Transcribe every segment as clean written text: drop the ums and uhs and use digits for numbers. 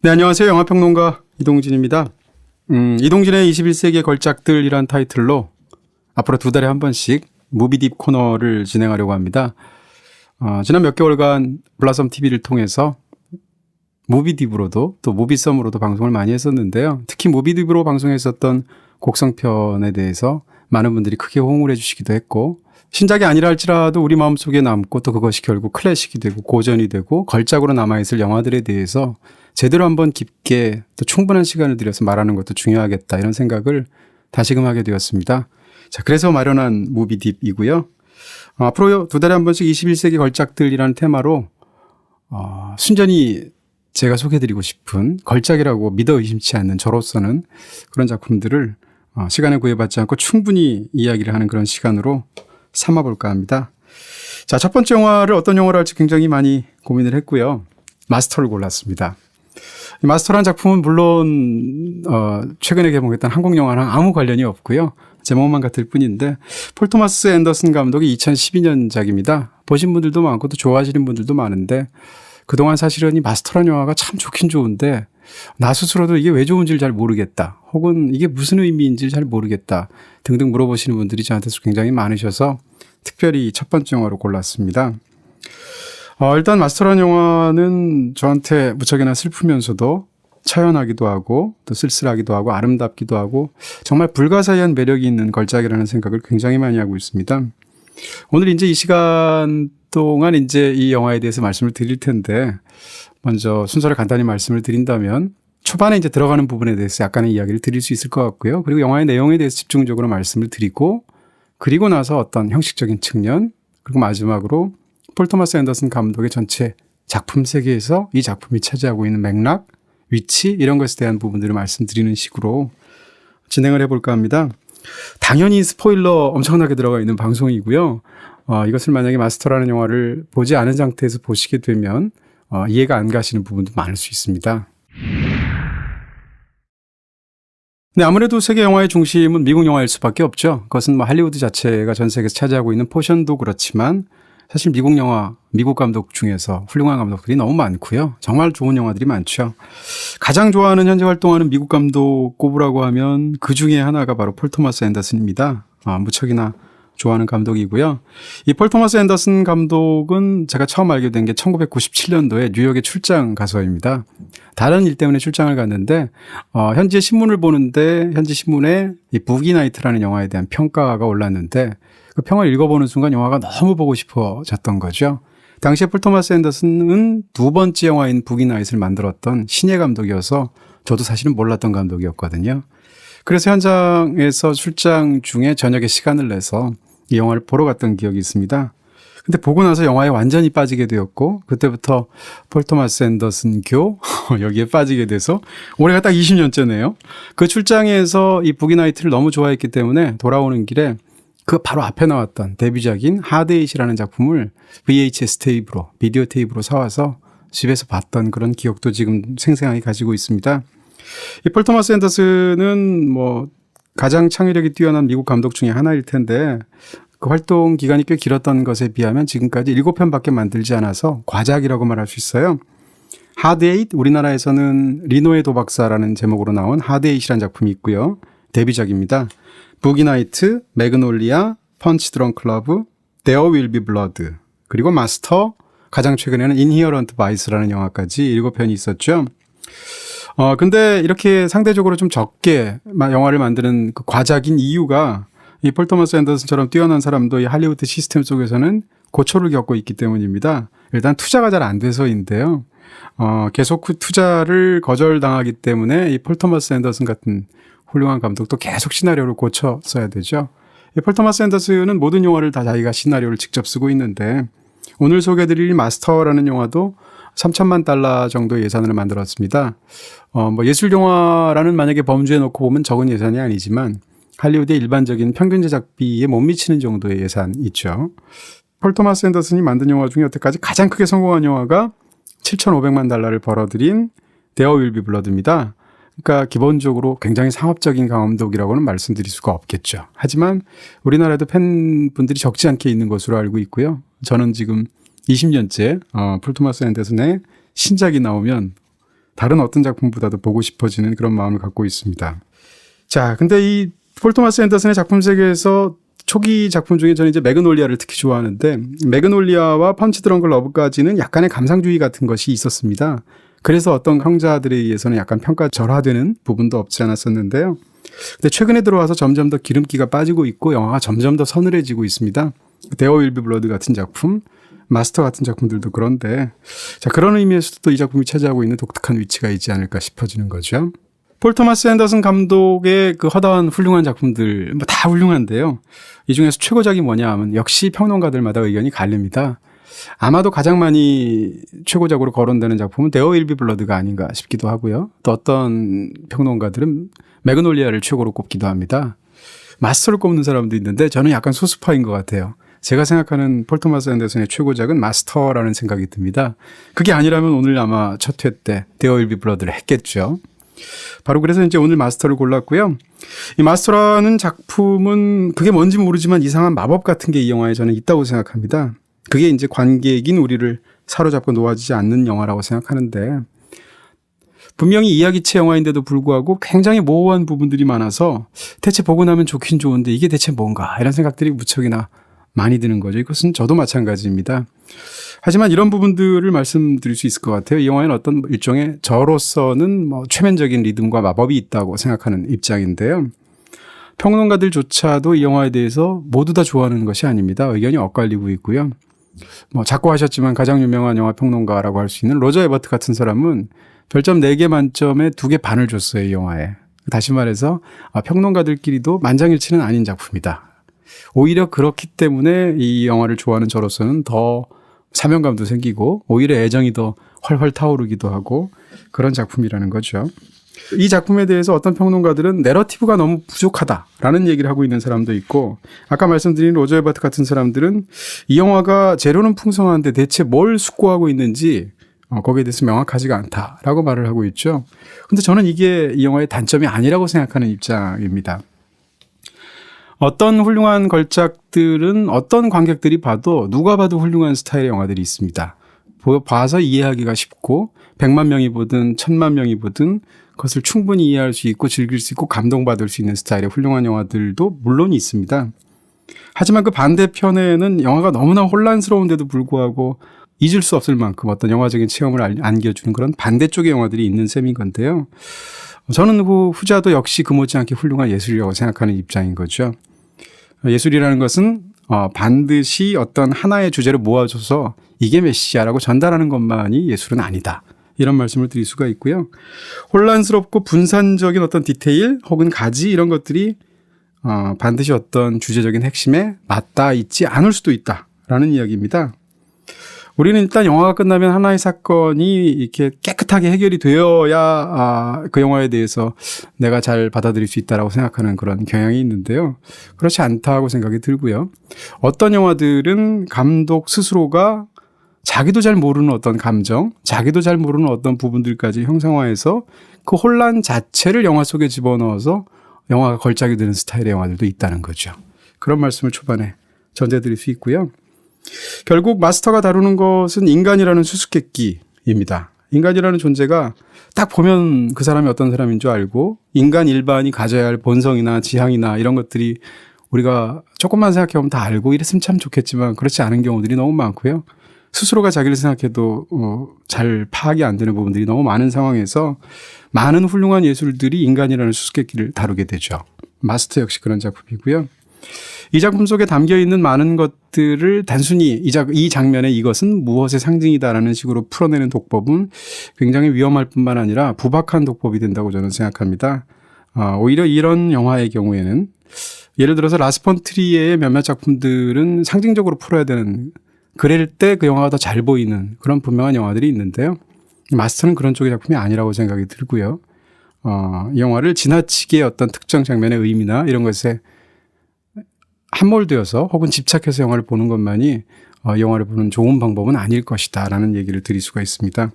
네, 안녕하세요. 영화평론가 이동진입니다. 이동진의 21세기의 걸작들이란 타이틀로 앞으로 2달에 한 번씩 무비딥 코너를 진행하려고 합니다. 지난 몇 개월간 블라썸 TV를 통해서 무비딥으로도 또 무비썸으로도 방송을 많이 했었는데요. 특히 무비딥으로 방송했었던 곡성편에 대해서 많은 분들이 크게 호응을 해주시기도 했고, 신작이 아니라 할지라도 우리 마음속에 남고 또 그것이 결국 클래식이 되고 고전이 되고 걸작으로 남아있을 영화들에 대해서 제대로 한번 깊게 또 충분한 시간을 들여서 말하는 것도 중요하겠다, 이런 생각을 다시금 하게 되었습니다. 자, 그래서 마련한 무비딥이고요. 앞으로 2달에 한 번씩 21세기 걸작들이라는 테마로 순전히 제가 소개해드리고 싶은 걸작이라고 믿어 의심치 않는 저로서는 그런 작품들을 시간에 구애받지 않고 충분히 이야기를 하는 그런 시간으로 삼아볼까 합니다. 자, 첫 번째 영화를 어떤 영화를 할지 굉장히 많이 고민을 했고요. 마스터를 골랐습니다. 이 마스터라는 작품은 물론 최근에 개봉했던 한국 영화랑 아무 관련이 없고요. 제목만 같을 뿐인데 폴 토마스 앤더슨 감독의 2012년작입니다. 보신 분들도 많고 또 좋아하시는 분들도 많은데 그동안 사실은 이 마스터라는 영화가 참 좋긴 좋은데 나 스스로도 이게 왜 좋은지를 잘 모르겠다, 혹은 이게 무슨 의미인지를 잘 모르겠다 등등 물어보시는 분들이 저한테서 굉장히 많으셔서 특별히 첫 번째 영화로 골랐습니다. 일단 마스터라는 영화는 저한테 무척이나 슬프면서도 처연하기도 하고 또 쓸쓸하기도 하고 아름답기도 하고 정말 불가사의한 매력이 있는 걸작이라는 생각을 굉장히 많이 하고 있습니다. 오늘 이제 이 시간 동안 이제 이 영화에 대해서 말씀을 드릴 텐데, 먼저 순서를 간단히 말씀을 드린다면 초반에 이제 들어가는 부분에 대해서 약간의 이야기를 드릴 수 있을 것 같고요. 그리고 영화의 내용에 대해서 집중적으로 말씀을 드리고, 그리고 나서 어떤 형식적인 측면, 그리고 마지막으로 폴 토마스 앤더슨 감독의 전체 작품 세계에서 이 작품이 차지하고 있는 맥락, 위치, 이런 것에 대한 부분들을 말씀드리는 식으로 진행을 해볼까 합니다. 당연히 스포일러 엄청나게 들어가 있는 방송이고요. 이것을 만약에 마스터라는 영화를 보지 않은 상태에서 보시게 되면 이해가 안 가시는 부분도 많을 수 있습니다. 네, 아무래도 세계 영화의 중심은 미국 영화일 수밖에 없죠. 그것은 뭐 할리우드 자체가 전 세계에서 차지하고 있는 포션도 그렇지만 사실 미국 영화, 미국 감독 중에서 훌륭한 감독들이 너무 많고요. 정말 좋은 영화들이 많죠. 가장 좋아하는, 현재 활동하는 미국 감독 꼽으라고 하면 그 중에 하나가 바로 폴 토마스 앤더슨입니다. 무척이나 좋아하는 감독이고요. 이 폴 토마스 앤더슨 감독은 제가 처음 알게 된 게 1997년도에 뉴욕에 출장 가서입니다. 다른 일 때문에 출장을 갔는데 현지의 신문을 보는데 현지 신문에 이 부기 나이트라는 영화에 대한 평가가 올랐는데 그 평을 읽어보는 순간 영화가 너무 보고 싶어졌던 거죠. 당시에 폴 토마스 앤더슨은 2번째 영화인 부기 나이트를 만들었던 신예 감독이어서 저도 사실은 몰랐던 감독이었거든요. 그래서 현장에서 출장 중에 저녁에 시간을 내서 이 영화를 보러 갔던 기억이 있습니다. 근데 보고 나서 영화에 완전히 빠지게 되었고, 그때부터 폴 토마스 앤더슨 여기에 빠지게 돼서 올해가 딱 20년째네요. 그 출장에서 이 부기 나이트를 너무 좋아했기 때문에 돌아오는 길에 그 바로 앞에 나왔던 데뷔작인 하드에잇이라는 작품을 VHS 테이프로, 비디오 테이프로 사와서 집에서 봤던 그런 기억도 지금 생생하게 가지고 있습니다. 이 폴 토마스 앤더슨은 뭐 가장 창의력이 뛰어난 미국 감독 중에 하나일 텐데 그 활동 기간이 꽤 길었던 것에 비하면 지금까지 7편밖에 만들지 않아서 과작이라고 말할 수 있어요. 하드에잇, 우리나라에서는 리노의 도박사라는 제목으로 나온 하드에잇이라는 작품이 있고요. 데뷔작입니다. 부기 나이트, 매그놀리아, 펀치 드렁크 러브, There Will Be Blood, 그리고 마스터, 가장 최근에는 인히어런트 바이스라는 영화까지 7편이 있었죠. 근데 이렇게 상대적으로 좀 적게 영화를 만드는 그 과작인 이유가 이 폴 토마스 앤더슨처럼 뛰어난 사람도 이 할리우드 시스템 속에서는 고초를 겪고 있기 때문입니다. 일단 투자가 잘 안 돼서인데요. 계속 그 투자를 거절당하기 때문에 이 폴 토마스 앤더슨 같은 훌륭한 감독도 계속 시나리오를 고쳐 써야 되죠. 이 폴 토마스 앤더슨은 모든 영화를 다 자기가 시나리오를 직접 쓰고 있는데 오늘 소개해드릴 마스터라는 영화도 3천만 달러 정도의 예산을 만들었습니다. 뭐 예술 영화라는 만약에 범주에 놓고 보면 적은 예산이 아니지만 할리우드의 일반적인 평균 제작비에 못 미치는 정도의 예산이 있죠. 폴 토마스 앤더슨이 만든 영화 중에 여태까지 가장 크게 성공한 영화가 7,500만 달러를 벌어들인 There Will Be Blood입니다. 그러니까 기본적으로 굉장히 상업적인 감독이라고는 말씀드릴 수가 없겠죠. 하지만 우리나라에도 팬분들이 적지 않게 있는 것으로 알고 있고요. 저는 지금 20년째 폴 토마스 앤더슨의 신작이 나오면 다른 어떤 작품보다도 보고 싶어지는 그런 마음을 갖고 있습니다. 자, 근데 이 폴 토마스 앤더슨의 작품 세계에서 초기 작품 중에 저는 이제 매그놀리아를 특히 좋아하는데, 매그놀리아와 펀치 드렁크 러브까지는 약간의 감상주의 같은 것이 있었습니다. 그래서 어떤 평자들에 의해서는 약간 평가절하되는 부분도 없지 않았었는데요. 근데 최근에 들어와서 점점 더 기름기가 빠지고 있고 영화가 점점 더 서늘해지고 있습니다. 데어 윌 비 블러드 같은 작품, 마스터 같은 작품들도 그런데, 자, 그런 의미에서도 또 이 작품이 차지하고 있는 독특한 위치가 있지 않을까 싶어지는 거죠. 폴 토마스 앤더슨 감독의 그 허다한 훌륭한 작품들 뭐 다 훌륭한데요. 이 중에서 최고작이 뭐냐 하면 역시 평론가들마다 의견이 갈립니다. 아마도 가장 많이 최고작으로 거론되는 작품은 데어 윌 비 블러드가 아닌가 싶기도 하고요. 또 어떤 평론가들은 매그놀리아를 최고로 꼽기도 합니다. 마스터를 꼽는 사람도 있는데 저는 약간 소수파인 것 같아요. 제가 생각하는 폴 토마스 앤더슨의 최고작은 마스터라는 생각이 듭니다. 그게 아니라면 오늘 아마 첫 회 때 데어 윌 비 블러드를 했겠죠. 바로 그래서 이제 오늘 마스터를 골랐고요. 이 마스터라는 작품은 그게 뭔지 모르지만 이상한 마법 같은 게 이 영화에 저는 있다고 생각합니다. 그게 이제 관객인 우리를 사로잡고 놓아지지 않는 영화라고 생각하는데, 분명히 이야기체 영화인데도 불구하고 굉장히 모호한 부분들이 많아서 대체 보고 나면 좋긴 좋은데 이게 대체 뭔가 이런 생각들이 무척이나 많이 드는 거죠. 이것은 저도 마찬가지입니다. 하지만 이런 부분들을 말씀드릴 수 있을 것 같아요. 이 영화에는 어떤 일종의 저로서는 뭐 최면적인 리듬과 마법이 있다고 생각하는 입장인데요. 평론가들조차도 이 영화에 대해서 모두 다 좋아하는 것이 아닙니다. 의견이 엇갈리고 있고요. 뭐 자꾸 하셨지만 가장 유명한 영화 평론가라고 할 수 있는 로저 에버트 같은 사람은 별점 4개 만점에 2개 반을 줬어요, 이 영화에. 다시 말해서 평론가들끼리도 만장일치는 아닌 작품이다. 오히려 그렇기 때문에 이 영화를 좋아하는 저로서는 더 사명감도 생기고 오히려 애정이 더 활활 타오르기도 하고 그런 작품이라는 거죠. 이 작품에 대해서 어떤 평론가들은 내러티브가 너무 부족하다라는 얘기를 하고 있는 사람도 있고, 아까 말씀드린 로저 에버트 같은 사람들은 이 영화가 재료는 풍성한데 대체 뭘 숙고하고 있는지 거기에 대해서 명확하지가 않다라고 말을 하고 있죠. 근데 저는 이게 이 영화의 단점이 아니라고 생각하는 입장입니다. 어떤 훌륭한 걸작들은 어떤 관객들이 봐도 누가 봐도 훌륭한 스타일의 영화들이 있습니다. 봐서 이해하기가 쉽고 100만 명이 보든 1000만 명이 보든 그것을 충분히 이해할 수 있고 즐길 수 있고 감동받을 수 있는 스타일의 훌륭한 영화들도 물론 있습니다. 하지만 그 반대편에는 영화가 너무나 혼란스러운데도 불구하고 잊을 수 없을 만큼 어떤 영화적인 체험을 안겨주는 그런 반대쪽의 영화들이 있는 셈인 건데요. 저는 후자도 역시 그 못지않게 훌륭한 예술이라고 생각하는 입장인 거죠. 예술이라는 것은 반드시 어떤 하나의 주제를 모아줘서 이게 메시아라고 전달하는 것만이 예술은 아니다. 이런 말씀을 드릴 수가 있고요. 혼란스럽고 분산적인 어떤 디테일 혹은 가지 이런 것들이 반드시 어떤 주제적인 핵심에 맞닿아 있지 않을 수도 있다라는 이야기입니다. 우리는 일단 영화가 끝나면 하나의 사건이 이렇게 깨끗하게 해결이 되어야 그 영화에 대해서 내가 잘 받아들일 수 있다라고 생각하는 그런 경향이 있는데요. 그렇지 않다고 생각이 들고요. 어떤 영화들은 감독 스스로가 자기도 잘 모르는 어떤 감정, 자기도 잘 모르는 어떤 부분들까지 형상화해서 그 혼란 자체를 영화 속에 집어넣어서 영화가 걸작이 되는 스타일의 영화들도 있다는 거죠. 그런 말씀을 초반에 전해드릴 수 있고요. 결국 마스터가 다루는 것은 인간이라는 수수께끼입니다. 인간이라는 존재가 딱 보면 그 사람이 어떤 사람인 줄 알고 인간 일반이 가져야 할 본성이나 지향이나 이런 것들이 우리가 조금만 생각해보면 다 알고 이랬으면 참 좋겠지만 그렇지 않은 경우들이 너무 많고요. 스스로가 자기를 생각해도 잘 파악이 안 되는 부분들이 너무 많은 상황에서 많은 훌륭한 예술들이 인간이라는 수수께끼를 다루게 되죠. 마스터 역시 그런 작품이고요. 이 작품 속에 담겨있는 많은 것들을 단순히 이 장면에 이것은 무엇의 상징이다라는 식으로 풀어내는 독법은 굉장히 위험할 뿐만 아니라 부박한 독법이 된다고 저는 생각합니다. 오히려 이런 영화의 경우에는 예를 들어서 라스 폰 트리에의 몇몇 작품들은 상징적으로 풀어야 되는, 그럴 때 그 영화가 더 잘 보이는 그런 분명한 영화들이 있는데요. 마스터는 그런 쪽의 작품이 아니라고 생각이 들고요. 이 영화를 지나치게 어떤 특정 장면의 의미나 이런 것에 함몰되어서 혹은 집착해서 영화를 보는 것만이 영화를 보는 좋은 방법은 아닐 것이다 라는 얘기를 드릴 수가 있습니다.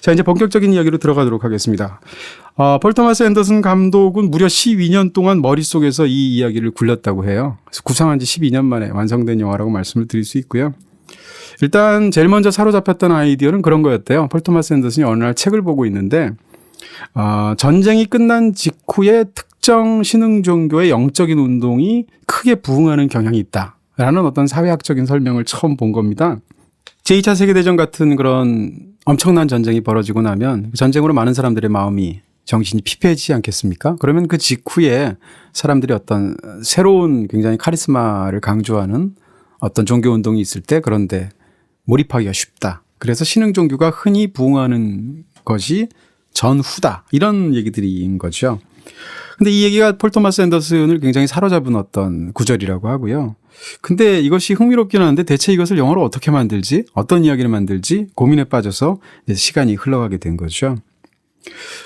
자, 이제 본격적인 이야기로 들어가도록 하겠습니다. 폴 토마스 앤더슨 감독은 무려 12년 동안 머릿속에서 이 이야기를 굴렸다고 해요. 그래서 구상한 지 12년 만에 완성된 영화라고 말씀을 드릴 수 있고요. 일단 제일 먼저 사로잡혔던 아이디어는 그런 거였대요. 폴 토마스 앤더슨이 어느 날 책을 보고 있는데 전쟁이 끝난 직후에 특정 신흥 종교의 영적인 운동이 크게 부흥하는 경향이 있다라는 어떤 사회학적인 설명을 처음 본 겁니다. 제2차 세계대전 같은 그런 엄청난 전쟁이 벌어지고 나면 전쟁으로 많은 사람들의 마음이 정신이 피폐해지지 않겠습니까? 그러면 그 직후에 사람들이 어떤 새로운 굉장히 카리스마를 강조하는 어떤 종교 운동이 있을 때 그런데 몰입하기가 쉽다. 그래서 신흥 종교가 흔히 부흥하는 것이 전후다. 이런 얘기들인 거죠. 근데 이 얘기가 폴 토마스 앤더슨을 굉장히 사로잡은 어떤 구절이라고 하고요. 근데 이것이 흥미롭긴 한데 대체 이것을 영어로 어떻게 만들지? 어떤 이야기를 만들지? 고민에 빠져서 이제 시간이 흘러가게 된 거죠.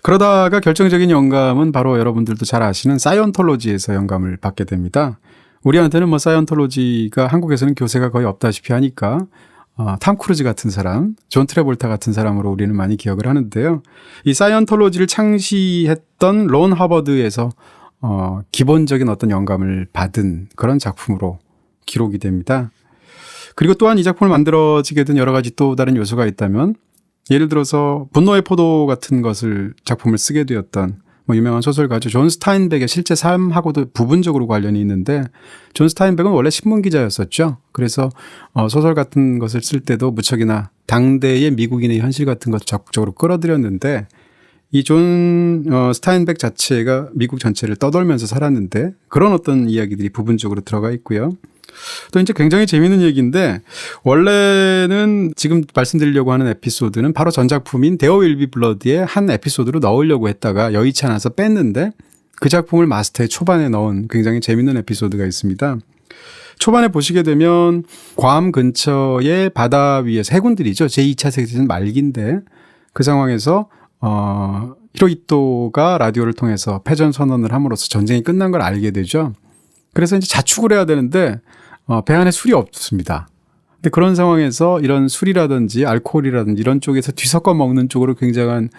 그러다가 결정적인 영감은 바로 여러분들도 잘 아시는 사이언톨로지에서 영감을 받게 됩니다. 우리한테는 뭐 사이언톨로지가 한국에서는 교세가 거의 없다시피 하니까 탐 크루즈 같은 사람, 존 트래볼타 같은 사람으로 우리는 많이 기억을 하는데요. 이 사이언톨로지를 창시했던 론 하버드에서 기본적인 어떤 영감을 받은 그런 작품으로 기록이 됩니다. 그리고 또한 이 작품을 만들어지게 된 여러 가지 또 다른 요소가 있다면 예를 들어서 분노의 포도 같은 것을 작품을 쓰게 되었던 유명한 소설가죠. 존 스타인백의 실제 삶하고도 부분적으로 관련이 있는데 존 스타인백은 원래 신문기자였었죠. 그래서 소설 같은 것을 쓸 때도 무척이나 당대의 미국인의 현실 같은 것을 적극적으로 끌어들였는데 이 존 스타인백 자체가 미국 전체를 떠돌면서 살았는데 그런 어떤 이야기들이 부분적으로 들어가 있고요. 또 이제 굉장히 재미있는 얘기인데 원래는 지금 말씀드리려고 하는 에피소드는 바로 전작품인 데어 윌 비 블러드의 한 에피소드로 넣으려고 했다가 여의치 않아서 뺐는데 그 작품을 마스터의 초반에 넣은 굉장히 재미있는 에피소드가 있습니다. 초반에 보시게 되면 괌 근처의 바다 위에서 해군들이죠. 제2차 세계대전 말기인데 그 상황에서 히로히토가 라디오를 통해서 패전 선언을 함으로써 전쟁이 끝난 걸 알게 되죠. 그래서 이제 자축을 해야 되는데 배 안에 술이 없습니다. 근데 그런 상황에서 이런 술이라든지 알코올이라든지 이런 쪽에서 뒤섞어 먹는 쪽으로 굉장한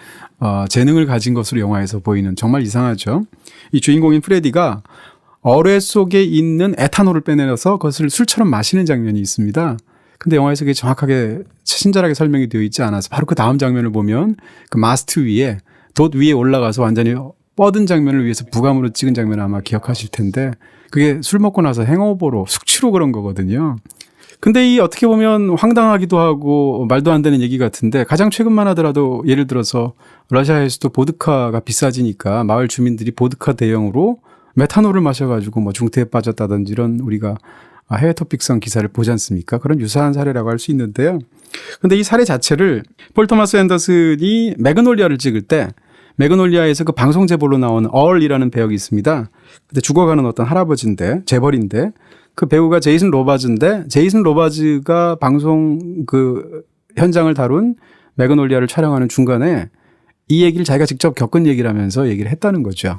재능을 가진 것으로 영화에서 보이는 정말 이상하죠. 이 주인공인 프레디가 어뢰 속에 있는 에탄올을 빼내서 그것을 술처럼 마시는 장면이 있습니다. 근데 영화에서 그게 정확하게 친절하게 설명이 되어 있지 않아서 바로 그 다음 장면을 보면 그 마스트 위에 돛 위에 올라가서 완전히 뻗은 장면을 위해서 부감으로 찍은 장면을 아마 기억하실 텐데 그게 술 먹고 나서 행오버로 숙취로 그런 거거든요. 근데 이 어떻게 보면 황당하기도 하고 말도 안 되는 얘기 같은데 가장 최근만 하더라도 예를 들어서 러시아에서도 보드카가 비싸지니까 마을 주민들이 보드카 대용으로 메탄올을 마셔가지고 뭐 중태에 빠졌다든지 이런 우리가 해외 토픽성 기사를 보지 않습니까? 그런 유사한 사례라고 할 수 있는데요. 근데 이 사례 자체를 폴 토마스 앤더슨이 매그놀리아를 찍을 때 매그놀리아에서 그 방송 제보로 나온 얼이라는 배역이 있습니다. 근데 죽어가는 어떤 할아버지인데 재벌인데 그 배우가 제이슨 로바즈인데 제이슨 로바즈가 방송 그 현장을 다룬 매그놀리아를 촬영하는 중간에 이 얘기를 자기가 직접 겪은 얘기라면서 얘기를 했다는 거죠.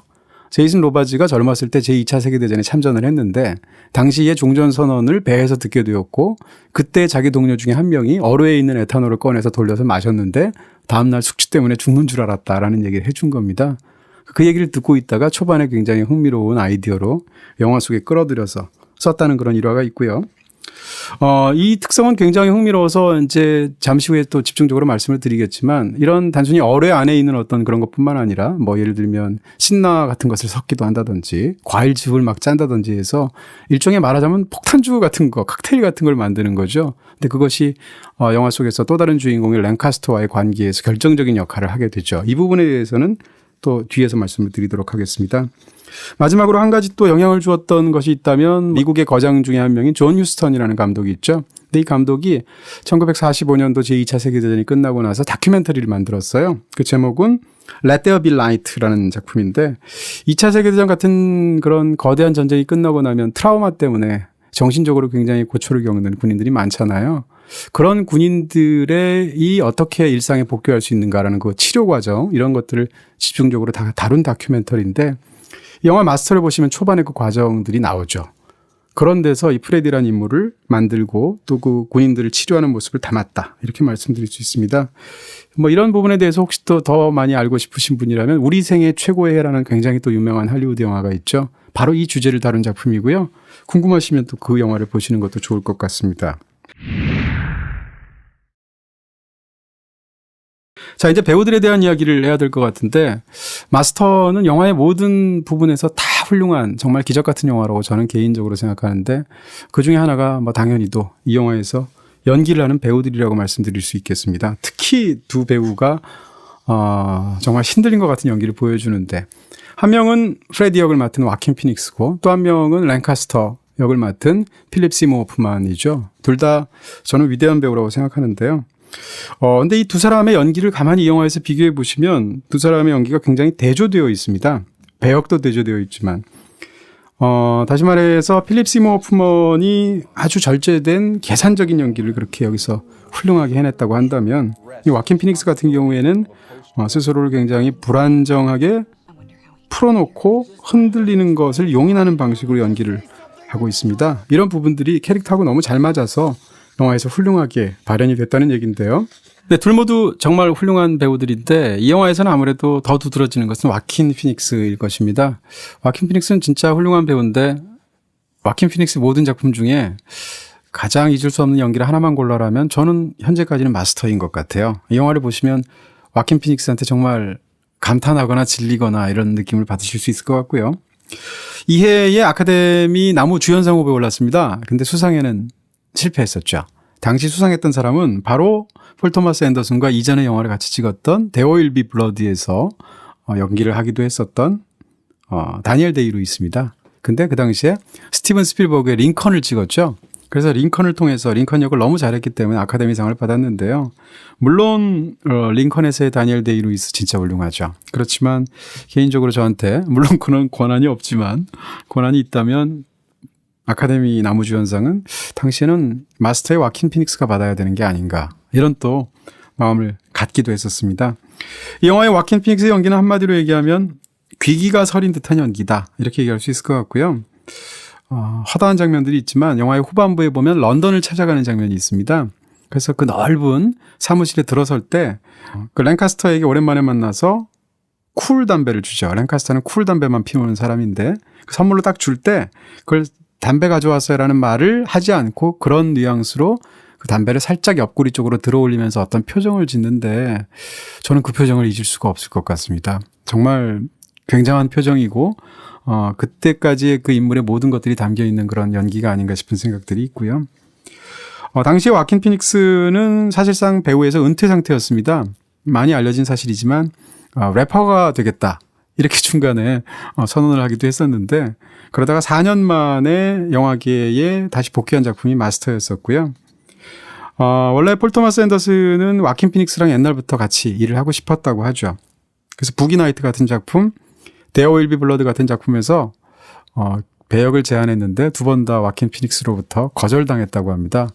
제이슨 로바즈가 젊었을 때 제2차 세계대전에 참전을 했는데 당시에 종전선언을 배에서 듣게 되었고 그때 자기 동료 중에 한 명이 어뢰에 있는 에탄올을 꺼내서 돌려서 마셨는데 다음날 숙취 때문에 죽는 줄 알았다라는 얘기를 해준 겁니다. 그 얘기를 듣고 있다가 초반에 굉장히 흥미로운 아이디어로 영화 속에 끌어들여서 썼다는 그런 일화가 있고요. 이 특성은 굉장히 흥미로워서 이제 잠시 후에 또 집중적으로 말씀을 드리겠지만 이런 단순히 어뢰 안에 있는 어떤 그런 것뿐만 아니라 뭐 예를 들면 신나 같은 것을 섞기도 한다든지 과일즙을 막 짠다든지 해서 일종의 말하자면 폭탄주 같은 거, 칵테일 같은 걸 만드는 거죠. 근데 그것이 영화 속에서 또 다른 주인공인 랭카스터와의 관계에서 결정적인 역할을 하게 되죠. 이 부분에 대해서는 또 뒤에서 말씀을 드리도록 하겠습니다. 마지막으로 한 가지 또 영향을 주었던 것이 있다면 미국의 거장 중에 한 명인 존 휴스턴이라는 감독이 있죠. 근데 이 감독이 1945년도 제2차 세계대전이 끝나고 나서 다큐멘터리를 만들었어요. 그 제목은 Let There Be Light라는 작품인데 2차 세계대전 같은 그런 거대한 전쟁이 끝나고 나면 트라우마 때문에 정신적으로 굉장히 고초를 겪는 군인들이 많잖아요. 그런 군인들의 이 어떻게 일상에 복귀할 수 있는가라는 그 치료 과정 이런 것들을 집중적으로 다 다룬 다큐멘터리인데 영화 마스터를 보시면 초반에 그 과정들이 나오죠. 그런 데서 이 프레디라는 인물을 만들고 또 그 군인들을 치료하는 모습을 담았다. 이렇게 말씀드릴 수 있습니다. 뭐 이런 부분에 대해서 혹시 또 더 많이 알고 싶으신 분이라면 우리 생애 최고의 해라는 굉장히 또 유명한 할리우드 영화가 있죠. 바로 이 주제를 다룬 작품이고요. 궁금하시면 또 그 영화를 보시는 것도 좋을 것 같습니다. 자, 이제 배우들에 대한 이야기를 해야 될 것 같은데, 마스터는 영화의 모든 부분에서 다 훌륭한 정말 기적 같은 영화라고 저는 개인적으로 생각하는데, 그 중에 하나가 뭐 당연히도 이 영화에서 연기를 하는 배우들이라고 말씀드릴 수 있겠습니다. 특히 두 배우가 정말 신들린 것 같은 연기를 보여주는데, 한 명은 프레디 역을 맡은 와킨 피닉스고 또 한 명은 랭카스터 역을 맡은 필립 시모 호프만이죠. 둘 다 저는 위대한 배우라고 생각하는데요. 근데 이 두 사람의 연기를 가만히 이 영화에서 비교해 보시면 두 사람의 연기가 굉장히 대조되어 있습니다. 배역도 대조되어 있지만, 다시 말해서 필립 시모 호프만이 아주 절제된 계산적인 연기를 그렇게 여기서 훌륭하게 해냈다고 한다면, 이 와킨 피닉스 같은 경우에는 스스로를 굉장히 불안정하게 풀어놓고 흔들리는 것을 용인하는 방식으로 연기를 하고 있습니다. 이런 부분들이 캐릭터하고 너무 잘 맞아서 영화에서 훌륭하게 발현이 됐다는 얘기인데요. 네, 둘 모두 정말 훌륭한 배우들인데 이 영화에서는 아무래도 더 두드러지는 것은 와킨 피닉스일 것입니다. 와킨 피닉스는 진짜 훌륭한 배우인데 와킨 피닉스 모든 작품 중에 가장 잊을 수 없는 연기를 하나만 골라라면 저는 현재까지는 마스터인 것 같아요. 이 영화를 보시면 와킨 피닉스한테 정말 감탄하거나 질리거나 이런 느낌을 받으실 수 있을 것 같고요. 이해의 아카데미 나무 주연상 후보에 올랐습니다. 근데 수상에는 실패했었죠. 당시 수상했던 사람은 바로 폴 토마스 앤더슨과 이전의 영화를 같이 찍었던 There Will Be Blood에서 연기를 하기도 했었던 다니엘 데이 루이스입니다. 근데 그 당시에 스티븐 스필버그의 링컨을 찍었죠. 그래서 링컨을 통해서 링컨 역을 너무 잘했기 때문에 아카데미상을 받았는데요. 물론 링컨에서의 다니엘 데이 루이스 진짜 훌륭하죠. 그렇지만 개인적으로 저한테 물론 그런 권한이 없지만 권한이 있다면 아카데미 나무주연상은 당시에는 마스터의 와킨 피닉스가 받아야 되는 게 아닌가 이런 또 마음을 갖기도 했었습니다. 이 영화의 와킨 피닉스의 연기는 한마디로 얘기하면 귀기가 서린 듯한 연기다 이렇게 얘기할 수 있을 것 같고요. 허다한 장면들이 있지만 영화의 후반부에 보면 런던을 찾아가는 장면이 있습니다. 그래서 그 넓은 사무실에 들어설 때 그 랭카스터에게 오랜만에 만나서 쿨 담배를 주죠. 랭카스터는 쿨 담배만 피우는 사람인데 그 선물로 딱 줄 때 그걸 담배 가져왔어요라는 말을 하지 않고 그런 뉘앙스로 그 담배를 살짝 옆구리 쪽으로 들어올리면서 어떤 표정을 짓는데 저는 그 표정을 잊을 수가 없을 것 같습니다. 정말 굉장한 표정이고 그때까지의 그 인물의 모든 것들이 담겨 있는 그런 연기가 아닌가 싶은 생각들이 있고요. 당시에 와킨 피닉스는 사실상 배우에서 은퇴 상태였습니다. 많이 알려진 사실이지만 래퍼가 되겠다. 이렇게 중간에 선언을 하기도 했었는데 그러다가 4년 만에 영화계에 다시 복귀한 작품이 마스터였었고요. 원래 폴 토마스 앤더슨은 와킨 피닉스랑 옛날부터 같이 일을 하고 싶었다고 하죠. 그래서 부기 나이트 같은 작품, There Will Be Blood 같은 작품에서 배역을 제안했는데 두 번 다 와킨 피닉스로부터 거절당했다고 합니다.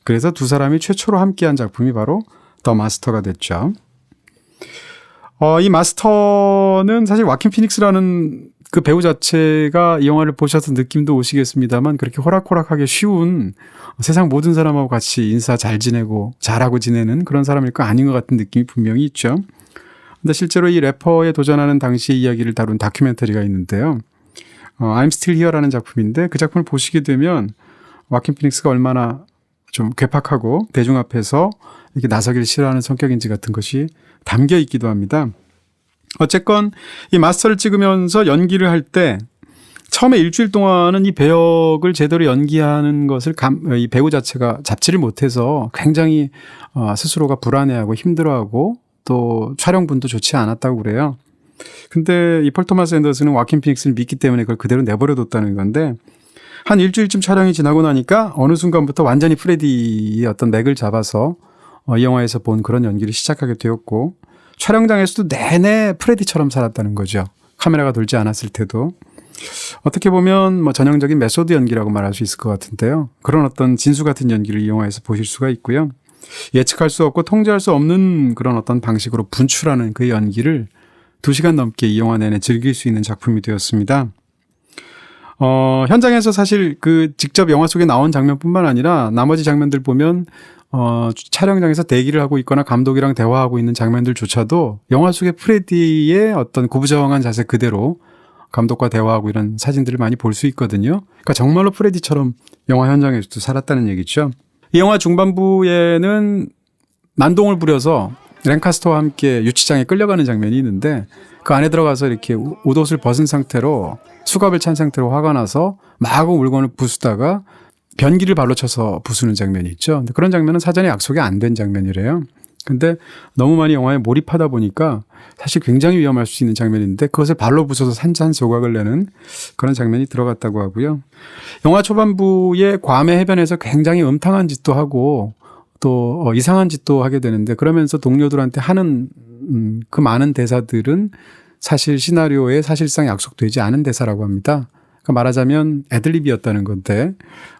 그래서 두 사람이 최초로 함께한 작품이 바로 더 마스터가 됐죠. 이 마스터는 사실 와킨 피닉스라는 그 배우 자체가 이 영화를 보셔서 느낌도 오시겠습니다만 그렇게 호락호락하게 쉬운 세상 모든 사람하고 같이 인사 잘 지내고 잘하고 지내는 그런 사람일 거 아닌 것 같은 느낌이 분명히 있죠. 근데 실제로 이 래퍼에 도전하는 당시의 이야기를 다룬 다큐멘터리가 있는데요. I'm Still Here라는 작품인데 그 작품을 보시게 되면 와킨 피닉스가 얼마나 좀 괴팍하고 대중 앞에서 이렇게 나서기를 싫어하는 성격인지 같은 것이 담겨 있기도 합니다. 어쨌건 이 마스터를 찍으면서 연기를 할 때 처음에 일주일 동안은 이 배역을 제대로 연기하는 것을 이 배우 자체가 잡지를 못해서 굉장히 스스로가 불안해하고 힘들어하고 또 촬영분도 좋지 않았다고 그래요. 근데 이 폴 토마스 앤더슨은 와킨 피닉스를 믿기 때문에 그걸 그대로 내버려뒀다는 건데 한 일주일쯤 촬영이 지나고 나니까 어느 순간부터 완전히 프레디의 어떤 맥을 잡아서 이 영화에서 본 그런 연기를 시작하게 되었고 촬영장에서도 내내 프레디처럼 살았다는 거죠. 카메라가 돌지 않았을 때도. 어떻게 보면 뭐 전형적인 메소드 연기라고 말할 수 있을 것 같은데요. 그런 어떤 진수 같은 연기를 이 영화에서 보실 수가 있고요. 예측할 수 없고 통제할 수 없는 그런 어떤 방식으로 분출하는 그 연기를 2시간 넘게 이 영화 내내 즐길 수 있는 작품이 되었습니다. 현장에서 사실 그 직접 영화 속에 나온 장면뿐만 아니라 나머지 장면들 보면 촬영장에서 대기를 하고 있거나 감독이랑 대화하고 있는 장면들조차도 영화 속의 프레디의 어떤 구부정한 자세 그대로 감독과 대화하고 이런 사진들을 많이 볼 수 있거든요. 그러니까 정말로 프레디처럼 영화 현장에서도 살았다는 얘기죠. 이 영화 중반부에는 난동을 부려서 랭카스터와 함께 유치장에 끌려가는 장면이 있는데 그 안에 들어가서 이렇게 옷을 벗은 상태로 수갑을 찬 상태로 화가 나서 마구 물건을 부수다가 변기를 발로 쳐서 부수는 장면이 있죠. 근데 그런 장면은 사전에 약속이 안 된 장면이래요. 근데 너무 많이 영화에 몰입하다 보니까 사실 굉장히 위험할 수 있는 장면인데 그것을 발로 부숴서 산산조각을 내는 그런 장면이 들어갔다고 하고요. 영화 초반부에 괌의 해변에서 굉장히 음탕한 짓도 하고 또 이상한 짓도 하게 되는데 그러면서 동료들한테 하는 그 많은 대사들은 사실 시나리오에 사실상 약속되지 않은 대사라고 합니다. 그러니까 말하자면 애들립이었다는 건데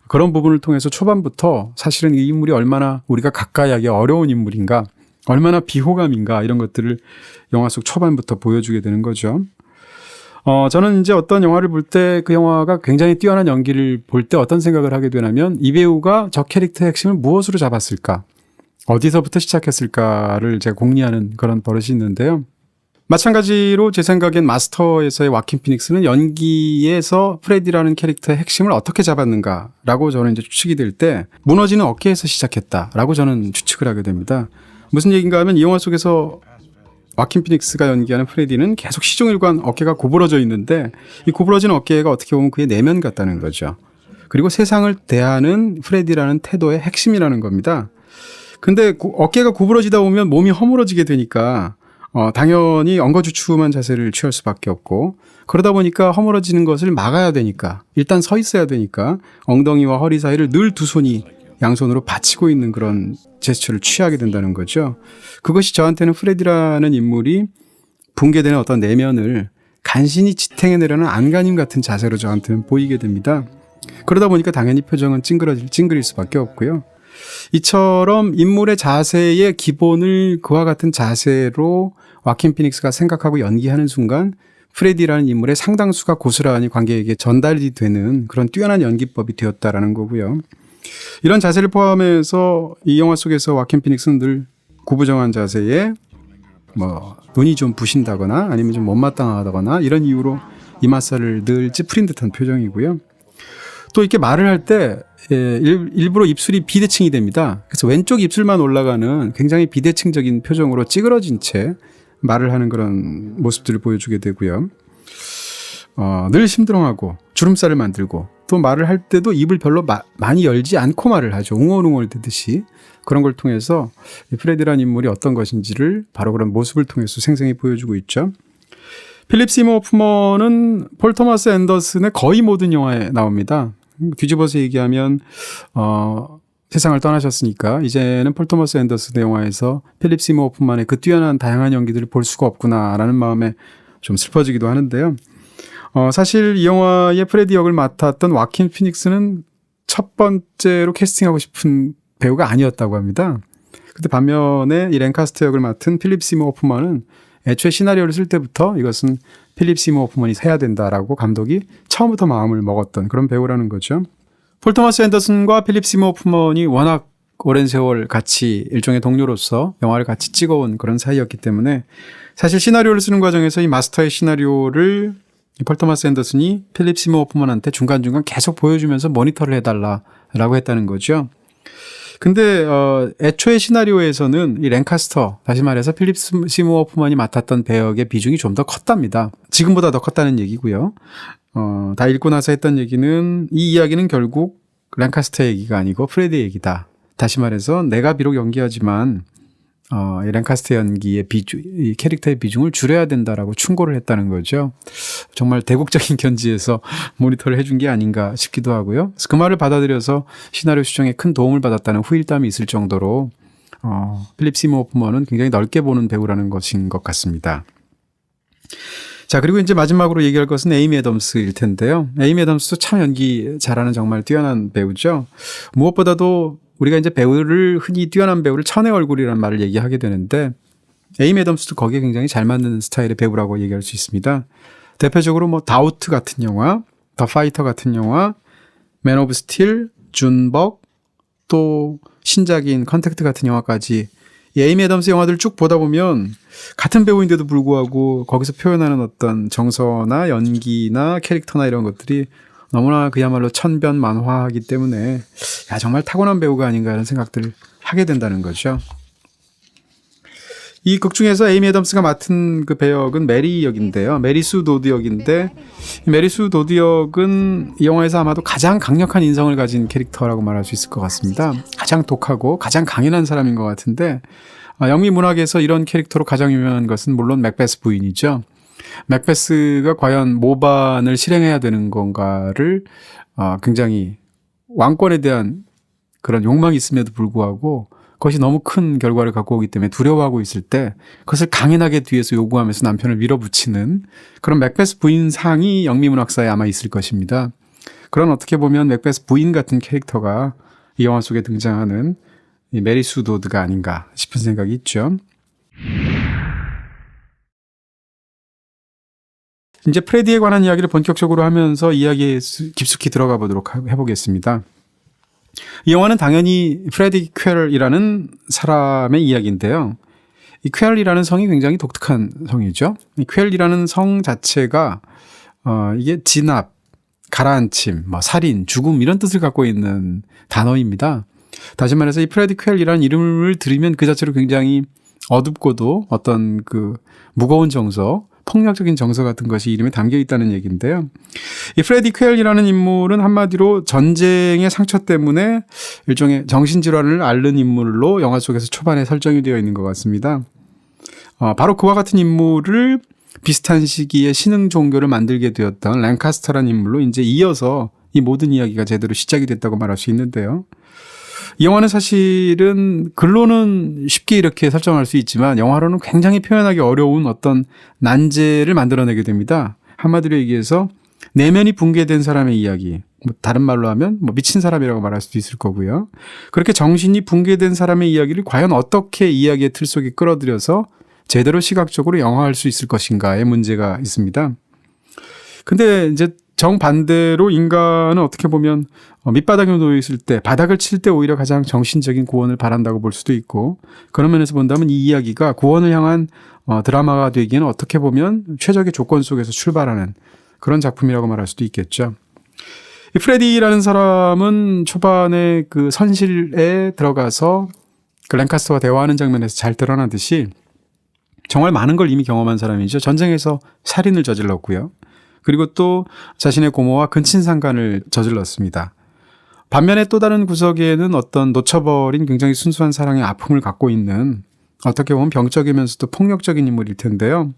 그런 부분을 통해서 초반부터 사실은 이 인물이 얼마나 우리가 가까이 하기 어려운 인물인가, 얼마나 비호감인가 이런 것들을 영화 속 초반부터 보여주게 되는 거죠. 저는 이제 어떤 영화를 볼 때 그 영화가 굉장히 뛰어난 연기를 볼 때 어떤 생각을 하게 되냐면 이 배우가 저 캐릭터의 핵심을 무엇으로 잡았을까? 어디서부터 시작했을까를 제가 공리하는 그런 버릇이 있는데요. 마찬가지로 제 생각엔 마스터에서의 와킨 피닉스는 연기에서 프레디라는 캐릭터의 핵심을 어떻게 잡았는가라고 저는 이제 추측이 될 때 무너지는 어깨에서 시작했다라고 저는 추측을 하게 됩니다. 무슨 얘기인가 하면 이 영화 속에서 와킨 피닉스가 연기하는 프레디는 계속 시종일관 어깨가 구부러져 있는데 이 구부러진 어깨가 어떻게 보면 그의 내면 같다는 거죠. 그리고 세상을 대하는 프레디라는 태도의 핵심이라는 겁니다. 근데 어깨가 구부러지다 보면 몸이 허물어지게 되니까 당연히 엉거주춤한 자세를 취할 수밖에 없고 그러다 보니까 허물어지는 것을 막아야 되니까 일단 서 있어야 되니까 엉덩이와 허리 사이를 늘 두 손이 양손으로 받치고 있는 그런 제스처를 취하게 된다는 거죠. 그것이 저한테는 프레디라는 인물이 붕괴되는 어떤 내면을 간신히 지탱해내려는 안간힘 같은 자세로 저한테는 보이게 됩니다. 그러다 보니까 당연히 표정은 찡그릴 수밖에 없고요. 이처럼 인물의 자세의 기본을 그와 같은 자세로 와킨 피닉스가 생각하고 연기하는 순간 프레디라는 인물의 상당수가 고스란히 관객에게 전달이 되는 그런 뛰어난 연기법이 되었다라는 거고요. 이런 자세를 포함해서 이 영화 속에서 와킨 피닉스는 늘 구부정한 자세에 눈이 좀 부신다거나 아니면 좀 못마땅하다거나 이런 이유로 이마살을 늘 찌푸린 듯한 표정이고요. 또 이렇게 말을 할 때 일부러 입술이 비대칭이 됩니다. 그래서 왼쪽 입술만 올라가는 굉장히 비대칭적인 표정으로 찌그러진 채 말을 하는 그런 모습들을 보여주게 되고요. 늘 심드렁하고 주름살을 만들고 또 말을 할 때도 입을 별로 많이 열지 않고 말을 하죠. 웅얼웅얼 대듯이. 그런 걸 통해서 프레디라는 인물이 어떤 것인지를 바로 그런 모습을 통해서 생생히 보여주고 있죠. 필립 시모 호프먼은 폴 토마스 앤더슨의 거의 모든 영화에 나옵니다. 뒤집어서 얘기하면 세상을 떠나셨으니까 이제는 폴 토마스 앤더슨의 영화에서 필립 시모 호프먼의 그 뛰어난 다양한 연기들을 볼 수가 없구나라는 마음에 좀 슬퍼지기도 하는데요. 사실 이 영화의 프레디 역을 맡았던 와킨 피닉스는 첫 번째로 캐스팅하고 싶은 배우가 아니었다고 합니다. 근데 반면에 이 랭카스터 역을 맡은 필립 시모 호프먼은 애초에 시나리오를 쓸 때부터 이것은 필립 시모 호프먼이 해야 된다라고 감독이 처음부터 마음을 먹었던 그런 배우라는 거죠. 폴 토마스 앤더슨과 필립 시모 호프먼이 워낙 오랜 세월 같이 일종의 동료로서 영화를 같이 찍어온 그런 사이였기 때문에 사실 시나리오를 쓰는 과정에서 이 마스터의 시나리오를 폴 토마스 앤더슨이 필립 시모 호프먼한테 중간중간 계속 보여주면서 모니터를 해달라고 했다는 거죠. 근데 애초에 시나리오에서는 이 랭카스터, 다시 말해서 필립 시모 호프먼이 맡았던 배역의 비중이 좀 더 컸답니다. 지금보다 더 컸다는 얘기고요. 다 읽고 나서 했던 얘기는 이 이야기는 결국 랭카스터 얘기가 아니고 프레디 얘기다. 다시 말해서 내가 비록 연기하지만 이 랭카스터 연기의 이 캐릭터의 비중을 줄여야 된다라고 충고를 했다는 거죠. 정말 대국적인 견지에서 모니터를 해준 게 아닌가 싶기도 하고요. 그래서 그 말을 받아들여서 시나리오 수정에 큰 도움을 받았다는 후일담이 있을 정도로 필립 시모 호프먼은 굉장히 넓게 보는 배우라는 것인 것 같습니다. 자, 그리고 이제 마지막으로 얘기할 것은 에이미 애덤스일 텐데요. 에이미 애덤스도 참 연기 잘하는 정말 뛰어난 배우죠. 무엇보다도 우리가 이제 배우를 흔히 뛰어난 배우를 천의 얼굴이라는 말을 얘기하게 되는데 에이미 애덤스도 거기에 굉장히 잘 맞는 스타일의 배우라고 얘기할 수 있습니다. 대표적으로 다우트 같은 영화, 더 파이터 같은 영화, 맨 오브 스틸, 준벅, 또 신작인 컨택트 같은 영화까지 이 에이미 애덤스 영화들을 쭉 보다 보면 같은 배우인데도 불구하고 거기서 표현하는 어떤 정서나 연기나 캐릭터나 이런 것들이 너무나 그야말로 천변만화하기 때문에 정말 타고난 배우가 아닌가 이런 생각들을 하게 된다는 거죠. 이 극 중에서 에이미 애덤스가 맡은 그 배역은 메리 역인데요. 메리 수 도드 역인데 이 메리 수 도드 역은 이 영화에서 아마도 가장 강력한 인성을 가진 캐릭터라고 말할 수 있을 것 같습니다. 가장 독하고 가장 강인한 사람인 것 같은데 영미 문학에서 이런 캐릭터로 가장 유명한 것은 물론 맥베스 부인이죠. 맥베스가 과연 모반을 실행해야 되는 건가를 굉장히 왕권에 대한 그런 욕망이 있음에도 불구하고 그것이 너무 큰 결과를 갖고 오기 때문에 두려워하고 있을 때 그것을 강인하게 뒤에서 요구하면서 남편을 밀어붙이는 그런 맥베스 부인상이 영미문학사에 아마 있을 것입니다. 그런 어떻게 보면 맥베스 부인 같은 캐릭터가 이 영화 속에 등장하는 이 메리 수 도드가 아닌가 싶은 생각이 있죠. 이제 프레디에 관한 이야기를 본격적으로 하면서 이야기에 깊숙이 들어가 보도록 해보겠습니다. 이 영화는 당연히 프레디 퀘럴이라는 사람의 이야기인데요. 이 퀘럴이라는 성이 굉장히 독특한 성이죠. 이 퀘럴이라는 성 자체가 이게 진압, 가라앉힘, 살인, 죽음 이런 뜻을 갖고 있는 단어입니다. 다시 말해서 이 프레디 퀘럴이라는 이름을 들으면 그 자체로 굉장히 어둡고도 어떤 그 무거운 정서, 폭력적인 정서 같은 것이 이름에 담겨 있다는 얘기인데요. 이 프레디 퀘럴이라는 인물은 한마디로 전쟁의 상처 때문에 일종의 정신질환을 앓는 인물로 영화 속에서 초반에 설정이 되어 있는 것 같습니다. 바로 그와 같은 인물을 비슷한 시기에 신흥 종교를 만들게 되었던 랭카스터라는 인물로 이제 이어서 이 모든 이야기가 제대로 시작이 됐다고 말할 수 있는데요. 이 영화는 사실은 글로는 쉽게 이렇게 설정할 수 있지만 영화로는 굉장히 표현하기 어려운 어떤 난제를 만들어내게 됩니다. 한마디로 얘기해서 내면이 붕괴된 사람의 이야기, 다른 말로 하면 미친 사람이라고 말할 수도 있을 거고요. 그렇게 정신이 붕괴된 사람의 이야기를 과연 어떻게 이야기의 틀 속에 끌어들여서 제대로 시각적으로 영화할 수 있을 것인가의 문제가 있습니다. 근데 이제 정반대로 인간은 어떻게 보면 밑바닥에 놓여 있을 때 바닥을 칠 때 오히려 가장 정신적인 구원을 바란다고 볼 수도 있고 그런 면에서 본다면 이 이야기가 구원을 향한 드라마가 되기에는 어떻게 보면 최적의 조건 속에서 출발하는 그런 작품이라고 말할 수도 있겠죠. 이 프레디라는 사람은 초반에 그 선실에 들어가서 그 랭카스터와 대화하는 장면에서 잘 드러나듯이 정말 많은 걸 이미 경험한 사람이죠. 전쟁에서 살인을 저질렀고요. 그리고 또 자신의 고모와 근친상간을 저질렀습니다. 반면에 또 다른 구석에는 어떤 놓쳐버린 굉장히 순수한 사랑의 아픔을 갖고 있는 어떻게 보면 병적이면서도 폭력적인 인물일 텐데요.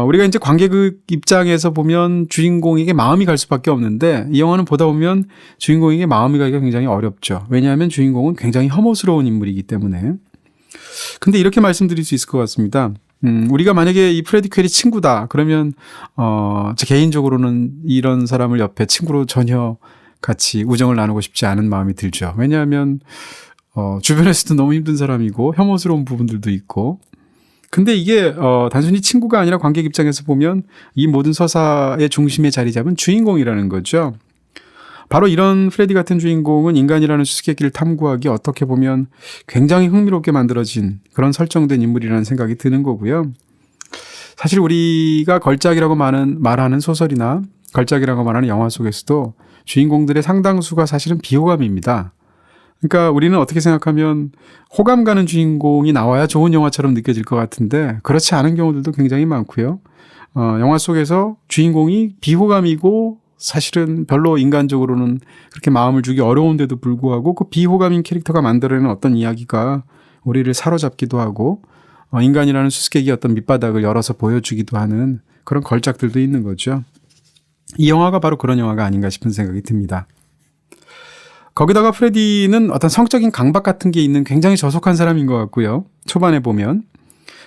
우리가 이제 관객의 입장에서 보면 주인공에게 마음이 갈 수밖에 없는데 이 영화는 보다 보면 주인공에게 마음이 가기가 굉장히 어렵죠. 왜냐하면 주인공은 굉장히 혐오스러운 인물이기 때문에. 근데 이렇게 말씀드릴 수 있을 것 같습니다. 우리가 만약에 이 프레디 퀘럴이 친구다 그러면 제 개인적으로는 이런 사람을 옆에 친구로 전혀 같이 우정을 나누고 싶지 않은 마음이 들죠. 왜냐하면 주변에서도 너무 힘든 사람이고 혐오스러운 부분들도 있고 근데 이게 단순히 친구가 아니라 관객 입장에서 보면 이 모든 서사의 중심에 자리 잡은 주인공이라는 거죠. 바로 이런 프레디 같은 주인공은 인간이라는 수수께끼를 탐구하기 어떻게 보면 굉장히 흥미롭게 만들어진 그런 설정된 인물이라는 생각이 드는 거고요. 사실 우리가 걸작이라고 말하는 소설이나 걸작이라고 말하는 영화 속에서도 주인공들의 상당수가 사실은 비호감입니다. 그러니까 우리는 어떻게 생각하면 호감 가는 주인공이 나와야 좋은 영화처럼 느껴질 것 같은데 그렇지 않은 경우들도 굉장히 많고요. 영화 속에서 주인공이 비호감이고 사실은 별로 인간적으로는 그렇게 마음을 주기 어려운데도 불구하고 그 비호감인 캐릭터가 만들어내는 어떤 이야기가 우리를 사로잡기도 하고 인간이라는 수수께끼의 어떤 밑바닥을 열어서 보여주기도 하는 그런 걸작들도 있는 거죠. 이 영화가 바로 그런 영화가 아닌가 싶은 생각이 듭니다. 거기다가 프레디는 어떤 성적인 강박 같은 게 있는 굉장히 저속한 사람인 것 같고요. 초반에 보면.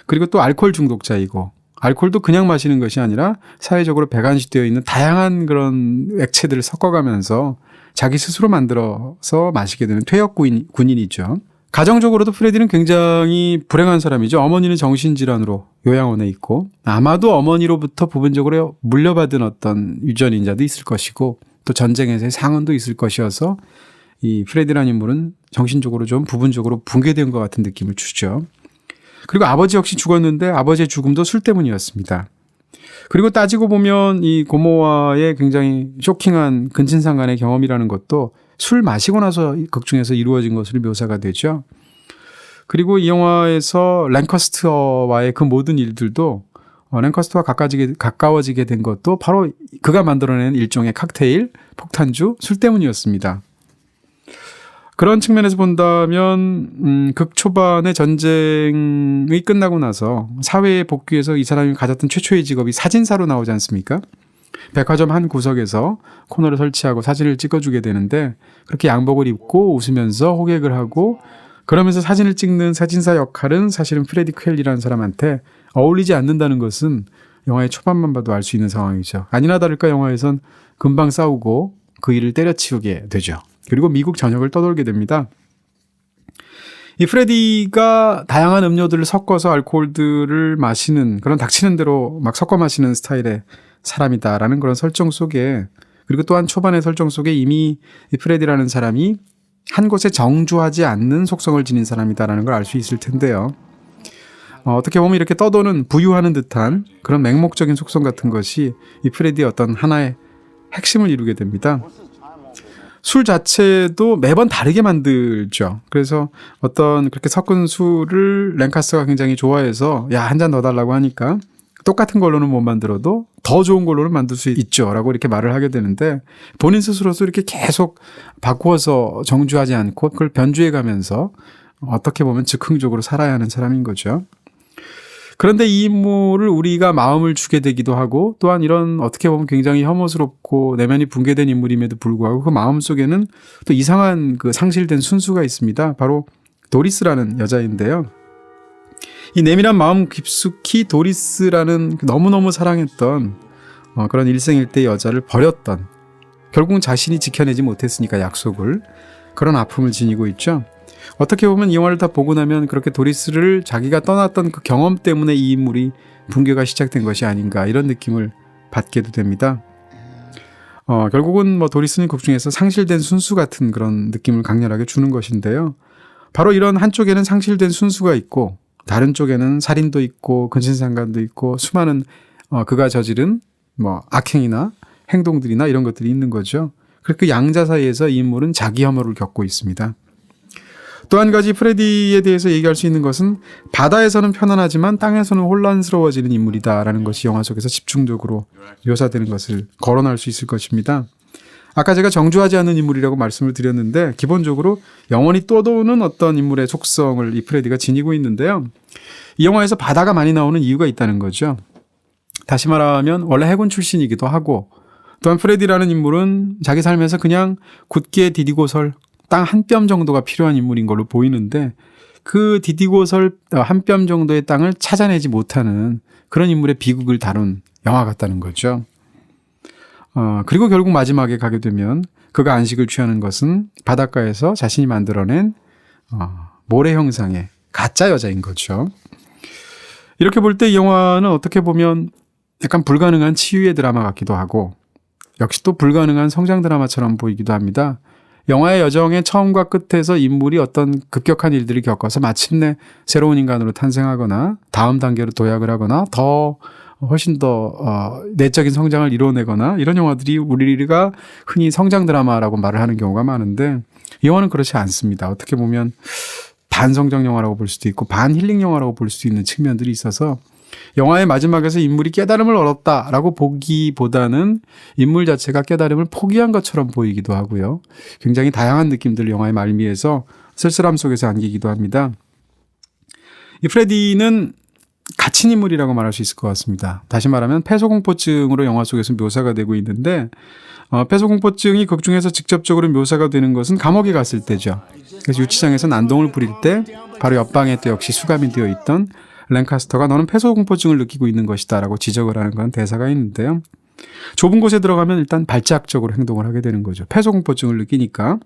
그리고 또 알코올 중독자이고 알코올도 그냥 마시는 것이 아니라 사회적으로 배관시되어 있는 다양한 그런 액체들을 섞어가면서 자기 스스로 만들어서 마시게 되는 퇴역 군인이죠. 가정적으로도 프레디는 굉장히 불행한 사람이죠. 어머니는 정신질환으로 요양원에 있고 아마도 어머니로부터 부분적으로 물려받은 어떤 유전인자도 있을 것이고 또 전쟁에서의 상흔도 있을 것이어서 이 프레디라는 인물은 정신적으로 좀 부분적으로 붕괴된 것 같은 느낌을 주죠. 그리고 아버지 역시 죽었는데 아버지의 죽음도 술 때문이었습니다. 그리고 따지고 보면 이 고모와의 굉장히 쇼킹한 근친상간의 경험이라는 것도 술 마시고 나서 극 중에서 이루어진 것으로 묘사가 되죠. 그리고 이 영화에서 랭커스터와의 그 모든 일들도 랭커스터와 가까워지게 된 것도 바로 그가 만들어낸 일종의 칵테일, 폭탄주, 술 때문이었습니다. 그런 측면에서 본다면 극 초반에 전쟁이 끝나고 나서 사회에 복귀해서 이 사람이 가졌던 최초의 직업이 사진사로 나오지 않습니까? 백화점 한 구석에서 코너를 설치하고 사진을 찍어주게 되는데 그렇게 양복을 입고 웃으면서 호객을 하고 그러면서 사진을 찍는 사진사 역할은 사실은 프레디 퀘일이라는 사람한테 어울리지 않는다는 것은 영화의 초반만 봐도 알 수 있는 상황이죠. 아니나 다를까 영화에선 금방 싸우고 그 일을 때려치우게 되죠. 그리고 미국 전역을 떠돌게 됩니다. 이 프레디가 다양한 음료들을 섞어서 알코올들을 마시는 그런 닥치는 대로 막 섞어 마시는 스타일의 사람이다라는 그런 설정 속에 그리고 또한 초반의 설정 속에 이미 이 프레디라는 사람이 한 곳에 정주하지 않는 속성을 지닌 사람이다라는 걸 알 수 있을 텐데요. 어떻게 보면 이렇게 떠도는 부유하는 듯한 그런 맹목적인 속성 같은 것이 이 프레디의 어떤 하나의 핵심을 이루게 됩니다. 술 자체도 매번 다르게 만들죠. 그래서 어떤 그렇게 섞은 술을 랭카스터가 굉장히 좋아해서 야, 한 잔 더 달라고 하니까 똑같은 걸로는 못 만들어도 더 좋은 걸로는 만들 수 있죠 라고 이렇게 말을 하게 되는데 본인 스스로도 이렇게 계속 바꾸어서 정주하지 않고 그걸 변주해 가면서 어떻게 보면 즉흥적으로 살아야 하는 사람인 거죠. 그런데 이 인물을 우리가 마음을 주게 되기도 하고 또한 이런 어떻게 보면 굉장히 혐오스럽고 내면이 붕괴된 인물임에도 불구하고 그 마음 속에는 또 이상한 그 상실된 순수가 있습니다. 바로 도리스라는 여자인데요. 이 내밀한 마음 깊숙이 도리스라는 너무너무 사랑했던 그런 일생일대 여자를 버렸던 결국은 자신이 지켜내지 못했으니까 약속을 그런 아픔을 지니고 있죠. 어떻게 보면 이 영화를 다 보고 나면 그렇게 도리스를 자기가 떠났던 그 경험 때문에 이 인물이 붕괴가 시작된 것이 아닌가 이런 느낌을 받게도 됩니다. 결국은 뭐 도리스는 극 중에서 상실된 순수 같은 그런 느낌을 강렬하게 주는 것인데요. 바로 이런 한쪽에는 상실된 순수가 있고 다른 쪽에는 살인도 있고 근신상간도 있고 수많은 그가 저지른 뭐 악행이나 행동들이나 이런 것들이 있는 거죠. 그 양자 사이에서 이 인물은 자기 혐오를 겪고 있습니다. 또 한 가지 프레디에 대해서 얘기할 수 있는 것은 바다에서는 편안하지만 땅에서는 혼란스러워지는 인물이다라는 것이 영화 속에서 집중적으로 묘사되는 것을 거론할 수 있을 것입니다. 아까 제가 정주하지 않는 인물이라고 말씀을 드렸는데 기본적으로 영원히 떠도는 어떤 인물의 속성을 이 프레디가 지니고 있는데요. 이 영화에서 바다가 많이 나오는 이유가 있다는 거죠. 다시 말하면 원래 해군 출신이기도 하고 또한 프레디라는 인물은 자기 삶에서 그냥 굳게 디디고설 땅 한 뼘 정도가 필요한 인물인 걸로 보이는데 그 디디고설 한 뼘 정도의 땅을 찾아내지 못하는 그런 인물의 비극을 다룬 영화 같다는 거죠. 그리고 결국 마지막에 가게 되면 그가 안식을 취하는 것은 바닷가에서 자신이 만들어낸 모래 형상의 가짜 여자인 거죠. 이렇게 볼 때 이 영화는 어떻게 보면 약간 불가능한 치유의 드라마 같기도 하고 역시 또 불가능한 성장 드라마처럼 보이기도 합니다. 영화의 여정의 처음과 끝에서 인물이 어떤 급격한 일들을 겪어서 마침내 새로운 인간으로 탄생하거나 다음 단계로 도약을 하거나 더 훨씬 더 내적인 성장을 이뤄내거나 이런 영화들이 우리가 흔히 성장 드라마라고 말을 하는 경우가 많은데 이 영화는 그렇지 않습니다. 어떻게 보면 반성장 영화라고 볼 수도 있고 반힐링 영화라고 볼 수도 있는 측면들이 있어서 영화의 마지막에서 인물이 깨달음을 얻었다라고 보기보다는 인물 자체가 깨달음을 포기한 것처럼 보이기도 하고요. 굉장히 다양한 느낌들을 영화의 말미에서 쓸쓸함 속에서 안기기도 합니다. 이 프레디는 갇힌 인물이라고 말할 수 있을 것 같습니다. 다시 말하면 폐소공포증으로 영화 속에서 묘사가 되고 있는데 폐소공포증이 극 중에서 직접적으로 묘사가 되는 것은 감옥에 갔을 때죠. 그래서 유치장에서 난동을 부릴 때 바로 옆방에 또 역시 수감이 되어 있던 랭카스터가 너는 폐소공포증을 느끼고 있는 것이다 라고 지적을 하는 그런 대사가 있는데요. 좁은 곳에 들어가면 일단 발작적으로 행동을 하게 되는 거죠. 폐소공포증을 느끼니까.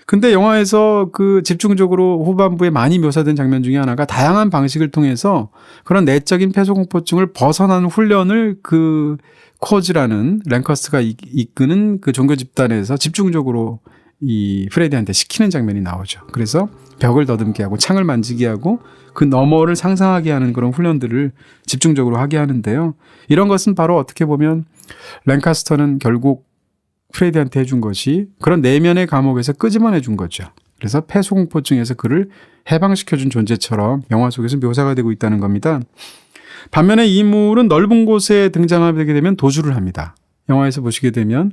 근데 영화에서 그 집중적으로 후반부에 많이 묘사된 장면 중에 하나가 다양한 방식을 통해서 그런 내적인 폐소공포증을 벗어나는 훈련을 그 코즈라는 랭커스가 이끄는 그 종교 집단에서 집중적으로 이 프레디한테 시키는 장면이 나오죠. 그래서 벽을 더듬게 하고 창을 만지게 하고 그 너머를 상상하게 하는 그런 훈련들을 집중적으로 하게 하는데요. 이런 것은 바로 어떻게 보면 랭카스터는 결국 프레디한테 해준 것이 그런 내면의 감옥에서 끄집어내 준 거죠. 그래서 폐소공포증에서 그를 해방시켜준 존재처럼 영화 속에서 묘사가 되고 있다는 겁니다. 반면에 이 인물은 넓은 곳에 등장하게 되면 도주를 합니다. 영화에서 보시게 되면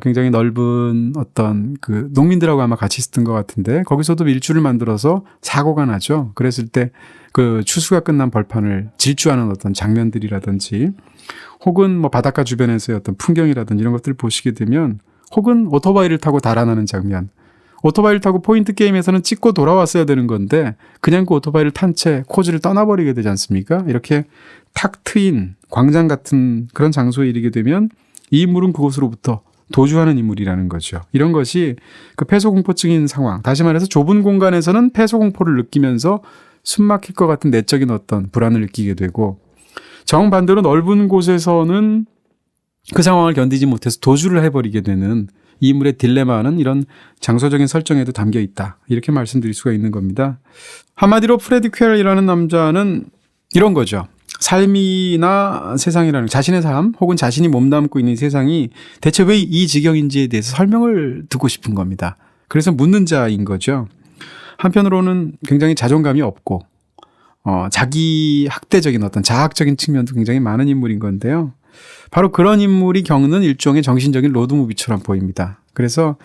굉장히 넓은 어떤 그 농민들하고 아마 같이 있었던 것 같은데 거기서도 밀주를 만들어서 사고가 나죠. 그랬을 때 그 추수가 끝난 벌판을 질주하는 어떤 장면들이라든지 혹은 뭐 바닷가 주변에서의 어떤 풍경이라든지 이런 것들을 보시게 되면 혹은 오토바이를 타고 달아나는 장면, 오토바이를 타고 포인트 게임에서는 찍고 돌아왔어야 되는 건데 그냥 그 오토바이를 탄 채 코즈를 떠나버리게 되지 않습니까? 이렇게 탁 트인 광장 같은 그런 장소에 이르게 되면 이 인물은 그곳으로부터 도주하는 인물이라는 거죠. 이런 것이 그 폐소공포증인 상황, 다시 말해서 좁은 공간에서는 폐소공포를 느끼면서 숨막힐 것 같은 내적인 어떤 불안을 느끼게 되고 정반대로 넓은 곳에서는 그 상황을 견디지 못해서 도주를 해버리게 되는 이 인물의 딜레마는 이런 장소적인 설정에도 담겨 있다. 이렇게 말씀드릴 수가 있는 겁니다. 한마디로 프레디 퀘럴이라는 남자는 이런 거죠. 삶이나 세상이라는 자신의 삶 혹은 자신이 몸담고 있는 세상이 대체 왜 이 지경인지에 대해서 설명을 듣고 싶은 겁니다. 그래서 묻는 자인 거죠. 한편으로는 굉장히 자존감이 없고 자기 학대적인 어떤 자학적인 측면도 굉장히 많은 인물인 건데요. 바로 그런 인물이 겪는 일종의 정신적인 로드무비처럼 보입니다. 그래서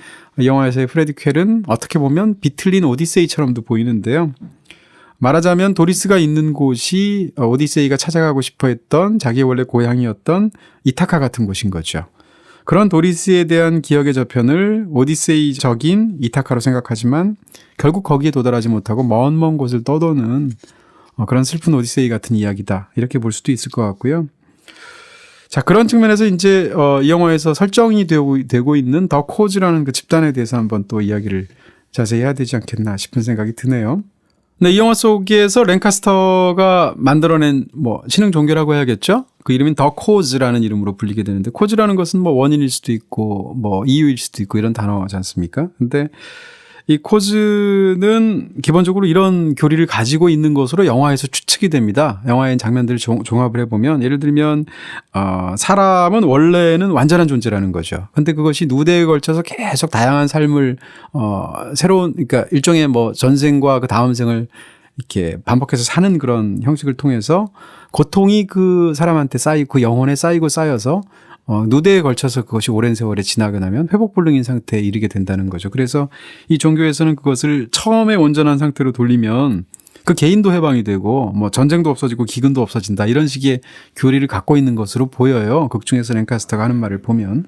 영화에서의 프레디 퀘럴은 어떻게 보면 비틀린 오디세이처럼도 보이는데요. 말하자면 도리스가 있는 곳이 오디세이가 찾아가고 싶어 했던 자기의 원래 고향이었던 이타카 같은 곳인 거죠. 그런 도리스에 대한 기억의 저편을 오디세이적인 이타카로 생각하지만 결국 거기에 도달하지 못하고 먼 곳을 떠도는 그런 슬픈 오디세이 같은 이야기다. 이렇게 볼 수도 있을 것 같고요. 자, 그런 측면에서 이제 이 영화에서 설정이 되고 있는 더 코즈라는 그 집단에 대해서 한번 또 이야기를 자세히 해야 되지 않겠나 싶은 생각이 드네요. 네, 이 영화 속에서 랭카스터가 만들어낸 신흥 종교라고 해야겠죠? 그 이름인 더 코즈라는 이름으로 불리게 되는데 코즈라는 것은 원인일 수도 있고 이유일 수도 있고 이런 단어지 않습니까? 근데 이 코즈는 기본적으로 이런 교리를 가지고 있는 것으로 영화에서 추측이 됩니다. 영화의 장면들을 종합을 해보면 예를 들면 사람은 원래는 완전한 존재라는 거죠. 근데 그것이 누대에 걸쳐서 계속 다양한 삶을 그러니까 일종의 전생과 그 다음 생을 이렇게 반복해서 사는 그런 형식을 통해서 고통이 그 사람한테 쌓이고 그 영혼에 쌓여서 누대에 걸쳐서 그것이 오랜 세월에 지나고 나면 회복불능인 상태에 이르게 된다는 거죠. 그래서 이 종교에서는 그것을 처음에 온전한 상태로 돌리면 그 개인도 해방이 되고 전쟁도 없어지고 기근도 없어진다. 이런 식의 교리를 갖고 있는 것으로 보여요. 극 중에서 랭카스터가 하는 말을 보면.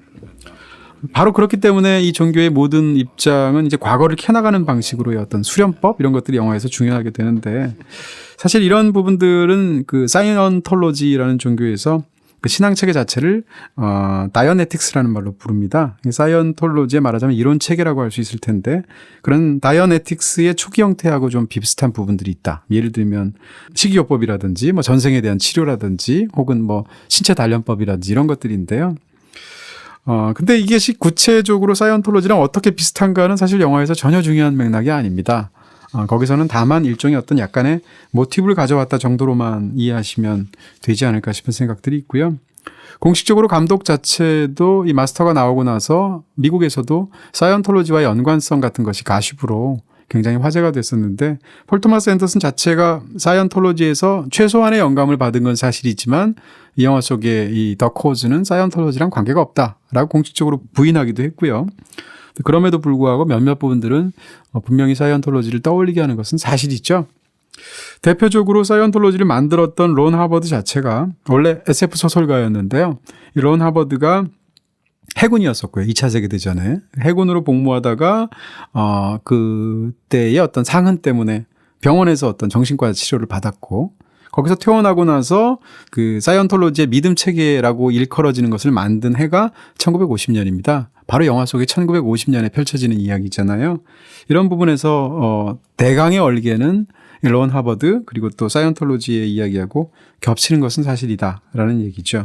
바로 그렇기 때문에 이 종교의 모든 입장은 이제 과거를 캐나가는 방식으로의 어떤 수련법 이런 것들이 영화에서 중요하게 되는데 사실 이런 부분들은 그 사이언톨로지라는 종교에서 그 신앙체계 자체를 다이어네틱스라는 말로 부릅니다. 사이언톨로지에 말하자면 이론체계라고 할 수 있을 텐데 그런 다이어네틱스의 초기 형태하고 좀 비슷한 부분들이 있다. 예를 들면 식이요법이라든지 전생에 대한 치료라든지 혹은 신체 단련법이라든지 이런 것들인데요. 근데 이게 구체적으로 사이언톨로지랑 어떻게 비슷한가는 사실 영화에서 전혀 중요한 맥락이 아닙니다. 거기서는 다만 일종의 어떤 약간의 모티브를 가져왔다 정도로만 이해하시면 되지 않을까 싶은 생각들이 있고요. 공식적으로 감독 자체도 이 마스터가 나오고 나서 미국에서도 사이언톨로지와의 연관성 같은 것이 가십으로 굉장히 화제가 됐었는데 폴 토마스 앤더슨 자체가 사이언톨로지에서 최소한의 영감을 받은 건 사실이지만 이 영화 속의 이 더 코즈는 사이언톨로지랑 관계가 없다라고 공식적으로 부인하기도 했고요. 그럼에도 불구하고 몇몇 부분들은 분명히 사이언톨로지를 떠올리게 하는 것은 사실이죠. 대표적으로 사이언톨로지를 만들었던 론 하버드 자체가 원래 SF 소설가였는데요. 이 론 하버드가 해군이었었고요. 2차 세계대전에. 해군으로 복무하다가 그때의 어떤 상흔 때문에 병원에서 어떤 정신과 치료를 받았고 거기서 퇴원하고 나서 그 사이언톨로지의 믿음 체계라고 일컬어지는 것을 만든 해가 1950년입니다. 바로 영화 속에 1950년에 펼쳐지는 이야기잖아요. 이런 부분에서 대강의 얼개는 론 하버드 그리고 또 사이언톨로지의 이야기하고 겹치는 것은 사실이다라는 얘기죠.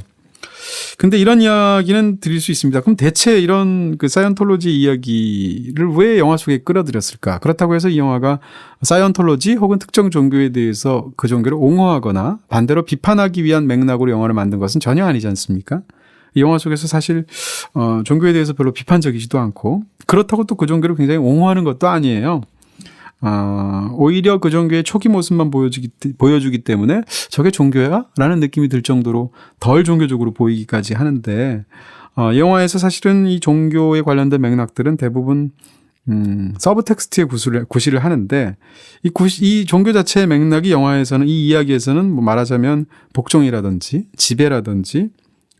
근데 이런 이야기는 드릴 수 있습니다. 그럼 대체 이런 그 사이언톨로지 이야기를 왜 영화 속에 끌어들였을까? 그렇다고 해서 이 영화가 사이언톨로지 혹은 특정 종교에 대해서 그 종교를 옹호하거나 반대로 비판하기 위한 맥락으로 영화를 만든 것은 전혀 아니지 않습니까? 이 영화 속에서 사실 종교에 대해서 별로 비판적이지도 않고 그렇다고 또 그 종교를 굉장히 옹호하는 것도 아니에요. 오히려 그 종교의 초기 모습만 보여주기 때문에 저게 종교야? 라는 느낌이 들 정도로 덜 종교적으로 보이기까지 하는데, 영화에서 사실은 이 종교에 관련된 맥락들은 대부분 서브텍스트의 구실을 하는데, 이 종교 자체의 맥락이 영화에서는, 이 이야기에서는 뭐 말하자면 복종이라든지 지배라든지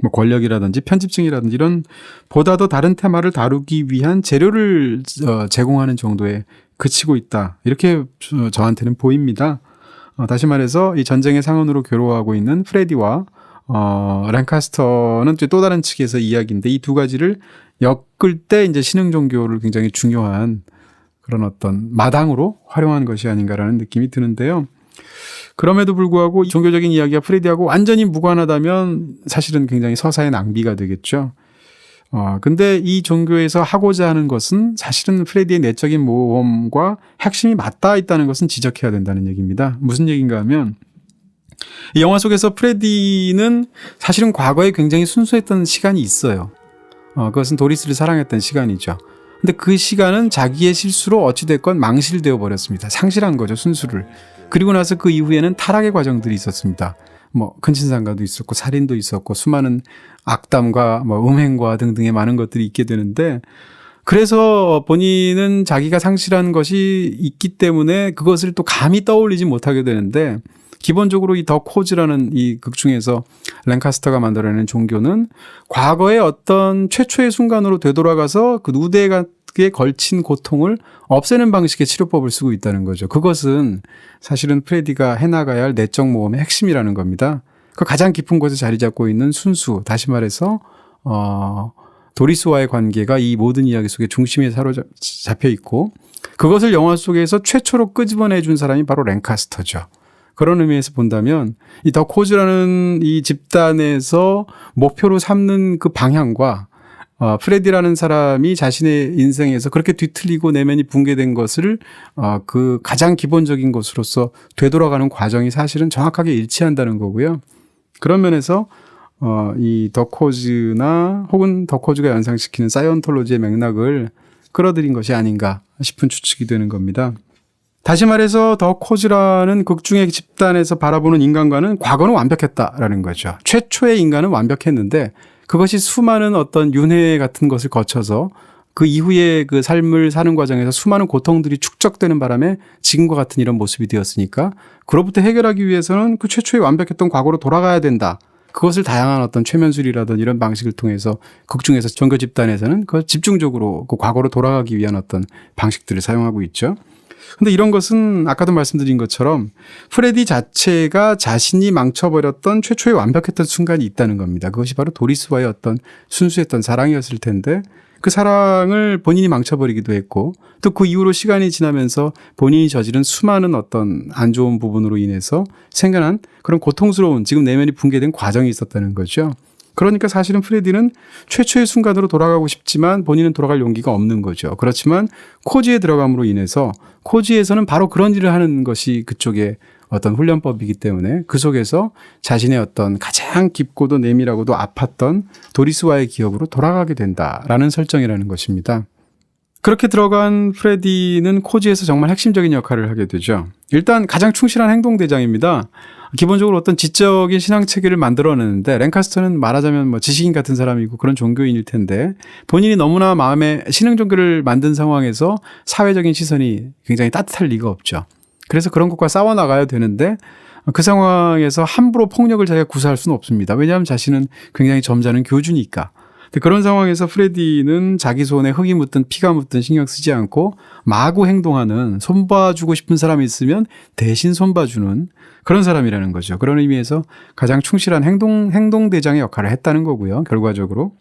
뭐 권력이라든지 편집증이라든지 이런 보다 더 다른 테마를 다루기 위한 재료를 제공하는 정도에 그치고 있다. 이렇게 저한테는 보입니다. 다시 말해서 이 전쟁의 상흔으로 괴로워하고 있는 프레디와 랭카스터는 또 다른 측에서 이야기인데, 이 두 가지를 엮을 때 이제 신흥 종교를 굉장히 중요한 그런 어떤 마당으로 활용한 것이 아닌가라는 느낌이 드는데요. 그럼에도 불구하고 종교적인 이야기가 프레디하고 완전히 무관하다면 사실은 굉장히 서사의 낭비가 되겠죠. 근데 이 종교에서 하고자 하는 것은 사실은 프레디의 내적인 모험과 핵심이 맞닿아 있다는 것은 지적해야 된다는 얘기입니다. 무슨 얘기인가 하면, 이 영화 속에서 프레디는 사실은 과거에 굉장히 순수했던 시간이 있어요. 그것은 도리스를 사랑했던 시간이죠. 근데 그 시간은 자기의 실수로 어찌됐건 망실되어 버렸습니다. 상실한 거죠, 순수를. 그리고 나서 그 이후에는 타락의 과정들이 있었습니다. 뭐 근친상간도 있었고 살인도 있었고 수많은 악담과 뭐 음행과 등등의 많은 것들이 있게 되는데, 그래서 본인은 자기가 상실한 것이 있기 때문에 그것을 또 감히 떠올리지 못하게 되는데, 기본적으로 이 더 코즈라는 이 극 중에서 랭카스터가 만들어내는 종교는 과거의 어떤 최초의 순간으로 되돌아가서 그 누대에 걸친 고통을 없애는 방식의 치료법을 쓰고 있다는 거죠. 그것은 사실은 프레디가 해나가야 할 내적 모험의 핵심이라는 겁니다. 그 가장 깊은 곳에 자리 잡고 있는 순수, 다시 말해서 도리스와의 관계가 이 모든 이야기 속에 중심에 사로잡혀 있고, 그것을 영화 속에서 최초로 끄집어내 준 사람이 바로 랭카스터죠. 그런 의미에서 본다면 이 더 코즈라는 이 집단에서 목표로 삼는 그 방향과 프레디라는 사람이 자신의 인생에서 그렇게 뒤틀리고 내면이 붕괴된 것을 그 가장 기본적인 것으로서 되돌아가는 과정이 사실은 정확하게 일치한다는 거고요. 그런 면에서 이 더 코즈나 혹은 더 코즈가 연상시키는 사이언톨로지의 맥락을 끌어들인 것이 아닌가 싶은 추측이 되는 겁니다. 다시 말해서 더 코즈라는 극중의 집단에서 바라보는 인간과는 과거는 완벽했다라는 거죠. 최초의 인간은 완벽했는데 그것이 수많은 어떤 윤회 같은 것을 거쳐서 그 이후에 그 삶을 사는 과정에서 수많은 고통들이 축적되는 바람에 지금과 같은 이런 모습이 되었으니까, 그로부터 해결하기 위해서는 그 최초의 완벽했던 과거로 돌아가야 된다. 그것을 다양한 어떤 최면술이라든 이런 방식을 통해서 극중에서 종교 집단에서는 그 집중적으로 그 과거로 돌아가기 위한 어떤 방식들을 사용하고 있죠. 근데 이런 것은 아까도 말씀드린 것처럼 프레디 자체가 자신이 망쳐버렸던 최초의 완벽했던 순간이 있다는 겁니다. 그것이 바로 도리스와의 어떤 순수했던 사랑이었을 텐데, 그 사랑을 본인이 망쳐버리기도 했고, 또 그 이후로 시간이 지나면서 본인이 저지른 수많은 어떤 안 좋은 부분으로 인해서 생겨난 그런 고통스러운 지금 내면이 붕괴된 과정이 있었다는 거죠. 그러니까 사실은 프레디는 최초의 순간으로 돌아가고 싶지만 본인은 돌아갈 용기가 없는 거죠. 그렇지만 코지에 들어감으로 인해서 코지에서는 바로 그런 일을 하는 것이 그쪽의 어떤 훈련법이기 때문에 그 속에서 자신의 어떤 가장 깊고도 내밀하고도 아팠던 도리스와의 기억으로 돌아가게 된다라는 설정이라는 것입니다. 그렇게 들어간 프레디는 코지에서 정말 핵심적인 역할을 하게 되죠. 일단 가장 충실한 행동대장입니다. 기본적으로 어떤 지적인 신앙 체계를 만들어내는데, 랭카스터는 말하자면 뭐 지식인 같은 사람이고 그런 종교인일 텐데, 본인이 너무나 마음에 신흥 종교를 만든 상황에서 사회적인 시선이 굉장히 따뜻할 리가 없죠. 그래서 그런 것과 싸워나가야 되는데, 그 상황에서 함부로 폭력을 자기가 구사할 수는 없습니다. 왜냐하면 자신은 굉장히 점잖은 교주니까. 그런 상황에서 프레디는 자기 손에 흙이 묻든 피가 묻든 신경 쓰지 않고 마구 행동하는, 손봐주고 싶은 사람이 있으면 대신 손봐주는 그런 사람이라는 거죠. 그런 의미에서 가장 충실한 행동대장의 역할을 했다는 거고요. 결과적으로.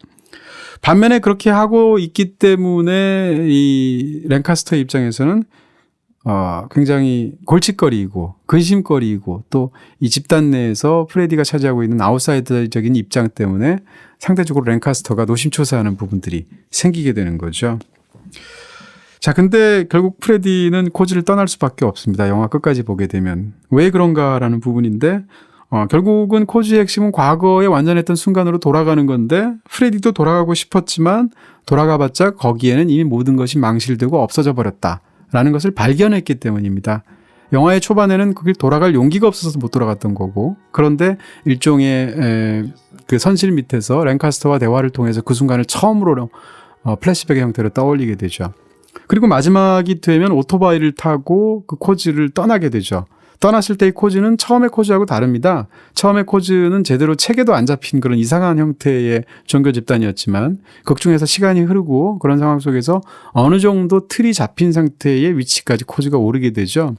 반면에 그렇게 하고 있기 때문에 이 랭카스터의 입장에서는 굉장히 골칫거리이고 근심거리이고, 또 이 집단 내에서 프레디가 차지하고 있는 아웃사이더적인 입장 때문에 상대적으로 랭카스터가 노심초사하는 부분들이 생기게 되는 거죠. 자, 근데 결국 프레디는 코지를 떠날 수밖에 없습니다. 영화 끝까지 보게 되면. 왜 그런가라는 부분인데, 결국은 코지의 핵심은 과거에 완전했던 순간으로 돌아가는 건데, 프레디도 돌아가고 싶었지만 돌아가봤자 거기에는 이미 모든 것이 망실되고 없어져 버렸다 라는 것을 발견했기 때문입니다. 영화의 초반에는 거길 돌아갈 용기가 없어서 못 돌아갔던 거고, 그런데 일종의 그 선실 밑에서 랭카스터와 대화를 통해서 그 순간을 처음으로 플래시백의 형태로 떠올리게 되죠. 그리고 마지막이 되면 오토바이를 타고 그 코즈를 떠나게 되죠. 떠났을 때의 코즈는 처음의 코즈하고 다릅니다. 처음의 코즈는 제대로 체계도 안 잡힌 그런 이상한 형태의 종교 집단이었지만 극중에서 시간이 흐르고 그런 상황 속에서 어느 정도 틀이 잡힌 상태의 위치까지 코즈가 오르게 되죠.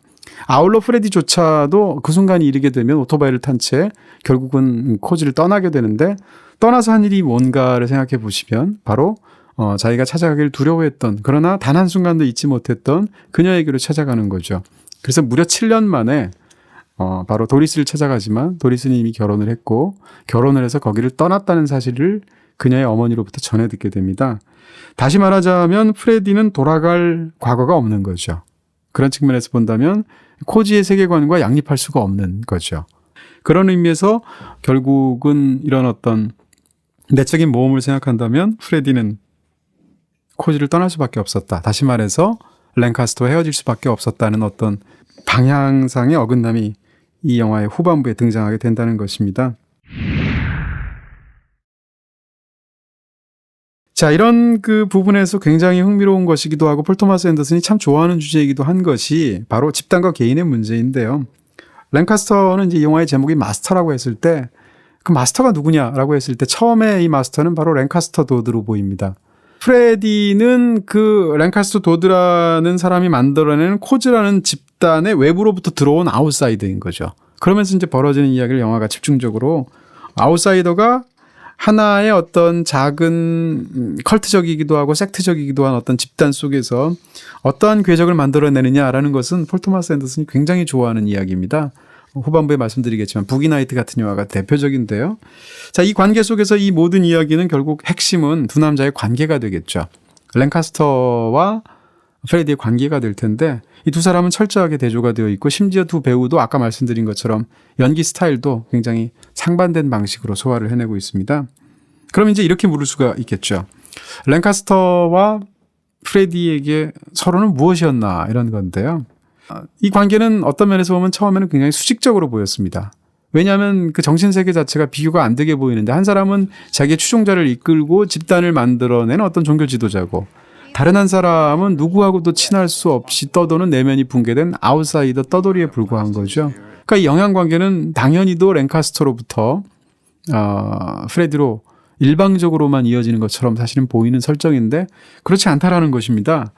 아울러 프레디조차도 그 순간이 이르게 되면 오토바이를 탄 채 결국은 코즈를 떠나게 되는데, 떠나서 한 일이 뭔가를 생각해 보시면 바로 자기가 찾아가길 두려워했던, 그러나 단 한순간도 잊지 못했던 그녀에게로 찾아가는 거죠. 그래서 무려 7년 만에 바로 도리스를 찾아가지만 도리스는 이미 결혼을 했고, 결혼을 해서 거기를 떠났다는 사실을 그녀의 어머니로부터 전해 듣게 됩니다. 다시 말하자면 프레디는 돌아갈 과거가 없는 거죠. 그런 측면에서 본다면 코지의 세계관과 양립할 수가 없는 거죠. 그런 의미에서 결국은 이런 어떤 내적인 모험을 생각한다면 프레디는 코지를 떠날 수밖에 없었다. 다시 말해서 랭카스터와 헤어질 수밖에 없었다는 어떤 방향상의 어긋남이 이 영화의 후반부에 등장하게 된다는 것입니다. 자, 이런 그 부분에서 굉장히 흥미로운 것이기도 하고 폴 토마스 앤더슨이 참 좋아하는 주제이기도 한 것이 바로 집단과 개인의 문제인데요. 랭카스터는 이제 이 영화의 제목이 마스터라고 했을 때 그 마스터가 누구냐라고 했을 때 처음에 이 마스터는 바로 랭카스터 도드로 보입니다. 프레디는 그 랭카스터 도드라는 사람이 만들어낸 코즈라는 집단의 외부로부터 들어온 아웃사이더인 거죠. 그러면서 이제 벌어지는 이야기를 영화가 집중적으로 아웃사이더가 하나의 어떤 작은 컬트적이기도 하고 섹트적이기도 한 어떤 집단 속에서 어떠한 궤적을 만들어내느냐라는 것은 폴 토마스 앤더슨이 굉장히 좋아하는 이야기입니다. 후반부에 말씀드리겠지만 부기나이트 같은 영화가 대표적인데요. 자, 이 관계 속에서 이 모든 이야기는 결국 핵심은 두 남자의 관계가 되겠죠. 랭카스터와 프레디의 관계가 될 텐데 이 두 사람은 철저하게 대조가 되어 있고 심지어 두 배우도 아까 말씀드린 것처럼 연기 스타일도 굉장히 상반된 방식으로 소화를 해내고 있습니다. 그럼 이제 이렇게 물을 수가 있겠죠. 랭카스터와 프레디에게 서로는 무엇이었나 이런 건데요. 이 관계는 어떤 면에서 보면 처음에는 굉장히 수직적으로 보였습니다. 왜냐하면 그 정신세계 자체가 비교가 안 되게 보이는데 한 사람은 자기의 추종자를 이끌고 집단을 만들어낸 어떤 종교 지도자고 다른 한 사람은 누구하고도 친할 수 없이 떠도는 내면이 붕괴된 아웃사이더 떠돌이에 불과한 거죠. 그러니까 이 영향관계는 당연히도 랭카스터로부터 프레디로 일방적으로만 이어지는 것처럼 사실은 보이는 설정인데 그렇지 않다라는 것입니다.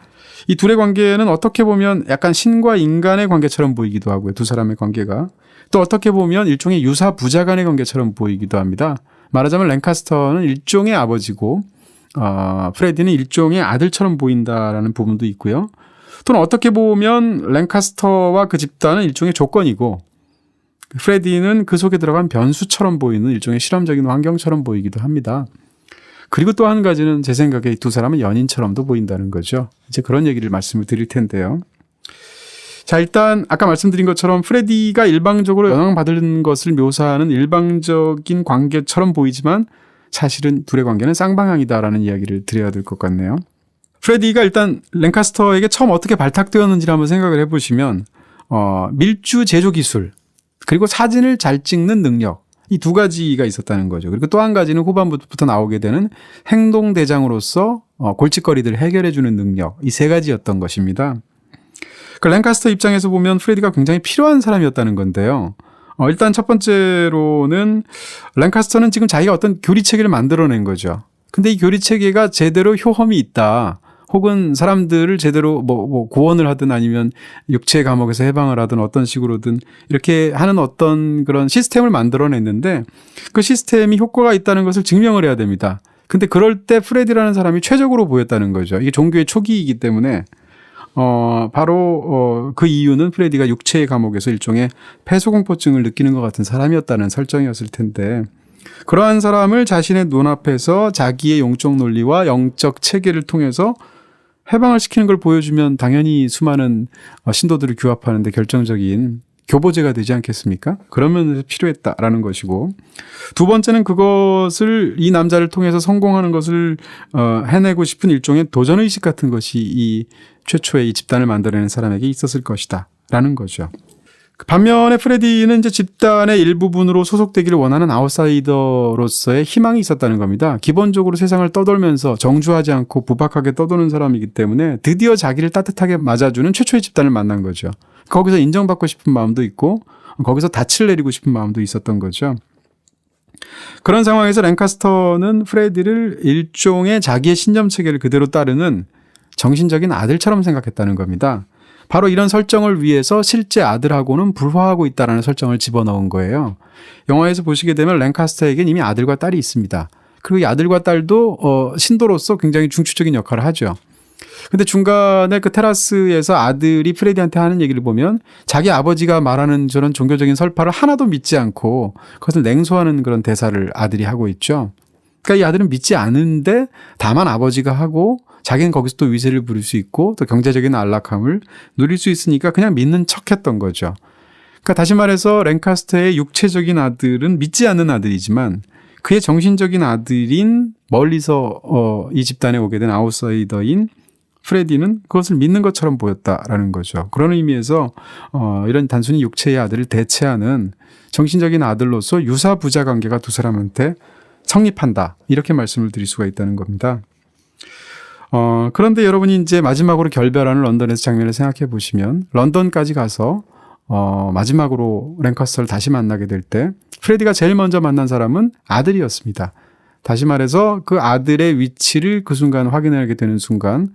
이 둘의 관계는 어떻게 보면 약간 신과 인간의 관계처럼 보이기도 하고요. 두 사람의 관계가. 또 어떻게 보면 일종의 유사 부자 간의 관계처럼 보이기도 합니다. 말하자면 랭카스터는 일종의 아버지고 프레디는 일종의 아들처럼 보인다라는 부분도 있고요. 또는 어떻게 보면 랭카스터와 그 집단은 일종의 조건이고 프레디는 그 속에 들어간 변수처럼 보이는 일종의 실험적인 환경처럼 보이기도 합니다. 그리고 또 한 가지는 제 생각에 이 두 사람은 연인처럼도 보인다는 거죠. 이제 그런 얘기를 말씀을 드릴 텐데요. 자, 일단 아까 말씀드린 것처럼 프레디가 일방적으로 영향받는 것을 묘사하는 일방적인 관계처럼 보이지만 사실은 둘의 관계는 쌍방향이다라는 이야기를 드려야 될 것 같네요. 프레디가 일단 랭카스터에게 처음 어떻게 발탁되었는지를 한번 생각을 해보시면 밀주 제조 기술 그리고 사진을 잘 찍는 능력 이 두 가지가 있었다는 거죠. 그리고 또 한 가지는 후반부부터 나오게 되는 행동대장으로서 골칫거리들을 해결해주는 능력 이 세 가지였던 것입니다. 그 랭카스터 입장에서 보면 프레디가 굉장히 필요한 사람이었다는 건데요. 일단 첫 번째로는 랭카스터는 지금 자기가 어떤 교리체계를 만들어낸 거죠. 근데 이 교리체계가 제대로 효험이 있다. 혹은 사람들을 제대로 뭐 구원을 하든 아니면 육체 감옥에서 해방을 하든 어떤 식으로든 이렇게 하는 어떤 그런 시스템을 만들어냈는데 그 시스템이 효과가 있다는 것을 증명을 해야 됩니다. 근데 그럴 때 프레디라는 사람이 최적으로 보였다는 거죠. 이게 종교의 초기이기 때문에 바로 그 이유는 프레디가 육체의 감옥에서 일종의 폐소공포증을 느끼는 것 같은 사람이었다는 설정이었을 텐데 그러한 사람을 자신의 눈앞에서 자기의 용적 논리와 영적 체계를 통해서 해방을 시키는 걸 보여주면 당연히 수많은 신도들을 규합하는 데 결정적인 교보제가 되지 않겠습니까? 그러면 필요했다라는 것이고, 두 번째는 그것을 이 남자를 통해서 성공하는 것을 해내고 싶은 일종의 도전의식 같은 것이 이 최초의 이 집단을 만들어내는 사람에게 있었을 것이다 라는 거죠. 반면에 프레디는 이제 집단의 일부분으로 소속되기를 원하는 아웃사이더로서의 희망이 있었다는 겁니다. 기본적으로 세상을 떠돌면서 정주하지 않고 부박하게 떠도는 사람이기 때문에 드디어 자기를 따뜻하게 맞아주는 최초의 집단을 만난 거죠. 거기서 인정받고 싶은 마음도 있고 거기서 닻을 내리고 싶은 마음도 있었던 거죠. 그런 상황에서 랭카스터는 프레디를 일종의 자기의 신념체계를 그대로 따르는 정신적인 아들처럼 생각했다는 겁니다. 바로 이런 설정을 위해서 실제 아들하고는 불화하고 있다는 설정을 집어넣은 거예요. 영화에서 보시게 되면 랭카스터에겐 이미 아들과 딸이 있습니다. 그리고 이 아들과 딸도 신도로서 굉장히 중추적인 역할을 하죠. 근데 중간에 그 테라스에서 아들이 프레디한테 하는 얘기를 보면 자기 아버지가 말하는 저런 종교적인 설파를 하나도 믿지 않고 그것을 냉소하는 그런 대사를 아들이 하고 있죠. 그러니까 이 아들은 믿지 않은데 다만 아버지가 하고 자기는 거기서 또 위세를 부릴 수 있고 또 경제적인 안락함을 누릴 수 있으니까 그냥 믿는 척했던 거죠. 그러니까 다시 말해서 랭카스터의 육체적인 아들은 믿지 않는 아들이지만 그의 정신적인 아들인 멀리서 이 집단에 오게 된 아웃사이더인 프레디는 그것을 믿는 것처럼 보였다라는 거죠. 그런 의미에서 이런 단순히 육체의 아들을 대체하는 정신적인 아들로서 유사 부자 관계가 두 사람한테 성립한다. 이렇게 말씀을 드릴 수가 있다는 겁니다. 그런데 여러분이 이제 마지막으로 결별하는 런던에서 장면을 생각해 보시면 런던까지 가서 마지막으로 랭카스터를 다시 만나게 될 때 프레디가 제일 먼저 만난 사람은 아들이었습니다. 다시 말해서 그 아들의 위치를 그 순간 확인하게 되는 순간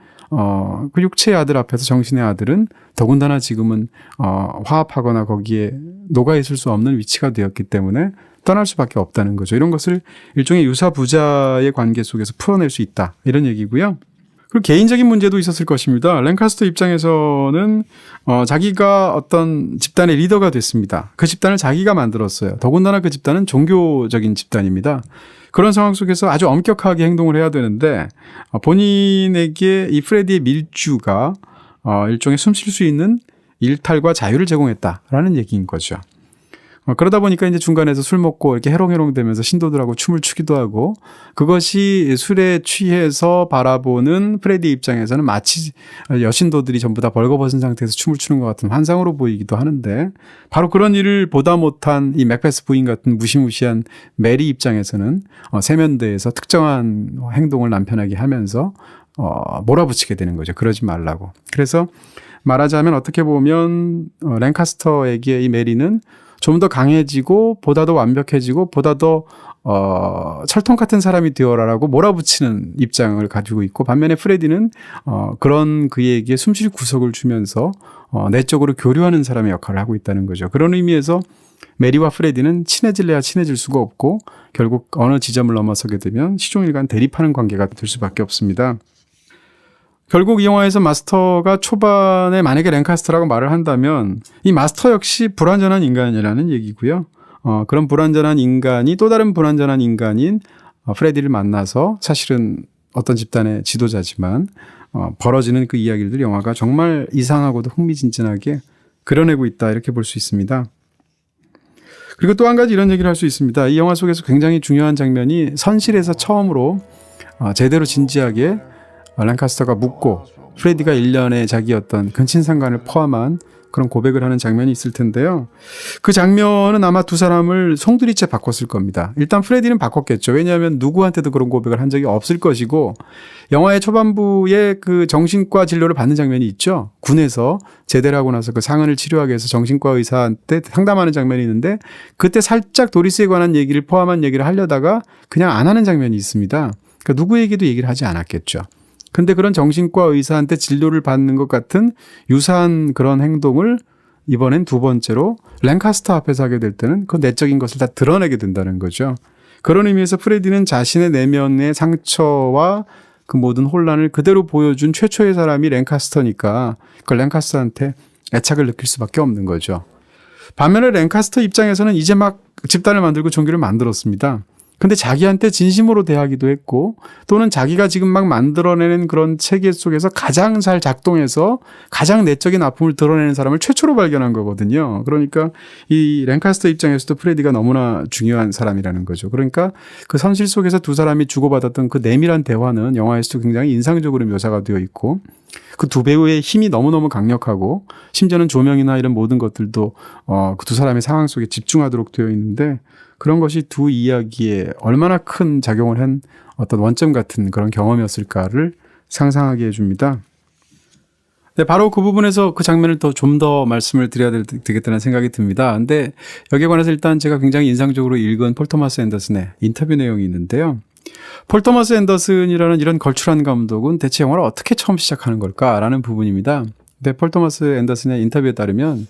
그 육체의 아들 앞에서 정신의 아들은 더군다나 지금은 화합하거나 거기에 녹아 있을 수 없는 위치가 되었기 때문에 떠날 수밖에 없다는 거죠. 이런 것을 일종의 유사 부자의 관계 속에서 풀어낼 수 있다. 이런 얘기고요. 그리고 개인적인 문제도 있었을 것입니다. 랭카스터 입장에서는 자기가 어떤 집단의 리더가 됐습니다. 그 집단을 자기가 만들었어요. 더군다나 그 집단은 종교적인 집단입니다. 그런 상황 속에서 아주 엄격하게 행동을 해야 되는데 본인에게 이 프레디의 밀주가 일종의 숨 쉴 수 있는 일탈과 자유를 제공했다라는 얘기인 거죠. 그러다 보니까 이제 중간에서 술 먹고 이렇게 해롱해롱 되면서 신도들하고 춤을 추기도 하고 그것이 술에 취해서 바라보는 프레디 입장에서는 마치 여신도들이 전부 다 벌거벗은 상태에서 춤을 추는 것 같은 환상으로 보이기도 하는데 바로 그런 일을 보다 못한 이 맥베스 부인 같은 무시무시한 메리 입장에서는 세면대에서 특정한 행동을 남편에게 하면서 몰아붙이게 되는 거죠. 그러지 말라고. 그래서 말하자면 어떻게 보면 랭카스터에게 이 메리는 좀 더 강해지고 보다 더 완벽해지고 보다 더 철통 같은 사람이 되어라라고 몰아붙이는 입장을 가지고 있고 반면에 프레디는 그런 그에게 숨쉴 구석을 주면서 내적으로 교류하는 사람의 역할을 하고 있다는 거죠. 그런 의미에서 메리와 프레디는 친해질래야 친해질 수가 없고 결국 어느 지점을 넘어서게 되면 시종일관 대립하는 관계가 될 수밖에 없습니다. 결국 이 영화에서 마스터가 초반에 만약에 랭카스터라고 말을 한다면 이 마스터 역시 불완전한 인간이라는 얘기고요. 그런 불완전한 인간이 또 다른 불완전한 인간인 프레디를 만나서 사실은 어떤 집단의 지도자지만 벌어지는 그 이야기들 영화가 정말 이상하고도 흥미진진하게 그려내고 있다 이렇게 볼 수 있습니다. 그리고 또 한 가지 이런 얘기를 할 수 있습니다. 이 영화 속에서 굉장히 중요한 장면이 선실에서 처음으로 제대로 진지하게 랭카스터가 묻고 프레디가 일련의 자기 어떤 근친상간을 포함한 그런 고백을 하는 장면이 있을 텐데요. 그 장면은 아마 두 사람을 송두리째 바꿨을 겁니다. 일단 프레디는 바꿨겠죠. 왜냐하면 누구한테도 그런 고백을 한 적이 없을 것이고 영화의 초반부에 그 정신과 진료를 받는 장면이 있죠. 군에서 제대를 하고 나서 그 상흔을 치료하기 위해서 정신과 의사한테 상담하는 장면이 있는데 그때 살짝 도리스에 관한 얘기를 포함한 얘기를 하려다가 그냥 안 하는 장면이 있습니다. 그러니까 누구에게도 얘기를 하지 않았겠죠. 근데 그런 정신과 의사한테 진료를 받는 것 같은 유사한 그런 행동을 이번엔 두 번째로 랭카스터 앞에서 하게 될 때는 그 내적인 것을 다 드러내게 된다는 거죠. 그런 의미에서 프레디는 자신의 내면의 상처와 그 모든 혼란을 그대로 보여준 최초의 사람이 랭카스터니까 그 랭카스터한테 애착을 느낄 수밖에 없는 거죠. 반면에 랭카스터 입장에서는 이제 막 집단을 만들고 종교를 만들었습니다. 근데 자기한테 진심으로 대하기도 했고 또는 자기가 지금 막 만들어내는 그런 체계 속에서 가장 잘 작동해서 가장 내적인 아픔을 드러내는 사람을 최초로 발견한 거거든요. 그러니까 이 랭카스터 입장에서도 프레디가 너무나 중요한 사람이라는 거죠. 그러니까 그 선실 속에서 두 사람이 주고받았던 그 내밀한 대화는 영화에서도 굉장히 인상적으로 묘사가 되어 있고 그 두 배우의 힘이 너무너무 강력하고 심지어는 조명이나 이런 모든 것들도 그 두 사람의 상황 속에 집중하도록 되어 있는데 그런 것이 두 이야기에 얼마나 큰 작용을 한 어떤 원점 같은 그런 경험이었을까를 상상하게 해줍니다. 네, 바로 그 부분에서 그 장면을 좀 더 말씀을 드려야 되겠다는 생각이 듭니다. 근데 여기에 관해서 일단 제가 굉장히 인상적으로 읽은 폴 토마스 앤더슨의 인터뷰 내용이 있는데요. 폴 토마스 앤더슨이라는 이런 걸출한 감독은 대체 영화를 어떻게 처음 시작하는 걸까라는 부분입니다. 근데 폴 토마스 앤더슨의 인터뷰에 따르면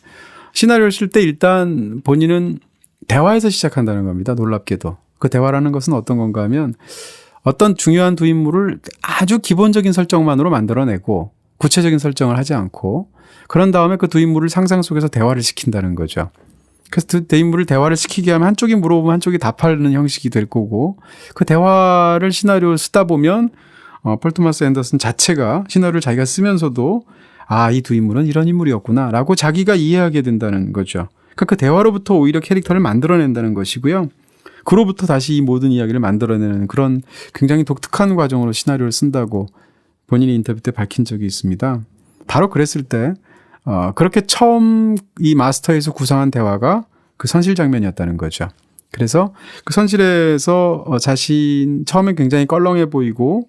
시나리오를 쓸 때 일단 본인은 대화에서 시작한다는 겁니다. 놀랍게도. 그 대화라는 것은 어떤 건가 하면 어떤 중요한 두 인물을 아주 기본적인 설정만으로 만들어내고 구체적인 설정을 하지 않고 그런 다음에 그 두 인물을 상상 속에서 대화를 시킨다는 거죠. 그래서 두 인물을 대화를 시키게 하면 한쪽이 물어보면 한쪽이 답하는 형식이 될 거고 그 대화를 시나리오를 쓰다 보면 폴 토마스 앤더슨 자체가 시나리오를 자기가 쓰면서도 이 두 인물은 이런 인물이었구나 라고 자기가 이해하게 된다는 거죠. 그 대화로부터 오히려 캐릭터를 만들어낸다는 것이고요. 그로부터 다시 이 모든 이야기를 만들어내는 그런 굉장히 독특한 과정으로 시나리오를 쓴다고 본인이 인터뷰 때 밝힌 적이 있습니다. 바로 그랬을 때 그렇게 처음 이 마스터에서 구상한 대화가 그 선실 장면이었다는 거죠. 그래서 그 선실에서 자신 처음엔 굉장히 껄렁해 보이고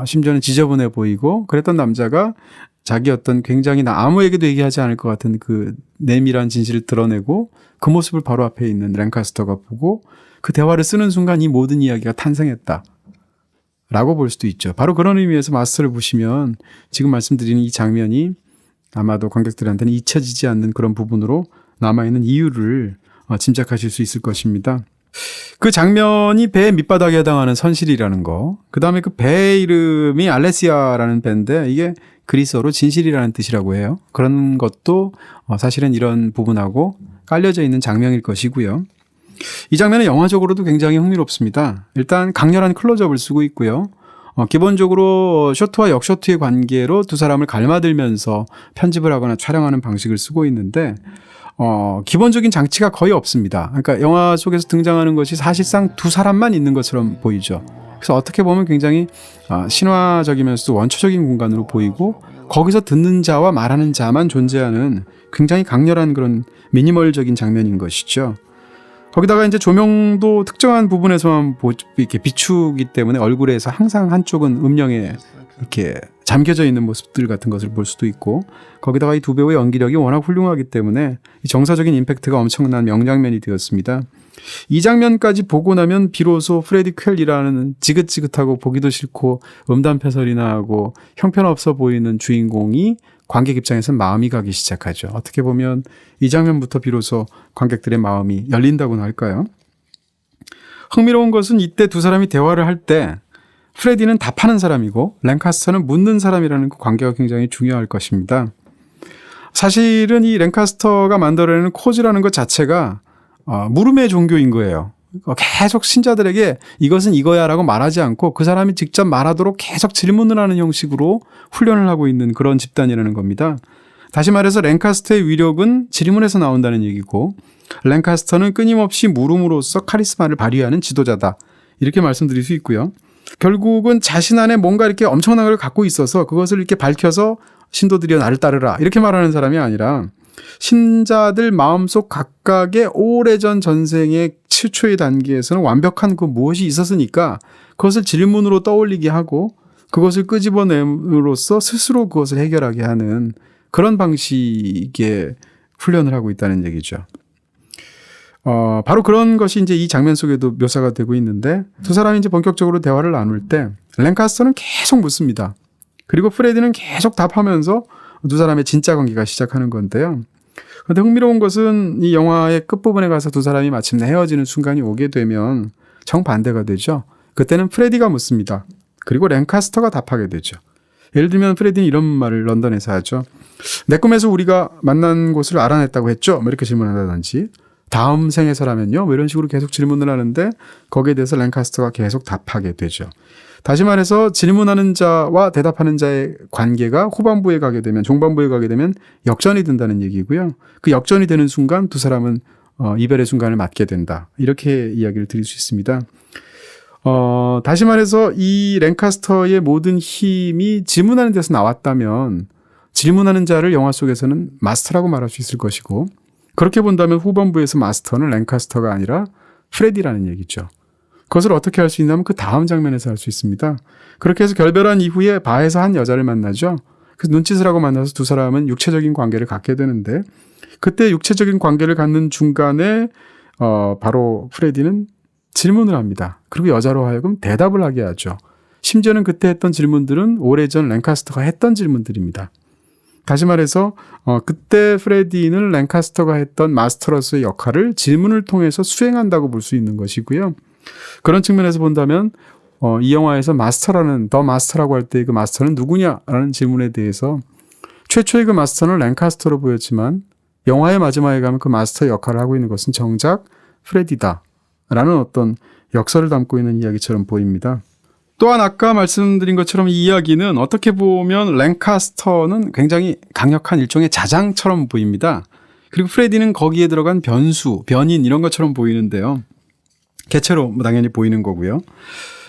심지어는 지저분해 보이고 그랬던 남자가 자기 어떤 굉장히 아무에게도 얘기하지 않을 것 같은 그 내밀한 진실을 드러내고 그 모습을 바로 앞에 있는 랭카스터가 보고 그 대화를 쓰는 순간 이 모든 이야기가 탄생했다. 라고 볼 수도 있죠. 바로 그런 의미에서 마스터를 보시면 지금 말씀드리는 이 장면이 아마도 관객들한테는 잊혀지지 않는 그런 부분으로 남아있는 이유를 짐작하실 수 있을 것입니다. 그 장면이 배의 밑바닥에 해당하는 선실이라는 거. 그 다음에 그 배의 이름이 알레시아라는 배인데 이게 그리스어로 진실이라는 뜻이라고 해요. 그런 것도 사실은 이런 부분하고 깔려져 있는 장면일 것이고요. 이 장면은 영화적으로도 굉장히 흥미롭습니다. 일단 강렬한 클로즈업을 쓰고 있고요. 기본적으로 쇼트와 역쇼트의 관계로 두 사람을 갈마들면서 편집을 하거나 촬영하는 방식을 쓰고 있는데 기본적인 장치가 거의 없습니다. 그러니까 영화 속에서 등장하는 것이 사실상 두 사람만 있는 것처럼 보이죠. 그래서 어떻게 보면 굉장히 신화적이면서도 원초적인 공간으로 보이고 거기서 듣는 자와 말하는 자만 존재하는 굉장히 강렬한 그런 미니멀적인 장면인 것이죠. 거기다가 이제 조명도 특정한 부분에서만 이렇게 비추기 때문에 얼굴에서 항상 한쪽은 음영에 이렇게 잠겨져 있는 모습들 같은 것을 볼 수도 있고 거기다가 이 두 배우의 연기력이 워낙 훌륭하기 때문에 이 정서적인 임팩트가 엄청난 명장면이 되었습니다. 이 장면까지 보고 나면 비로소 프레디 퀼이라는 지긋지긋하고 보기도 싫고 음담패설이나 하고 형편없어 보이는 주인공이 관객 입장에서는 마음이 가기 시작하죠. 어떻게 보면 이 장면부터 비로소 관객들의 마음이 열린다고나 할까요? 흥미로운 것은 이때 두 사람이 대화를 할 때 프레디는 답하는 사람이고 랭카스터는 묻는 사람이라는 그 관계가 굉장히 중요할 것입니다. 사실은 이 랭카스터가 만들어내는 코즈라는 것 자체가 물음의 종교인 거예요. 계속 신자들에게 이것은 이거야 라고 말하지 않고 그 사람이 직접 말하도록 계속 질문을 하는 형식으로 훈련을 하고 있는 그런 집단이라는 겁니다. 다시 말해서 랭카스터의 위력은 질문에서 나온다는 얘기고 랭카스터는 끊임없이 물음으로써 카리스마를 발휘하는 지도자다. 이렇게 말씀드릴 수 있고요. 결국은 자신 안에 뭔가 이렇게 엄청난 걸 갖고 있어서 그것을 이렇게 밝혀서 신도들이여 나를 따르라 이렇게 말하는 사람이 아니라 신자들 마음속 각각의 오래전 전생의 최초의 단계에서는 완벽한 그 무엇이 있었으니까 그것을 질문으로 떠올리게 하고 그것을 끄집어냄으로써 스스로 그것을 해결하게 하는 그런 방식의 훈련을 하고 있다는 얘기죠. 바로 그런 것이 이제 이 장면 속에도 묘사가 되고 있는데 두 사람이 이제 본격적으로 대화를 나눌 때 랭카스터는 계속 묻습니다. 그리고 프레디는 계속 답하면서 두 사람의 진짜 관계가 시작하는 건데요. 그런데 흥미로운 것은 이 영화의 끝부분에 가서 두 사람이 마침내 헤어지는 순간이 오게 되면 정반대가 되죠. 그때는 프레디가 묻습니다. 그리고 랭카스터가 답하게 되죠. 예를 들면 프레디는 이런 말을 런던에서 하죠. 내 꿈에서 우리가 만난 곳을 알아냈다고 했죠? 뭐 이렇게 질문한다든지 다음 생에서라면요? 뭐 이런 식으로 계속 질문을 하는데 거기에 대해서 랭카스터가 계속 답하게 되죠. 다시 말해서 질문하는 자와 대답하는 자의 관계가 후반부에 가게 되면, 종반부에 가게 되면 역전이 된다는 얘기고요. 그 역전이 되는 순간 두 사람은 이별의 순간을 맞게 된다. 이렇게 이야기를 드릴 수 있습니다. 다시 말해서 이 랭카스터의 모든 힘이 질문하는 데서 나왔다면 질문하는 자를 영화 속에서는 마스터라고 말할 수 있을 것이고, 그렇게 본다면 후반부에서 마스터는 랭카스터가 아니라 프레디라는 얘기죠. 그것을 어떻게 할 수 있냐면 그 다음 장면에서 할 수 있습니다. 그렇게 해서 결별한 이후에 바에서 한 여자를 만나죠. 그래서 눈짓을 하고 만나서 두 사람은 육체적인 관계를 갖게 되는데, 그때 육체적인 관계를 갖는 중간에 바로 프레디는 질문을 합니다. 그리고 여자로 하여금 대답을 하게 하죠. 심지어는 그때 했던 질문들은 오래전 랭카스터가 했던 질문들입니다. 다시 말해서 그때 프레디는 랭카스터가 했던 마스터로서의 역할을 질문을 통해서 수행한다고 볼 수 있는 것이고요. 그런 측면에서 본다면 이 영화에서 마스터라는, 더 마스터라고 할 때 그 마스터는 누구냐라는 질문에 대해서 최초의 그 마스터는 랭카스터로 보였지만 영화의 마지막에 가면 그 마스터의 역할을 하고 있는 것은 정작 프레디다라는 어떤 역설을 담고 있는 이야기처럼 보입니다. 또한 아까 말씀드린 것처럼 이 이야기는 어떻게 보면 랭카스터는 굉장히 강력한 일종의 자장처럼 보입니다. 그리고 프레디는 거기에 들어간 변수, 변인 이런 것처럼 보이는데요. 개체로 당연히 보이는 거고요.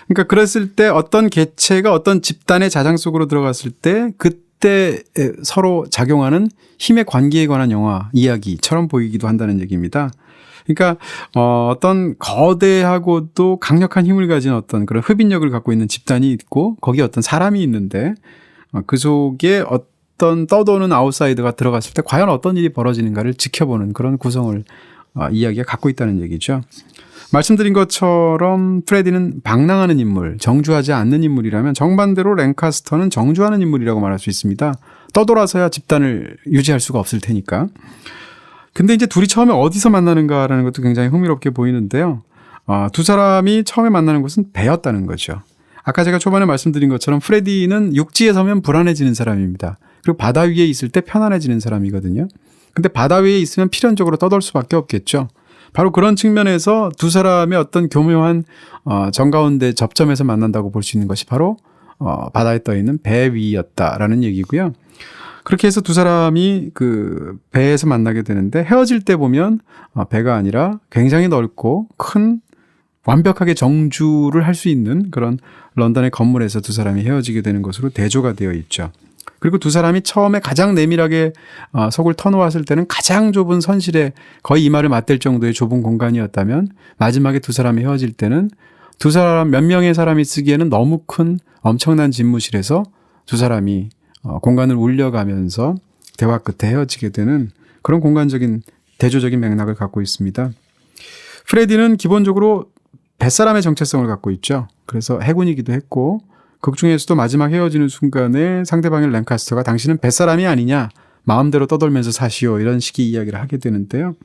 그러니까 그랬을 때 어떤 개체가 어떤 집단의 자장 속으로 들어갔을 때 그때 서로 작용하는 힘의 관계에 관한 영화 이야기처럼 보이기도 한다는 얘기입니다. 그러니까 어떤 거대하고도 강력한 힘을 가진 어떤 그런 흡인력을 갖고 있는 집단이 있고 거기에 어떤 사람이 있는데 그 속에 어떤 떠도는 아웃사이더가 들어갔을 때 과연 어떤 일이 벌어지는가를 지켜보는 그런 구성을 이야기가 갖고 있다는 얘기죠. 말씀드린 것처럼 프레디는 방랑하는 인물, 정주하지 않는 인물이라면 정반대로 랭카스터는 정주하는 인물이라고 말할 수 있습니다. 떠돌아서야 집단을 유지할 수가 없을 테니까. 근데 이제 둘이 처음에 어디서 만나는가라는 것도 굉장히 흥미롭게 보이는데요. 두 사람이 처음에 만나는 곳은 배였다는 거죠. 아까 제가 초반에 말씀드린 것처럼 프레디는 육지에 서면 불안해지는 사람입니다. 그리고 바다 위에 있을 때 편안해지는 사람이거든요. 근데 바다 위에 있으면 필연적으로 떠돌 수밖에 없겠죠. 바로 그런 측면에서 두 사람의 어떤 교묘한 정가운데 접점에서 만난다고 볼 수 있는 것이 바로 바다에 떠 있는 배 위였다라는 얘기고요. 그렇게 해서 두 사람이 그 배에서 만나게 되는데 헤어질 때 보면 배가 아니라 굉장히 넓고 큰 완벽하게 정주를 할 수 있는 그런 런던의 건물에서 두 사람이 헤어지게 되는 것으로 대조가 되어 있죠. 그리고 두 사람이 처음에 가장 내밀하게 속을 터놓았을 때는 가장 좁은 선실에 거의 이마를 맞댈 정도의 좁은 공간이었다면 마지막에 두 사람이 헤어질 때는 두 사람 몇 명의 사람이 쓰기에는 너무 큰 엄청난 집무실에서 두 사람이 공간을 울려가면서 대화 끝에 헤어지게 되는 그런 공간적인 대조적인 맥락을 갖고 있습니다. 프레디는 기본적으로 뱃사람의 정체성을 갖고 있죠. 그래서 해군이기도 했고 극 중에서도 마지막 헤어지는 순간에 상대방의 랭카스터가 당신은 뱃사람이 아니냐, 마음대로 떠돌면서 사시오, 이런 식의 이야기를 하게 되는데요.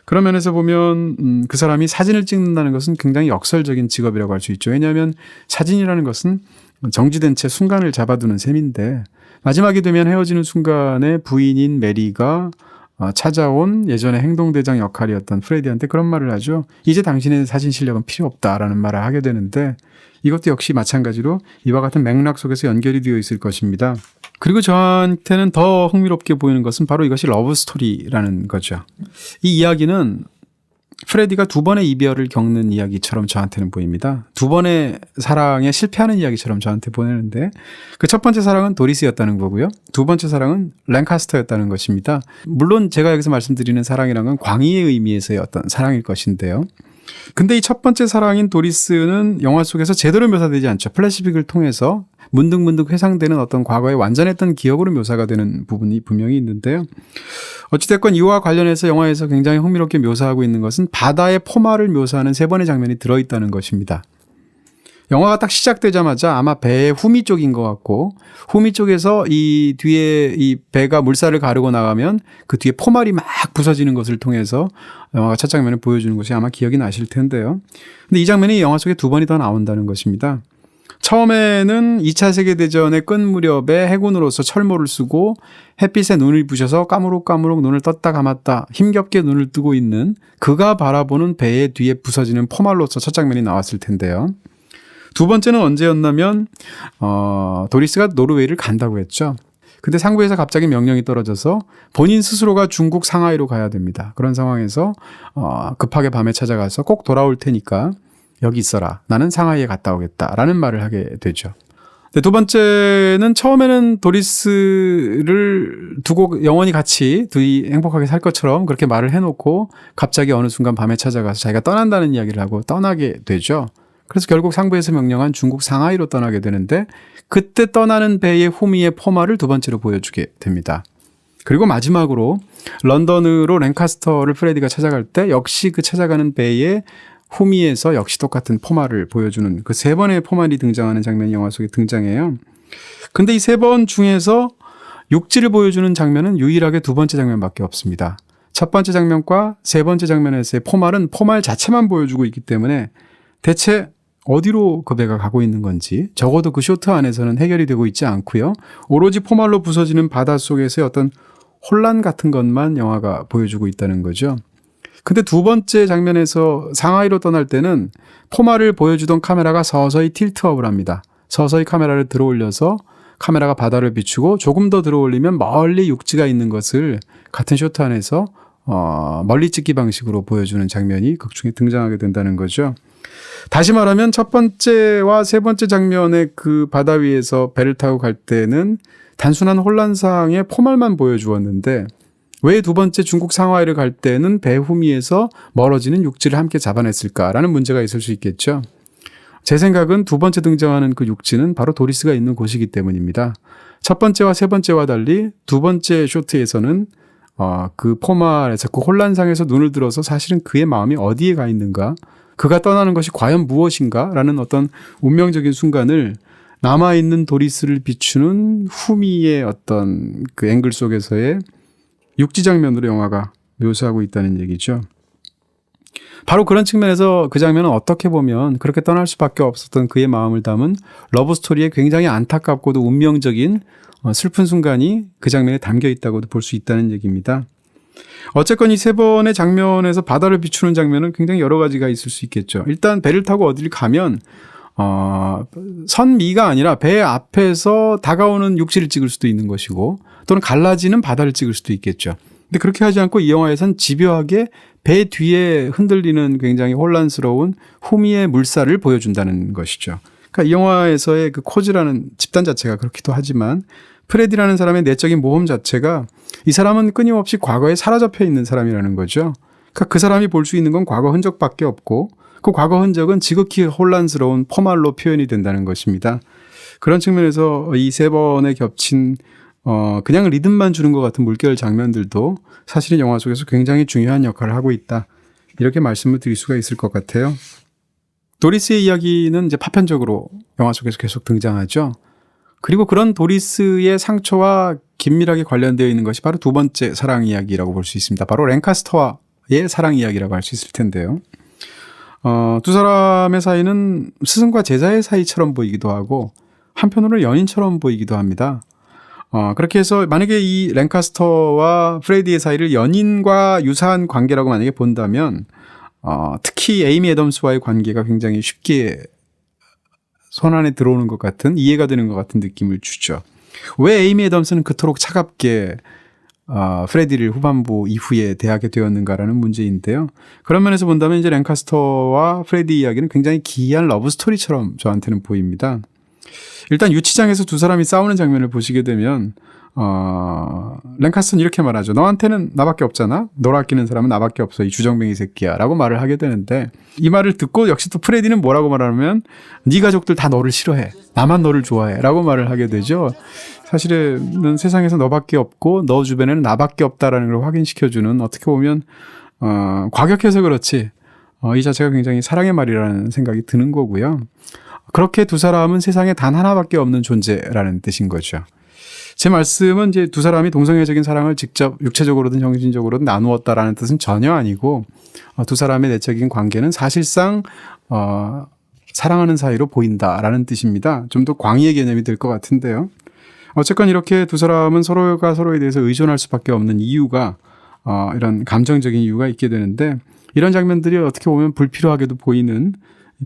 그런 면에서 보면 그 사람이 사진을 찍는다는 것은 굉장히 역설적인 직업이라고 할 수 있죠. 왜냐하면 사진이라는 것은 정지된 채 순간을 잡아두는 셈인데 마지막이 되면 헤어지는 순간에 부인인 메리가 찾아온 예전에 행동대장 역할이었던 프레디한테 그런 말을 하죠. 이제 당신의 사진 실력은 필요 없다라는 말을 하게 되는데 이것도 역시 마찬가지로 이와 같은 맥락 속에서 연결이 되어 있을 것입니다. 그리고 저한테는 더 흥미롭게 보이는 것은 바로 이것이 러브 스토리라는 거죠. 이 이야기는 프레디가 두 번의 이별을 겪는 이야기처럼 저한테는 보입니다. 두 번의 사랑에 실패하는 이야기처럼 저한테 보이는데 그 첫 번째 사랑은 도리스였다는 거고요. 두 번째 사랑은 랭카스터였다는 것입니다. 물론 제가 여기서 말씀드리는 사랑이란 건 광의의 의미에서의 어떤 사랑일 것인데요. 근데 이 첫 번째 사랑인 도리스는 영화 속에서 제대로 묘사되지 않죠. 플래시백을 통해서 문득문득 회상되는 어떤 과거의 완전했던 기억으로 묘사가 되는 부분이 분명히 있는데요. 어찌됐건 이와 관련해서 영화에서 굉장히 흥미롭게 묘사하고 있는 것은 바다의 포마를 묘사하는 세 번의 장면이 들어있다는 것입니다. 영화가 딱 시작되자마자 아마 배의 후미 쪽인 것 같고 후미 쪽에서 이 뒤에 이 배가 물살을 가르고 나가면 그 뒤에 포말이 막 부서지는 것을 통해서 영화가 첫 장면을 보여주는 것이 아마 기억이 나실 텐데요. 근데 이 장면이 영화 속에 두 번이 더 나온다는 것입니다. 처음에는 2차 세계대전의 끝 무렵에 해군으로서 철모를 쓰고 햇빛에 눈을 부셔서 까무룩까무룩 눈을 떴다 감았다 힘겹게 눈을 뜨고 있는 그가 바라보는 배의 뒤에 부서지는 포말로서 첫 장면이 나왔을 텐데요. 두 번째는 언제였냐면 도리스가 노르웨이를 간다고 했죠. 근데 상부에서 갑자기 명령이 떨어져서 본인 스스로가 중국 상하이로 가야 됩니다. 그런 상황에서 급하게 밤에 찾아가서 꼭 돌아올 테니까 여기 있어라. 나는 상하이에 갔다 오겠다라는 말을 하게 되죠. 두 번째는 처음에는 도리스를 두고 영원히 같이 둘이 행복하게 살 것처럼 그렇게 말을 해놓고 갑자기 어느 순간 밤에 찾아가서 자기가 떠난다는 이야기를 하고 떠나게 되죠. 그래서 결국 상부에서 명령한 중국 상하이로 떠나게 되는데 그때 떠나는 배의 후미의 포마를 두 번째로 보여주게 됩니다. 그리고 마지막으로 런던으로 랭카스터를 프레디가 찾아갈 때 역시 그 찾아가는 배의 후미에서 역시 똑같은 포마를 보여주는 그 세 번의 포마이 등장하는 장면이 영화 속에 등장해요. 근데 이 세 번 중에서 육지를 보여주는 장면은 유일하게 두 번째 장면밖에 없습니다. 첫 번째 장면과 세 번째 장면에서의 포말은 포말 자체만 보여주고 있기 때문에 대체 어디로 그 배가 가고 있는 건지 적어도 그 쇼트 안에서는 해결이 되고 있지 않고요. 오로지 포말로 부서지는 바닷속에서의 어떤 혼란 같은 것만 영화가 보여주고 있다는 거죠. 근데 두 번째 장면에서 상하이로 떠날 때는 포말을 보여주던 카메라가 서서히 틸트업을 합니다. 서서히 카메라를 들어올려서 카메라가 바다를 비추고 조금 더 들어올리면 멀리 육지가 있는 것을 같은 쇼트 안에서 멀리 찍기 방식으로 보여주는 장면이 극중에 등장하게 된다는 거죠. 다시 말하면 첫 번째와 세 번째 장면의 그 바다 위에서 배를 타고 갈 때는 단순한 혼란상의 포말만 보여주었는데 왜 두 번째 중국 상하이를 갈 때는 배 후미에서 멀어지는 육지를 함께 잡아냈을까라는 문제가 있을 수 있겠죠. 제 생각은 두 번째 등장하는 그 육지는 바로 도리스가 있는 곳이기 때문입니다. 첫 번째와 세 번째와 달리 두 번째 쇼트에서는 그 포말에서 그 혼란상에서 눈을 들어서 사실은 그의 마음이 어디에 가 있는가, 그가 떠나는 것이 과연 무엇인가라는 어떤 운명적인 순간을 남아있는 도리스를 비추는 후미의 어떤 그 앵글 속에서의 육지 장면으로 영화가 묘사하고 있다는 얘기죠. 바로 그런 측면에서 그 장면은 어떻게 보면 그렇게 떠날 수밖에 없었던 그의 마음을 담은 러브스토리의 굉장히 안타깝고도 운명적인 슬픈 순간이 그 장면에 담겨 있다고도 볼 수 있다는 얘기입니다. 어쨌건 이 세 번의 장면에서 바다를 비추는 장면은 굉장히 여러 가지가 있을 수 있겠죠. 일단 배를 타고 어디를 가면 선미가 아니라 배 앞에서 다가오는 육지를 찍을 수도 있는 것이고 또는 갈라지는 바다를 찍을 수도 있겠죠. 근데 그렇게 하지 않고 이 영화에선 집요하게 배 뒤에 흔들리는 굉장히 혼란스러운 후미의 물살을 보여준다는 것이죠. 그러니까 이 영화에서의 그 코즈라는 집단 자체가 그렇기도 하지만 프레디라는 사람의 내적인 모험 자체가 이 사람은 끊임없이 과거에 사로잡혀 있는 사람이라는 거죠. 그러니까 그 사람이 볼 수 있는 건 과거 흔적밖에 없고 그 과거 흔적은 지극히 혼란스러운 포말로 표현이 된다는 것입니다. 그런 측면에서 이 세 번에 겹친 그냥 리듬만 주는 것 같은 물결 장면들도 사실은 영화 속에서 굉장히 중요한 역할을 하고 있다. 이렇게 말씀을 드릴 수가 있을 것 같아요. 도리스의 이야기는 이제 파편적으로 영화 속에서 계속 등장하죠. 그리고 그런 도리스의 상처와 긴밀하게 관련되어 있는 것이 바로 두 번째 사랑 이야기라고 볼 수 있습니다. 바로 랭카스터와의 사랑 이야기라고 할 수 있을 텐데요. 두 사람의 사이는 스승과 제자의 사이처럼 보이기도 하고 한편으로는 연인처럼 보이기도 합니다. 그렇게 해서 만약에 이 랭카스터와 프레디의 사이를 연인과 유사한 관계라고 만약에 본다면 특히 에이미 애덤스와의 관계가 굉장히 쉽게 손 안에 들어오는 것 같은, 이해가 되는 것 같은 느낌을 주죠. 왜 에이미 애덤스는 그토록 차갑게 프레디를 후반부 이후에 대하게 되었는가라는 문제인데요. 그런 면에서 본다면 이제 랭카스터와 프레디 이야기는 굉장히 기이한 러브 스토리처럼 저한테는 보입니다. 일단 유치장에서 두 사람이 싸우는 장면을 보시게 되면 랭카스터는 이렇게 말하죠. 너한테는 나밖에 없잖아. 너를 아끼는 사람은 나밖에 없어. 이 주정뱅이 새끼야. 라고 말을 하게 되는데 이 말을 듣고 역시 또 프레디는 뭐라고 말하냐면 네 가족들 다 너를 싫어해. 나만 너를 좋아해. 라고 말을 하게 되죠. 사실은 세상에서 너밖에 없고 너 주변에는 나밖에 없다라는 걸 확인시켜주는 어떻게 보면 과격해서 그렇지 이 자체가 굉장히 사랑의 말이라는 생각이 드는 거고요. 그렇게 두 사람은 세상에 단 하나밖에 없는 존재라는 뜻인 거죠. 제 말씀은 이제 두 사람이 동성애적인 사랑을 직접 육체적으로든 정신적으로든 나누었다라는 뜻은 전혀 아니고 두 사람의 내적인 관계는 사실상 사랑하는 사이로 보인다라는 뜻입니다. 좀 더 광의의 개념이 될 것 같은데요. 어쨌건 이렇게 두 사람은 서로가 서로에 대해서 의존할 수밖에 없는 이유가 이런 감정적인 이유가 있게 되는데, 이런 장면들이 어떻게 보면 불필요하게도 보이는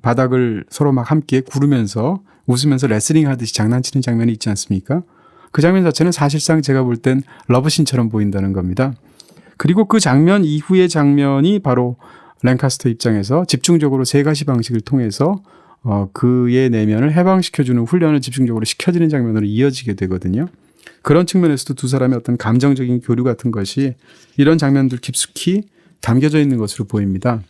바닥을 서로 막 함께 구르면서 웃으면서 레슬링 하듯이 장난치는 장면이 있지 않습니까? 그 장면 자체는 사실상 제가 볼 땐 러브씬처럼 보인다는 겁니다. 그리고 그 장면 이후의 장면이 바로 랭카스터 입장에서 집중적으로 세 가지 방식을 통해서 그의 내면을 해방시켜주는 훈련을 집중적으로 시켜주는 장면으로 이어지게 되거든요. 그런 측면에서도 두 사람의 어떤 감정적인 교류 같은 것이 이런 장면들 깊숙이 담겨져 있는 것으로 보입니다.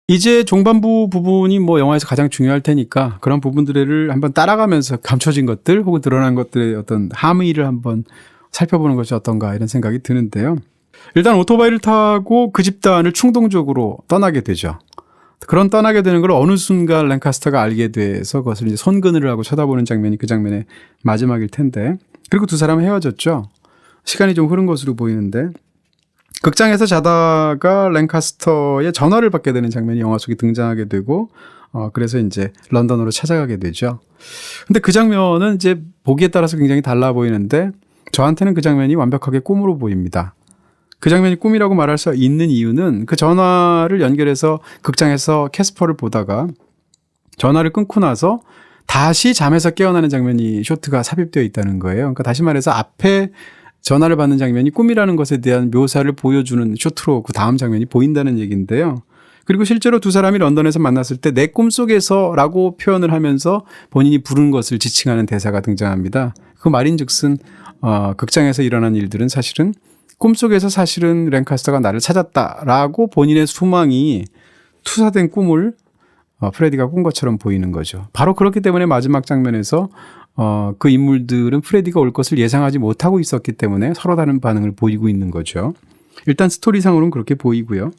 이제 종반부 부분이 뭐 영화에서 가장 중요할 테니까 그런 부분들을 한번 따라가면서 감춰진 것들 혹은 드러난 것들의 어떤 함의를 한번 살펴보는 것이 어떤가 이런 생각이 드는데요. 일단 오토바이를 타고 그 집단을 충동적으로 떠나게 되죠. 그런 떠나게 되는 걸 어느 순간 랭카스터가 알게 돼서 그것을 이제 손그늘을 하고 쳐다보는 장면이 그 장면의 마지막일 텐데, 그리고 두 사람은 헤어졌죠. 시간이 좀 흐른 것으로 보이는데, 극장에서 자다가 랭카스터의 전화를 받게 되는 장면이 영화 속에 등장하게 되고, 그래서 이제 런던으로 찾아가게 되죠. 근데 그 장면은 이제 보기에 따라서 굉장히 달라 보이는데, 저한테는 그 장면이 완벽하게 꿈으로 보입니다. 그 장면이 꿈이라고 말할 수 있는 이유는 그 전화를 연결해서 극장에서 캐스퍼를 보다가 전화를 끊고 나서 다시 잠에서 깨어나는 장면이 쇼트가 삽입되어 있다는 거예요. 그러니까 다시 말해서 앞에 전화를 받는 장면이 꿈이라는 것에 대한 묘사를 보여주는 쇼트로 그 다음 장면이 보인다는 얘기인데요. 그리고 실제로 두 사람이 런던에서 만났을 때 내 꿈속에서라고 표현을 하면서 본인이 부른 것을 지칭하는 대사가 등장합니다. 그 말인즉슨 극장에서 일어난 일들은 사실은 꿈속에서 사실은 랭카스터가 나를 찾았다라고 본인의 소망이 투사된 꿈을 프레디가 꾼 것처럼 보이는 거죠. 바로 그렇기 때문에 마지막 장면에서 그 인물들은 프레디가 올 것을 예상하지 못하고 있었기 때문에 서로 다른 반응을 보이고 있는 거죠. 일단 스토리상으로는 그렇게 보이고요.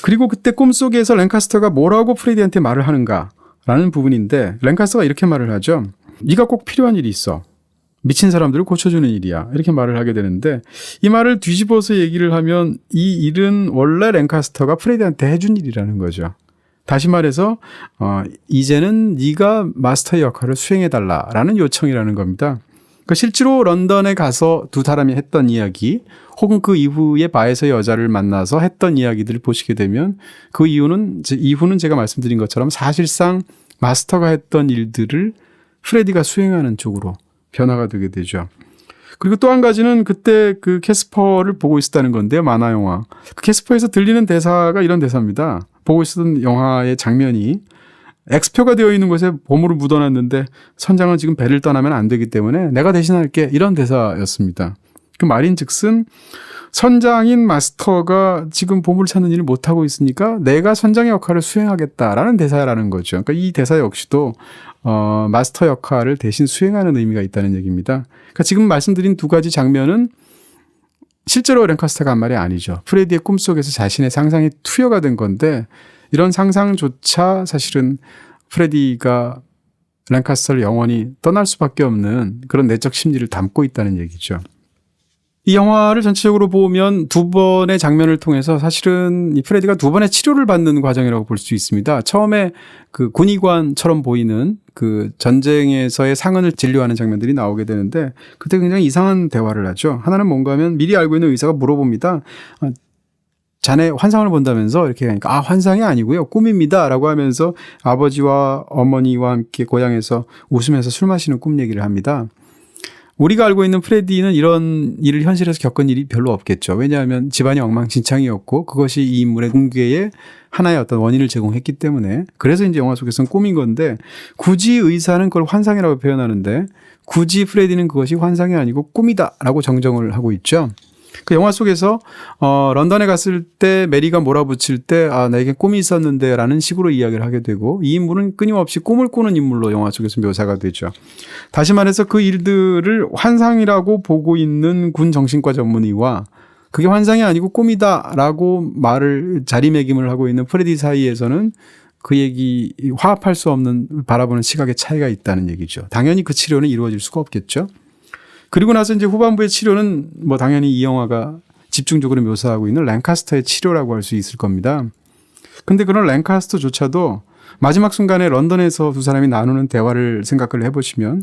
그리고 그때 꿈속에서 랭카스터가 뭐라고 프레디한테 말을 하는가라는 부분인데, 랭카스터가 이렇게 말을 하죠. 네가 꼭 필요한 일이 있어. 미친 사람들을 고쳐주는 일이야. 이렇게 말을 하게 되는데, 이 말을 뒤집어서 얘기를 하면 이 일은 원래 랭카스터가 프레디한테 해준 일이라는 거죠. 다시 말해서 이제는 네가 마스터의 역할을 수행해달라라는 요청이라는 겁니다. 그러니까 실제로 런던에 가서 두 사람이 했던 이야기 혹은 그 이후에 바에서 여자를 만나서 했던 이야기들을 보시게 되면 그 이유는 이후는 제가 말씀드린 것처럼 사실상 마스터가 했던 일들을 프레디가 수행하는 쪽으로 변화가 되게 되죠. 그리고 또 한 가지는 그때 그 캐스퍼를 보고 있었다는 건데요. 만화 영화. 그 캐스퍼에서 들리는 대사가 이런 대사입니다. 보고 있었던 영화의 장면이 X표가 되어 있는 곳에 보물을 묻어놨는데 선장은 지금 배를 떠나면 안 되기 때문에 내가 대신할게. 이런 대사였습니다. 그 말인즉슨 선장인 마스터가 지금 보물을 찾는 일을 못하고 있으니까 내가 선장의 역할을 수행하겠다라는 대사라는 거죠. 그러니까 이 대사 역시도 마스터 역할을 대신 수행하는 의미가 있다는 얘기입니다. 그러니까 지금 말씀드린 두 가지 장면은 실제로 랭카스터가 한 말이 아니죠. 프레디의 꿈속에서 자신의 상상이 투여가 된 건데, 이런 상상조차 사실은 프레디가 랭카스터를 영원히 떠날 수밖에 없는 그런 내적 심리를 담고 있다는 얘기죠. 이 영화를 전체적으로 보면 두 번의 장면을 통해서 사실은 이 프레디가 두 번의 치료를 받는 과정이라고 볼 수 있습니다. 처음에 그 군의관처럼 보이는 그 전쟁에서의 상흔을 진료하는 장면들이 나오게 되는데, 그때 굉장히 이상한 대화를 하죠. 하나는 뭔가 하면 미리 알고 있는 의사가 물어봅니다. 자네 환상을 본다면서 이렇게 하니까 환상이 아니고요. 꿈입니다. 라고 하면서 아버지와 어머니와 함께 고향에서 웃으면서 술 마시는 꿈 얘기를 합니다. 우리가 알고 있는 프레디는 이런 일을 현실에서 겪은 일이 별로 없겠죠. 왜냐하면 집안이 엉망진창이었고 그것이 이 인물의 붕괴의 하나의 어떤 원인을 제공했기 때문에, 그래서 이제 영화 속에서는 꿈인 건데, 굳이 의사는 그걸 환상이라고 표현하는데 굳이 프레디는 그것이 환상이 아니고 꿈이다라고 정정을 하고 있죠. 그 영화 속에서 런던에 갔을 때 메리가 몰아붙일 때 나에게 꿈이 있었는데 라는 식으로 이야기를 하게 되고, 이 인물은 끊임없이 꿈을 꾸는 인물로 영화 속에서 묘사가 되죠. 다시 말해서 그 일들을 환상이라고 보고 있는 군 정신과 전문의와 그게 환상이 아니고 꿈이다라고 말을 자리매김을 하고 있는 프레디 사이에서는 그 얘기 화합할 수 없는 바라보는 시각의 차이가 있다는 얘기죠. 당연히 그 치료는 이루어질 수가 없겠죠. 그리고 나서 이제 후반부의 치료는 뭐 당연히 이 영화가 집중적으로 묘사하고 있는 랭카스터의 치료라고 할 수 있을 겁니다. 근데 그런 랭카스터조차도 마지막 순간에 런던에서 두 사람이 나누는 대화를 생각을 해보시면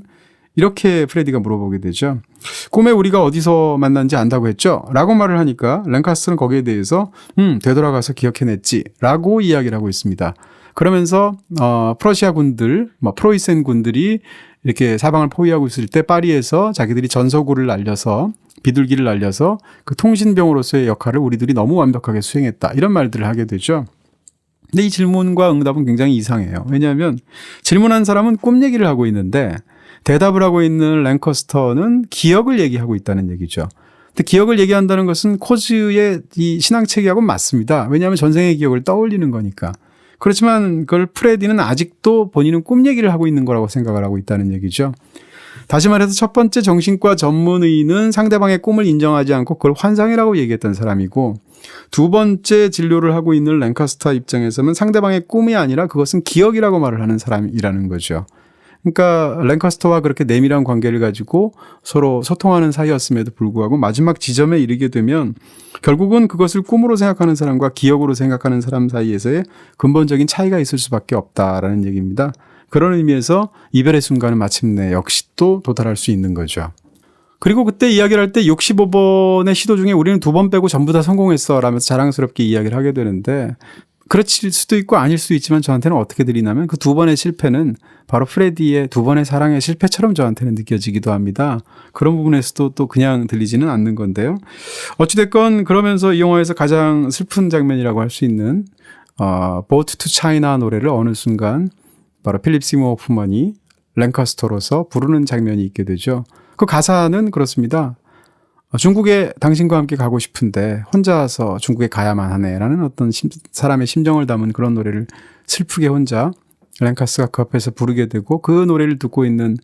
이렇게 프레디가 물어보게 되죠. 꿈에 우리가 어디서 만난지 안다고 했죠? 라고 말을 하니까 랭카스터는 거기에 대해서 되돌아가서 기억해냈지 라고 이야기를 하고 있습니다. 그러면서 프러시아 군들, 프로이센 군들이 이렇게 사방을 포위하고 있을 때 파리에서 자기들이 전서구를 날려서 비둘기를 날려서 그 통신병으로서의 역할을 우리들이 너무 완벽하게 수행했다. 이런 말들을 하게 되죠. 근데 이 질문과 응답은 굉장히 이상해요. 왜냐하면 질문한 사람은 꿈 얘기를 하고 있는데 대답을 하고 있는 랭커스터는 기억을 얘기하고 있다는 얘기죠. 근데 기억을 얘기한다는 것은 코즈의 이 신앙 체계하고는 맞습니다. 왜냐하면 전생의 기억을 떠올리는 거니까. 그렇지만 그걸 프레디는 아직도 본인은 꿈 얘기를 하고 있는 거라고 생각을 하고 있다는 얘기죠. 다시 말해서 첫 번째 정신과 전문의는 상대방의 꿈을 인정하지 않고 그걸 환상이라고 얘기했던 사람이고 두 번째 진료를 하고 있는 랭카스터 입장에서는 상대방의 꿈이 아니라 그것은 기억이라고 말을 하는 사람이라는 거죠. 그러니까 랭카스터와 그렇게 내밀한 관계를 가지고 서로 소통하는 사이였음에도 불구하고 마지막 지점에 이르게 되면 결국은 그것을 꿈으로 생각하는 사람과 기억으로 생각하는 사람 사이에서의 근본적인 차이가 있을 수밖에 없다라는 얘기입니다. 그런 의미에서 이별의 순간은 마침내 역시 또 도달할 수 있는 거죠. 그리고 그때 이야기를 할 때 65번의 시도 중에 우리는 2번 빼고 전부 다 성공했어 라면서 자랑스럽게 이야기를 하게 되는데 그렇을 수도 있고 아닐 수도 있지만 저한테는 어떻게 들리냐면 그 2번의 실패는 바로 프레디의 2번의 사랑의 실패처럼 저한테는 느껴지기도 합니다. 그런 부분에서도 또 그냥 들리지는 않는 건데요. 어찌됐건 그러면서 이 영화에서 가장 슬픈 장면이라고 할 수 있는 Boat to China 노래를 어느 순간 바로 필립 시모 호프만이 랭카스터로서 부르는 장면이 있게 되죠. 그 가사는 그렇습니다. 중국에 당신과 함께 가고 싶은데 혼자서 중국에 가야만 하네라는 어떤 사람의 심정을 담은 그런 노래를 슬프게 혼자 랭카스가 그 앞에서 부르게 되고 그 노래를 듣고 있는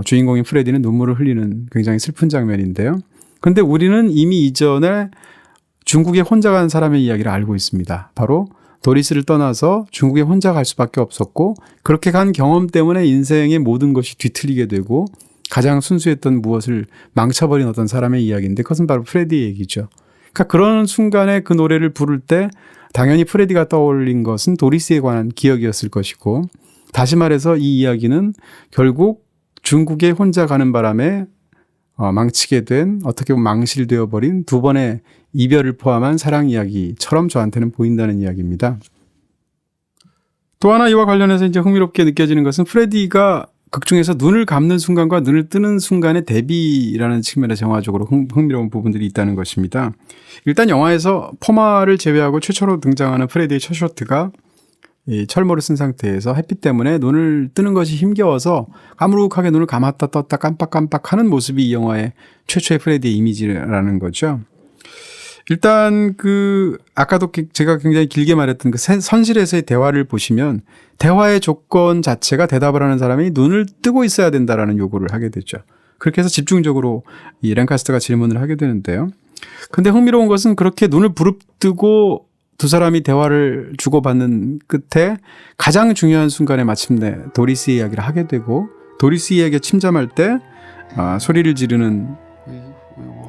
주인공인 프레디는 눈물을 흘리는 굉장히 슬픈 장면인데요. 근데 우리는 이미 이전에 중국에 혼자 간 사람의 이야기를 알고 있습니다. 바로 도리스를 떠나서 중국에 혼자 갈 수밖에 없었고 그렇게 간 경험 때문에 인생의 모든 것이 뒤틀리게 되고 가장 순수했던 무엇을 망쳐버린 어떤 사람의 이야기인데 그것은 바로 프레디의 얘기죠. 그러니까 그런 순간에 그 노래를 부를 때 당연히 프레디가 떠올린 것은 도리스에 관한 기억이었을 것이고 다시 말해서 이 이야기는 결국 중국에 혼자 가는 바람에 망치게 된 어떻게 보면 망실되어 버린 2번의 이별을 포함한 사랑 이야기처럼 저한테는 보인다는 이야기입니다. 또 하나 이와 관련해서 이제 흥미롭게 느껴지는 것은 프레디가 극 중에서 눈을 감는 순간과 눈을 뜨는 순간의 대비라는 측면에서 영화적으로 흥미로운 부분들이 있다는 것입니다. 일단 영화에서 포마를 제외하고 최초로 등장하는 프레디의 첫 셔츠가 이 철모를 쓴 상태에서 햇빛 때문에 눈을 뜨는 것이 힘겨워서 까무룩하게 눈을 감았다 떴다 깜빡깜빡 하는 모습이 이 영화의 최초의 프레디의 이미지라는 거죠. 일단 아까도 제가 굉장히 길게 말했던 그 선실에서의 대화를 보시면 대화의 조건 자체가 대답을 하는 사람이 눈을 뜨고 있어야 된다라는 요구를 하게 되죠. 그렇게 해서 집중적으로 이 랭카스터가 질문을 하게 되는데요. 근데 흥미로운 것은 그렇게 눈을 부릅뜨고 두 사람이 대화를 주고받는 끝에 가장 중요한 순간에 마침내 도리스 이야기를 하게 되고 도리스 이야기에 침잠할 때 소리를 지르는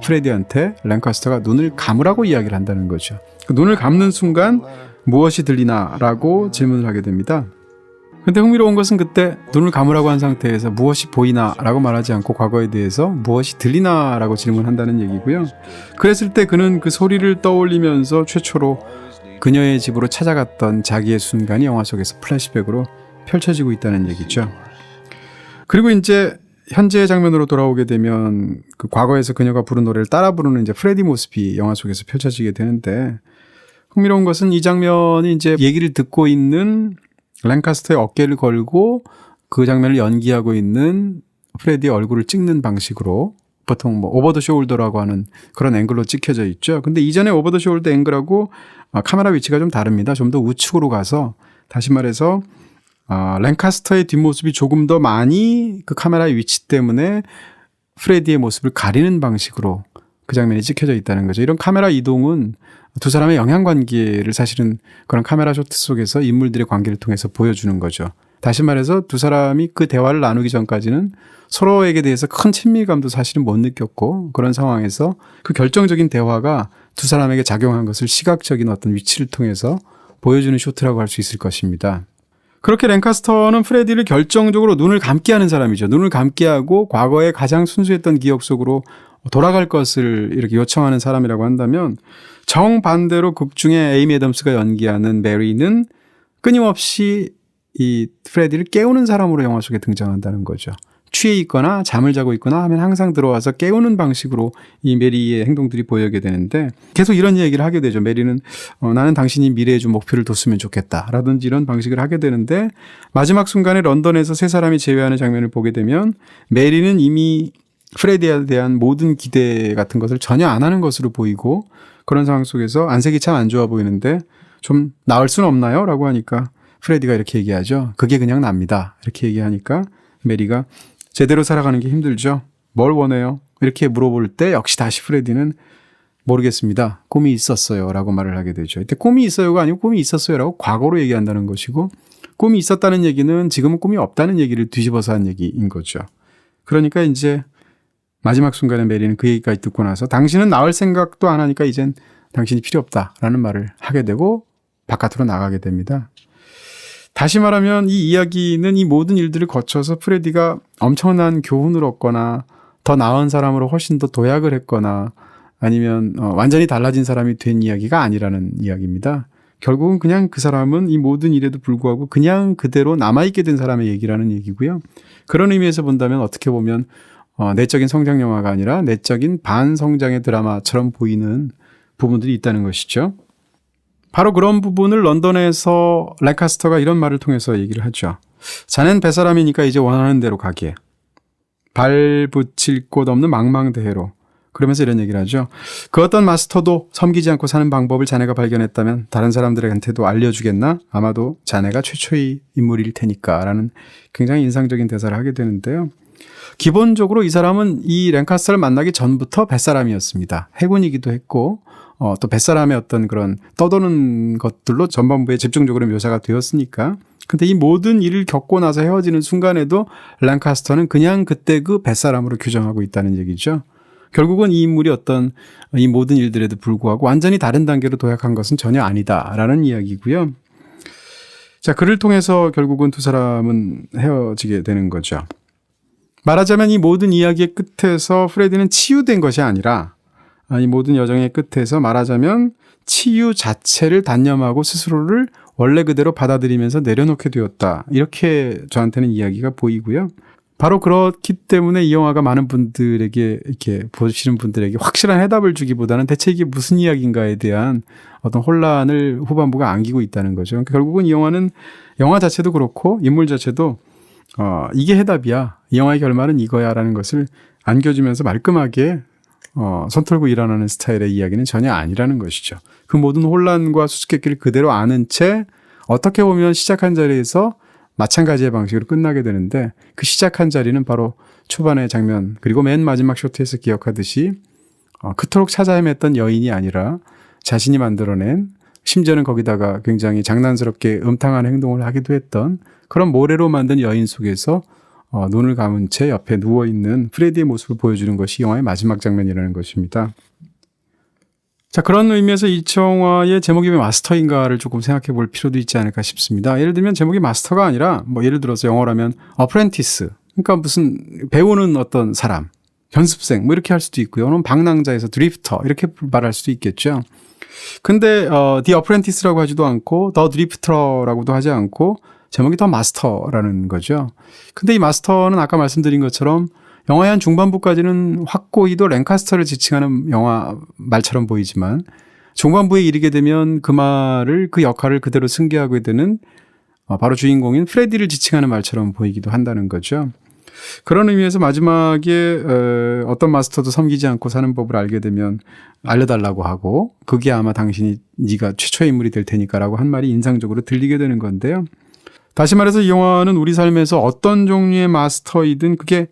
프레디한테 랭카스터가 눈을 감으라고 이야기를 한다는 거죠. 그 눈을 감는 순간 무엇이 들리나라고 질문을 하게 됩니다. 근데 흥미로운 것은 그때 눈을 감으라고 한 상태에서 무엇이 보이나라고 말하지 않고 과거에 대해서 무엇이 들리나라고 질문한다는 얘기고요. 그랬을 때 그는 그 소리를 떠올리면서 최초로 그녀의 집으로 찾아갔던 자기의 순간이 영화 속에서 플래시백으로 펼쳐지고 있다는 얘기죠. 그리고 이제 현재의 장면으로 돌아오게 되면 그 과거에서 그녀가 부른 노래를 따라 부르는 이제 프레디 모습이 영화 속에서 펼쳐지게 되는데 흥미로운 것은 이 장면이 이제 얘기를 듣고 있는 랭카스터의 어깨를 걸고 그 장면을 연기하고 있는 프레디의 얼굴을 찍는 방식으로 보통 오버 더 숄더라고 하는 그런 앵글로 찍혀져 있죠. 근데 이전에 오버 더 숄더 앵글하고 카메라 위치가 좀 다릅니다. 좀 더 우측으로 가서 다시 말해서 랭카스터의 뒷모습이 조금 더 많이 그 카메라의 위치 때문에 프레디의 모습을 가리는 방식으로 그 장면이 찍혀져 있다는 거죠. 이런 카메라 이동은 두 사람의 영향관계를 사실은 그런 카메라 쇼트 속에서 인물들의 관계를 통해서 보여주는 거죠. 다시 말해서 두 사람이 그 대화를 나누기 전까지는 서로에게 대해서 큰 친밀감도 사실은 못 느꼈고 그런 상황에서 그 결정적인 대화가 두 사람에게 작용한 것을 시각적인 어떤 위치를 통해서 보여주는 쇼트라고 할 수 있을 것입니다. 그렇게 랭카스터는 프레디를 결정적으로 눈을 감게 하는 사람이죠. 눈을 감게 하고 과거에 가장 순수했던 기억 속으로 돌아갈 것을 이렇게 요청하는 사람이라고 한다면, 정반대로 극 중에 에이미 애덤스가 연기하는 메리는 끊임없이 이 프레디를 깨우는 사람으로 영화 속에 등장한다는 거죠. 취해 있거나 잠을 자고 있거나 하면 항상 들어와서 깨우는 방식으로 이 메리의 행동들이 보이게 되는데, 계속 이런 얘기를 하게 되죠. 메리는 나는 당신이 미래에 좀 목표를 뒀으면 좋겠다 라든지 이런 방식을 하게 되는데, 마지막 순간에 런던에서 세 사람이 재회하는 장면을 보게 되면 메리는 이미 프레디에 대한 모든 기대 같은 것을 전혀 안 하는 것으로 보이고, 그런 상황 속에서 안색이 참 안 좋아 보이는데 좀 나을 수는 없나요? 라고 하니까 프레디가 이렇게 얘기하죠. 그게 그냥 납니다. 이렇게 얘기하니까 메리가 제대로 살아가는 게 힘들죠. 뭘 원해요? 이렇게 물어볼 때 역시 다시 프레디는 모르겠습니다. 꿈이 있었어요. 라고 말을 하게 되죠. 이때 꿈이 있어요가 아니고 꿈이 있었어요. 라고 과거로 얘기한다는 것이고, 꿈이 있었다는 얘기는 지금은 꿈이 없다는 얘기를 뒤집어서 한 얘기인 거죠. 그러니까 이제 마지막 순간에 메리는 그 얘기까지 듣고 나서 당신은 나을 생각도 안 하니까 이젠 당신이 필요 없다라는 말을 하게 되고 바깥으로 나가게 됩니다. 다시 말하면 이 이야기는 이 모든 일들을 거쳐서 프레디가 엄청난 교훈을 얻거나 더 나은 사람으로 훨씬 더 도약을 했거나 아니면 완전히 달라진 사람이 된 이야기가 아니라는 이야기입니다. 결국은 그냥 그 사람은 이 모든 일에도 불구하고 그냥 그대로 남아있게 된 사람의 얘기라는 얘기고요. 그런 의미에서 본다면 어떻게 보면 내적인 성장 영화가 아니라 내적인 반성장의 드라마처럼 보이는 부분들이 있다는 것이죠. 바로 그런 부분을 런던에서 랭카스터가 이런 말을 통해서 얘기를 하죠. 자넨 뱃사람이니까 이제 원하는 대로 가게. 발붙일 곳 없는 망망대해로. 그러면서 이런 얘기를 하죠. 그 어떤 마스터도 섬기지 않고 사는 방법을 자네가 발견했다면 다른 사람들한테도 알려주겠나? 아마도 자네가 최초의 인물일 테니까 라는 굉장히 인상적인 대사를 하게 되는데요. 기본적으로 이 사람은 이 랭카스터를 만나기 전부터 뱃사람이었습니다. 해군이기도 했고 또 뱃사람의 어떤 그런 떠도는 것들로 전반부에 집중적으로 묘사가 되었으니까. 근데 이 모든 일을 겪고 나서 헤어지는 순간에도 랭카스터는 그냥 그때 그 뱃사람으로 규정하고 있다는 얘기죠. 결국은 이 인물이 어떤 이 모든 일들에도 불구하고 완전히 다른 단계로 도약한 것은 전혀 아니다라는 이야기고요. 자, 그를 통해서 결국은 두 사람은 헤어지게 되는 거죠. 말하자면 이 모든 이야기의 끝에서 프레디는 치유된 것이 아니라 이 모든 여정의 끝에서 말하자면 치유 자체를 단념하고 스스로를 원래 그대로 받아들이면서 내려놓게 되었다. 이렇게 저한테는 이야기가 보이고요. 바로 그렇기 때문에 이 영화가 많은 분들에게 이렇게 보시는 분들에게 확실한 해답을 주기보다는 대체 이게 무슨 이야기인가에 대한 어떤 혼란을 후반부가 안기고 있다는 거죠. 그러니까 결국은 이 영화는 영화 자체도 그렇고 인물 자체도 이게 해답이야. 이 영화의 결말은 이거야라는 것을 안겨주면서 말끔하게 손 털고 일어나는 스타일의 이야기는 전혀 아니라는 것이죠. 그 모든 혼란과 수수께끼를 그대로 아는 채 어떻게 보면 시작한 자리에서 마찬가지의 방식으로 끝나게 되는데, 그 시작한 자리는 바로 초반의 장면 그리고 맨 마지막 쇼트에서 기억하듯이 그토록 찾아 헤맸던 여인이 아니라 자신이 만들어낸, 심지어는 거기다가 굉장히 장난스럽게 음탕한 행동을 하기도 했던 그런 모래로 만든 여인 속에서 눈을 감은 채 옆에 누워있는 프레디의 모습을 보여주는 것이 영화의 마지막 장면이라는 것입니다. 자, 그런 의미에서 이 영화의 제목이 왜 마스터인가를 조금 생각해 볼 필요도 있지 않을까 싶습니다. 예를 들면 제목이 마스터가 아니라 예를 들어서 영어라면 어프렌티스, 그러니까 무슨 배우는 어떤 사람, 연습생 이렇게 할 수도 있고요. 또는 방랑자에서 드리프터 이렇게 말할 수도 있겠죠. 근데 The Apprentice라고 하지도 않고 The Drifter라고도 하지 않고 제목이 더 마스터라는 거죠. 근데 이 마스터는 아까 말씀드린 것처럼 영화의 한 중반부까지는 확고히도 랭카스터를 지칭하는 영화 말처럼 보이지만 중반부에 이르게 되면 그 말을, 그 역할을 그대로 승계하게 되는 바로 주인공인 프레디를 지칭하는 말처럼 보이기도 한다는 거죠. 그런 의미에서 마지막에 어떤 마스터도 섬기지 않고 사는 법을 알게 되면 알려달라고 하고, 그게 아마 네가 최초의 인물이 될 테니까라고 한 말이 인상적으로 들리게 되는 건데요. 다시 말해서 이 영화는 우리 삶에서 어떤 종류의 마스터이든 그게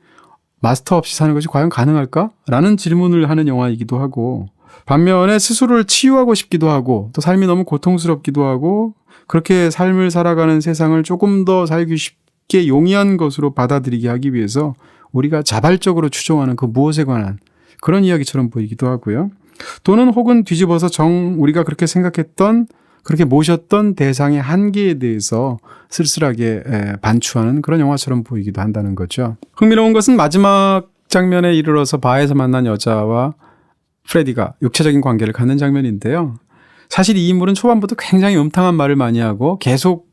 마스터 없이 사는 것이 과연 가능할까? 라는 질문을 하는 영화이기도 하고, 반면에 스스로를 치유하고 싶기도 하고, 또 삶이 너무 고통스럽기도 하고, 그렇게 삶을 살아가는 세상을 조금 더 살기 쉽게 용이한 것으로 받아들이게 하기 위해서 우리가 자발적으로 추종하는 그 무엇에 관한 그런 이야기처럼 보이기도 하고요. 또는 혹은 뒤집어서 우리가 그렇게 생각했던 그렇게 모셨던 대상의 한계에 대해서 쓸쓸하게 반추하는 그런 영화처럼 보이기도 한다는 거죠. 흥미로운 것은 마지막 장면에 이르러서 바에서 만난 여자와 프레디가 육체적인 관계를 갖는 장면인데요. 사실 이 인물은 초반부터 굉장히 음탕한 말을 많이 하고 계속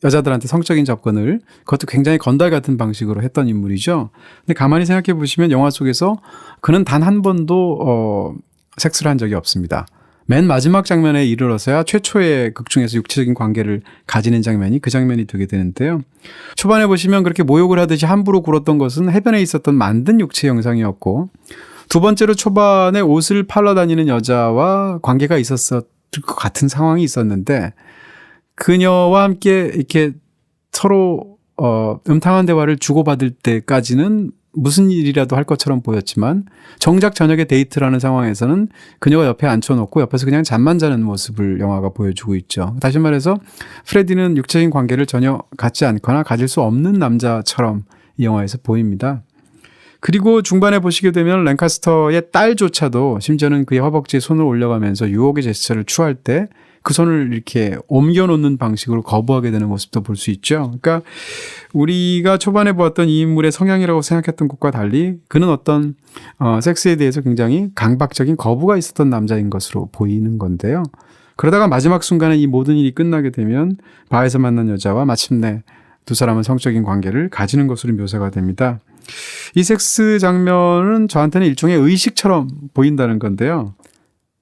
여자들한테 성적인 접근을 그것도 굉장히 건달 같은 방식으로 했던 인물이죠. 근데 가만히 생각해 보시면 영화 속에서 그는 단 한 번도 섹스를 한 적이 없습니다. 맨 마지막 장면에 이르러서야 최초의 극 중에서 육체적인 관계를 가지는 장면이 그 장면이 되게 되는데요. 초반에 보시면 그렇게 모욕을 하듯이 함부로 굴었던 것은 해변에 있었던 만든 육체 영상이었고, 두 번째로 초반에 옷을 팔러 다니는 여자와 관계가 있었을 것 같은 상황이 있었는데, 그녀와 함께 이렇게 서로 음탕한 대화를 주고받을 때까지는 무슨 일이라도 할 것처럼 보였지만 정작 저녁에 데이트라는 상황에서는 그녀가 옆에 앉혀놓고 옆에서 그냥 잠만 자는 모습을 영화가 보여주고 있죠. 다시 말해서 프레디는 육체적인 관계를 전혀 갖지 않거나 가질 수 없는 남자처럼 이 영화에서 보입니다. 그리고 중반에 보시게 되면 랭카스터의 딸조차도 심지어는 그의 허벅지에 손을 올려가면서 유혹의 제스처를 취할 때 그 손을 이렇게 옮겨놓는 방식으로 거부하게 되는 모습도 볼 수 있죠. 그러니까 우리가 초반에 보았던 이 인물의 성향이라고 생각했던 것과 달리 그는 어떤 섹스에 대해서 굉장히 강박적인 거부가 있었던 남자인 것으로 보이는 건데요. 그러다가 마지막 순간에 이 모든 일이 끝나게 되면 바에서 만난 여자와 마침내 두 사람은 성적인 관계를 가지는 것으로 묘사가 됩니다. 이 섹스 장면은 저한테는 일종의 의식처럼 보인다는 건데요.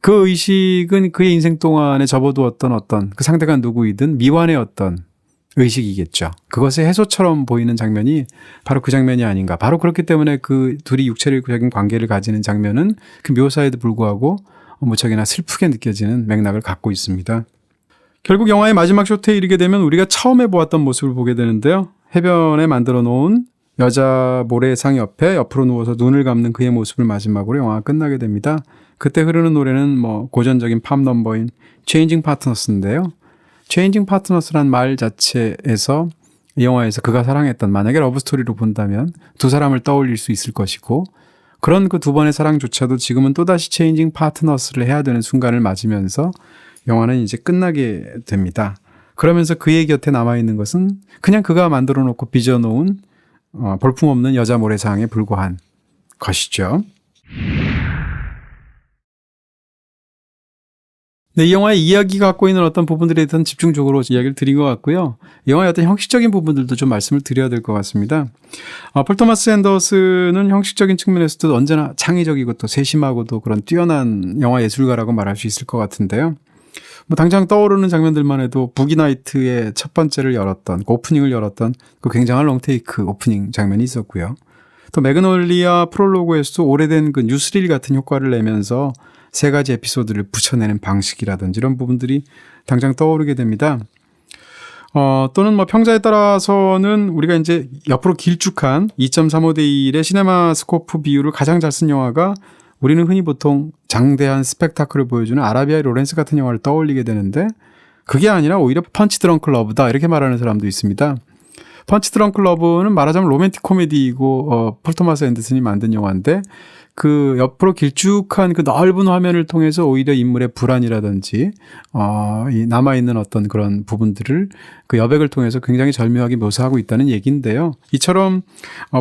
그 의식은 그의 인생 동안에 접어두었던 어떤 그 상대가 누구이든 미완의 어떤 의식이겠죠. 그것의 해소처럼 보이는 장면이 바로 그 장면이 아닌가. 바로 그렇기 때문에 그 둘이 육체적인 관계를 가지는 장면은 그 묘사에도 불구하고 무척이나 슬프게 느껴지는 맥락을 갖고 있습니다. 결국 영화의 마지막 쇼트에 이르게 되면 우리가 처음에 보았던 모습을 보게 되는데요. 해변에 만들어 놓은 여자 모래상 옆에 옆으로 누워서 눈을 감는 그의 모습을 마지막으로 영화가 끝나게 됩니다. 그때 흐르는 노래는 고전적인 팝 넘버인 Changing Partners인데요. Changing Partners란 말 자체에서 이 영화에서 그가 사랑했던, 만약에 러브스토리로 본다면 두 사람을 떠올릴 수 있을 것이고, 그런 그 두 번의 사랑조차도 지금은 또다시 Changing Partners를 해야 되는 순간을 맞으면서 영화는 이제 끝나게 됩니다. 그러면서 그의 곁에 남아있는 것은 그냥 그가 만들어 놓고 빚어놓은 볼품없는 여자 모래사항에 불과한 것이죠. 네, 이 영화의 이야기가 갖고 있는 어떤 부분들에 대해서는 집중적으로 이야기를 드린 것 같고요. 이 영화의 어떤 형식적인 부분들도 좀 말씀을 드려야 될 것 같습니다. 폴 토마스 앤더슨은 형식적인 측면에서도 언제나 창의적이고 또 세심하고도 그런 뛰어난 영화 예술가라고 말할 수 있을 것 같은데요. 당장 떠오르는 장면들만 해도 부기나이트의 첫 번째를 열었던, 그 오프닝을 열었던 그 굉장한 롱테이크 오프닝 장면이 있었고요. 또 매그놀리아 프롤로그에서도 오래된 그 뉴스릴 같은 효과를 내면서 세 가지 에피소드를 붙여내는 방식이라든지 이런 부분들이 당장 떠오르게 됩니다. 또는 평자에 따라서는 우리가 이제 옆으로 길쭉한 2.35대 1의 시네마스코프 비율을 가장 잘 쓴 영화가 우리는 흔히 보통 장대한 스펙타클을 보여주는 아라비아의 로렌스 같은 영화를 떠올리게 되는데 그게 아니라 오히려 펀치 드렁크 러브다 이렇게 말하는 사람도 있습니다. 펀치 드렁크 러브는 말하자면 로맨틱 코미디이고 폴 토마스 앤더슨이 만든 영화인데 그 옆으로 길쭉한 그 넓은 화면을 통해서 오히려 인물의 불안이라든지 이 남아있는 어떤 그런 부분들을 그 여백을 통해서 굉장히 절묘하게 묘사하고 있다는 얘기인데요. 이처럼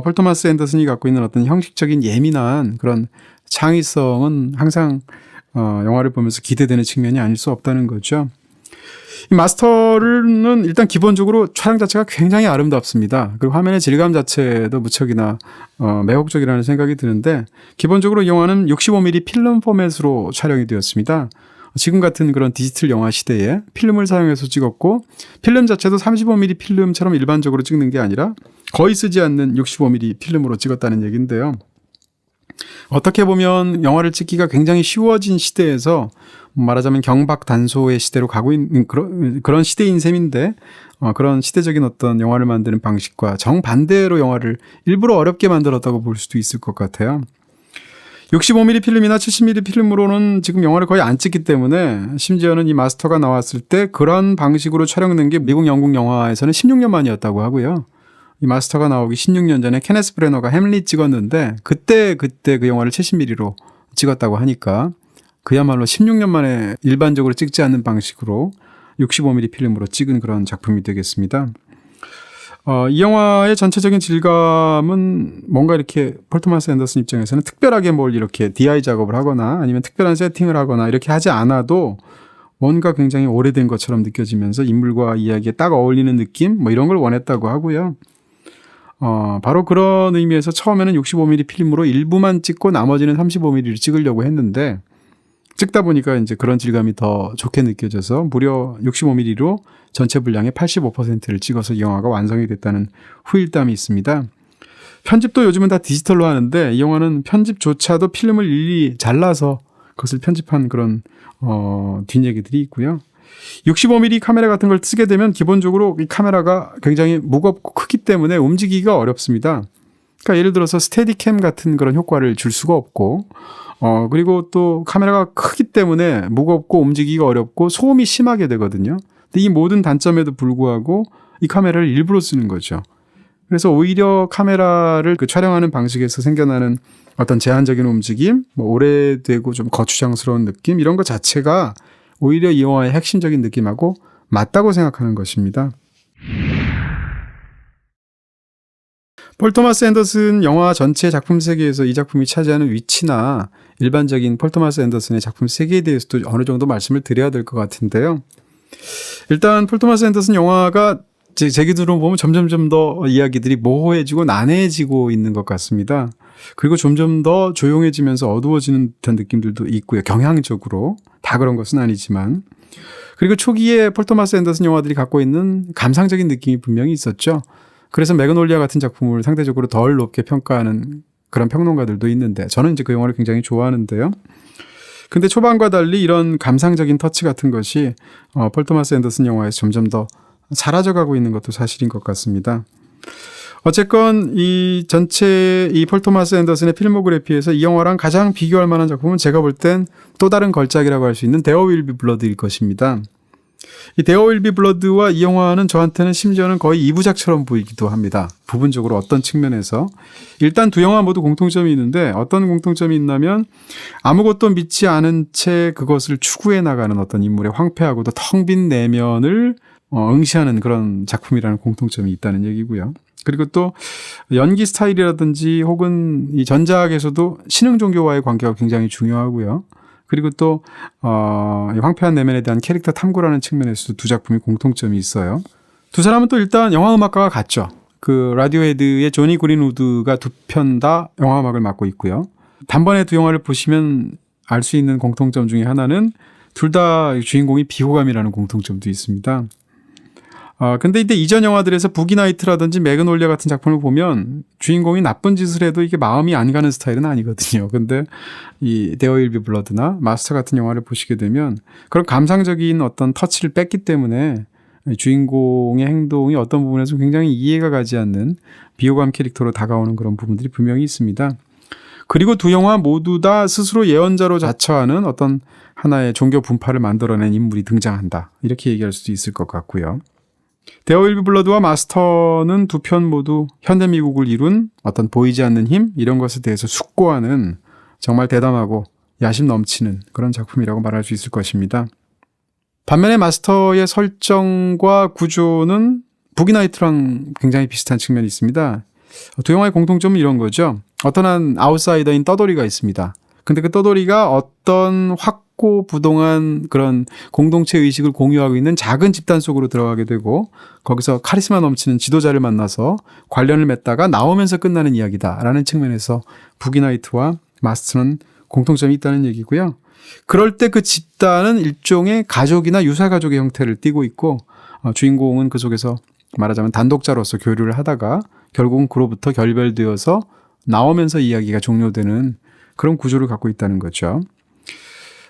폴 토마스 앤더슨이 갖고 있는 어떤 형식적인 예민한 그런 창의성은 항상 영화를 보면서 기대되는 측면이 아닐 수 없다는 거죠. 이 마스터는 일단 기본적으로 촬영 자체가 굉장히 아름답습니다. 그리고 화면의 질감 자체도 무척이나 매혹적이라는 생각이 드는데 기본적으로 이 영화는 65mm 필름 포맷으로 촬영이 되었습니다. 지금 같은 그런 디지털 영화 시대에 필름을 사용해서 찍었고 필름 자체도 35mm 필름처럼 일반적으로 찍는 게 아니라 거의 쓰지 않는 65mm 필름으로 찍었다는 얘기인데요. 어떻게 보면 영화를 찍기가 굉장히 쉬워진 시대에서 말하자면 경박 단소의 시대로 가고 있는 그런 시대인 셈인데 그런 시대적인 어떤 영화를 만드는 방식과 정반대로 영화를 일부러 어렵게 만들었다고 볼 수도 있을 것 같아요. 65mm 필름이나 70mm 필름으로는 지금 영화를 거의 안 찍기 때문에 심지어는 이 마스터가 나왔을 때 그런 방식으로 촬영된 게 미국 영국 영화에서는 16년 만이었다고 하고요. 이 마스터가 나오기 16년 전에 케네스 브래너가 햄릿 찍었는데 그때 그 영화를 70mm로 찍었다고 하니까 그야말로 16년 만에 일반적으로 찍지 않는 방식으로 65mm 필름으로 찍은 그런 작품이 되겠습니다. 이 영화의 전체적인 질감은 뭔가 이렇게 폴 토마스 앤더슨 입장에서는 특별하게 뭘 이렇게 DI 작업을 하거나 아니면 특별한 세팅을 하거나 이렇게 하지 않아도 뭔가 굉장히 오래된 것처럼 느껴지면서 인물과 이야기에 딱 어울리는 느낌 뭐 이런 걸 원했다고 하고요. 바로 그런 의미에서 처음에는 65mm 필름으로 일부만 찍고 나머지는 35mm를 찍으려고 했는데 찍다 보니까 이제 그런 질감이 더 좋게 느껴져서 무려 65mm로 전체 분량의 85%를 찍어서 이 영화가 완성이 됐다는 후일담이 있습니다. 편집도 요즘은 다 디지털로 하는데 이 영화는 편집조차도 필름을 일일이 잘라서 그것을 편집한 그런 뒷얘기들이 있고요. 65mm 카메라 같은 걸 쓰게 되면 기본적으로 이 카메라가 굉장히 무겁고 크기 때문에 움직이기가 어렵습니다. 그러니까 예를 들어서 스테디캠 같은 그런 효과를 줄 수가 없고 그리고 또 카메라가 크기 때문에 무겁고 움직이기가 어렵고 소음이 심하게 되거든요. 근데 이 모든 단점에도 불구하고 이 카메라를 일부러 쓰는 거죠. 그래서 오히려 카메라를 그 촬영하는 방식에서 생겨나는 어떤 제한적인 움직임, 뭐 오래되고 좀 거추장스러운 느낌 이런 것 자체가 오히려 이 영화의 핵심적인 느낌하고 맞다고 생각하는 것입니다. 폴 토마스 앤더슨 영화 전체 작품 세계에서 이 작품이 차지하는 위치나 일반적인 폴 토마스 앤더슨의 작품 세계에 대해서도 어느 정도 말씀을 드려야 될 것 같은데요. 일단 폴 토마스 앤더슨 영화가 제 기준으로 보면 점점 더 이야기들이 모호해지고 난해해지고 있는 것 같습니다. 그리고 점점 더 조용해지면서 어두워지는 듯한 느낌들도 있고요. 경향적으로. 다 그런 것은 아니지만. 그리고 초기에 폴 토마스 앤더슨 영화들이 갖고 있는 감상적인 느낌이 분명히 있었죠. 그래서 매그놀리아 같은 작품을 상대적으로 덜 높게 평가하는 그런 평론가들도 있는데 저는 이제 그 영화를 굉장히 좋아하는데요. 근데 초반과 달리 이런 감상적인 터치 같은 것이 폴 토마스 앤더슨 영화에서 점점 더 사라져가고 있는 것도 사실인 것 같습니다. 어쨌건 이 전체 이 폴 토마스 앤더슨의 필모그래피에서 이 영화랑 가장 비교할 만한 작품은 제가 볼 땐 또 다른 걸작이라고 할 수 있는 데어 윌 비 블러드일 것입니다. 이 데어 윌 비 블러드와 이 영화는 저한테는 심지어는 거의 2부작처럼 보이기도 합니다. 부분적으로 어떤 측면에서. 일단 두 영화 모두 공통점이 있는데 어떤 공통점이 있냐면 아무것도 믿지 않은 채 그것을 추구해 나가는 어떤 인물의 황폐하고도 텅 빈 내면을 응시하는 그런 작품이라는 공통점이 있다는 얘기고요. 그리고 또 연기 스타일이라든지 혹은 이 전작에서도 신흥 종교와의 관계가 굉장히 중요하고요. 그리고 또 황폐한 내면에 대한 캐릭터 탐구라는 측면에서도 두 작품이 공통점이 있어요. 두 사람은 또 일단 영화 음악가가 같죠. 그 라디오헤드의 조니 그린우드가 두 편 다 영화 음악을 맡고 있고요. 단번에 두 영화를 보시면 알 수 있는 공통점 중에 하나는 둘 다 주인공이 비호감이라는 공통점도 있습니다. 근데 이때 이전 영화들에서 부기나이트라든지 매그놀리아 같은 작품을 보면 주인공이 나쁜 짓을 해도 이게 마음이 안 가는 스타일은 아니거든요. 근데 이 데어 윌 비 블러드나 마스터 같은 영화를 보시게 되면 그런 감상적인 어떤 터치를 뺐기 때문에 주인공의 행동이 어떤 부분에서 굉장히 이해가 가지 않는 비호감 캐릭터로 다가오는 그런 부분들이 분명히 있습니다. 그리고 두 영화 모두 다 스스로 예언자로 자처하는 어떤 하나의 종교 분파를 만들어낸 인물이 등장한다. 이렇게 얘기할 수도 있을 것 같고요. 데어 윌 비 블러드와 마스터는 두 편 모두 현대 미국을 이룬 어떤 보이지 않는 힘 이런 것에 대해서 숙고하는 정말 대담하고 야심 넘치는 그런 작품이라고 말할 수 있을 것입니다. 반면에 마스터의 설정과 구조는 부기나이트랑 굉장히 비슷한 측면이 있습니다. 두 영화의 공통점은 이런 거죠. 어떤 한 아웃사이더인 떠돌이가 있습니다. 근데 그 떠돌이가 어떤 확고부동한 그런 공동체 의식을 공유하고 있는 작은 집단 속으로 들어가게 되고 거기서 카리스마 넘치는 지도자를 만나서 관련을 맺다가 나오면서 끝나는 이야기다라는 측면에서 부기나이트와 마스터는 공통점이 있다는 얘기고요. 그럴 때 그 집단은 일종의 가족이나 유사가족의 형태를 띠고 있고 주인공은 그 속에서 말하자면 단독자로서 교류를 하다가 결국은 그로부터 결별되어서 나오면서 이야기가 종료되는 그런 구조를 갖고 있다는 거죠.